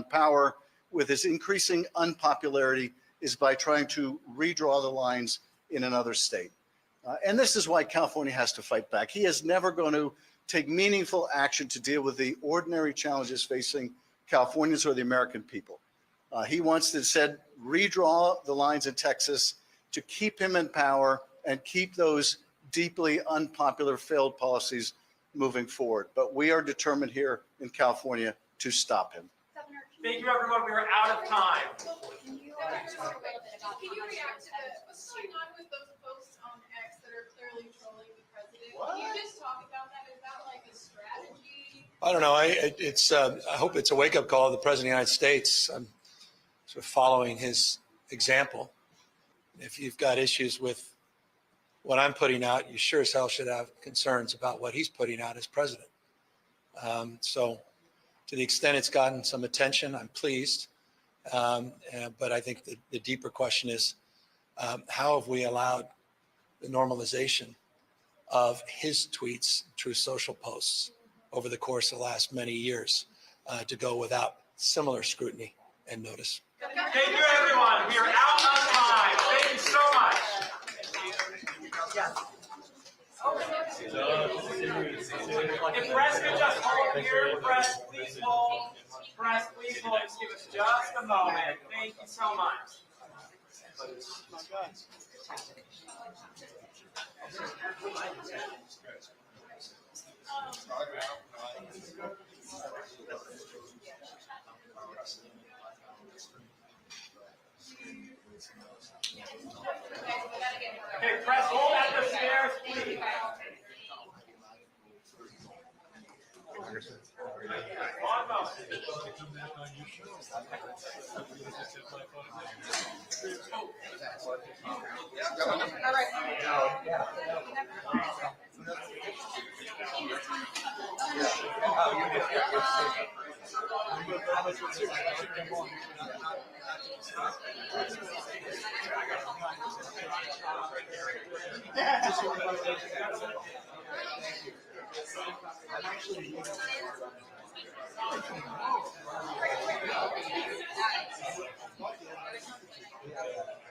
power with his increasing unpopularity is by trying to redraw the lines in another state. And this is why California has to fight back. He is never going to take meaningful action to deal with the ordinary challenges facing Californians or the American people. He wants to instead redraw the lines in Texas to keep him in power and keep those deeply unpopular failed policies moving forward. But we are determined here in California to stop him. Thank you, everyone. We are out of time. Can you react to that? What's going on with those posts on X that are clearly trolling the president? Can you just talk about that? Is that like a strategy? I don't know. I hope it's a wake-up call to the President of the United States. I'm sort of following his example. If you've got issues with what I'm putting out, you sure as hell should have concerns about what he's putting out as president. So to the extent it's gotten some attention, I'm pleased. But I think the deeper question is, how have we allowed the normalization of his tweets through social posts over the course of the last many years to go without similar scrutiny and notice? Thank you, everyone. We are out of time. Thank you so much. If press could just hold here, press, please hold. Press, please hold. Just give us just a moment. Thank you so much. Okay, press hold at the stairs, please. One moment. All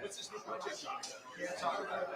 What's this new project? Can't talk about it.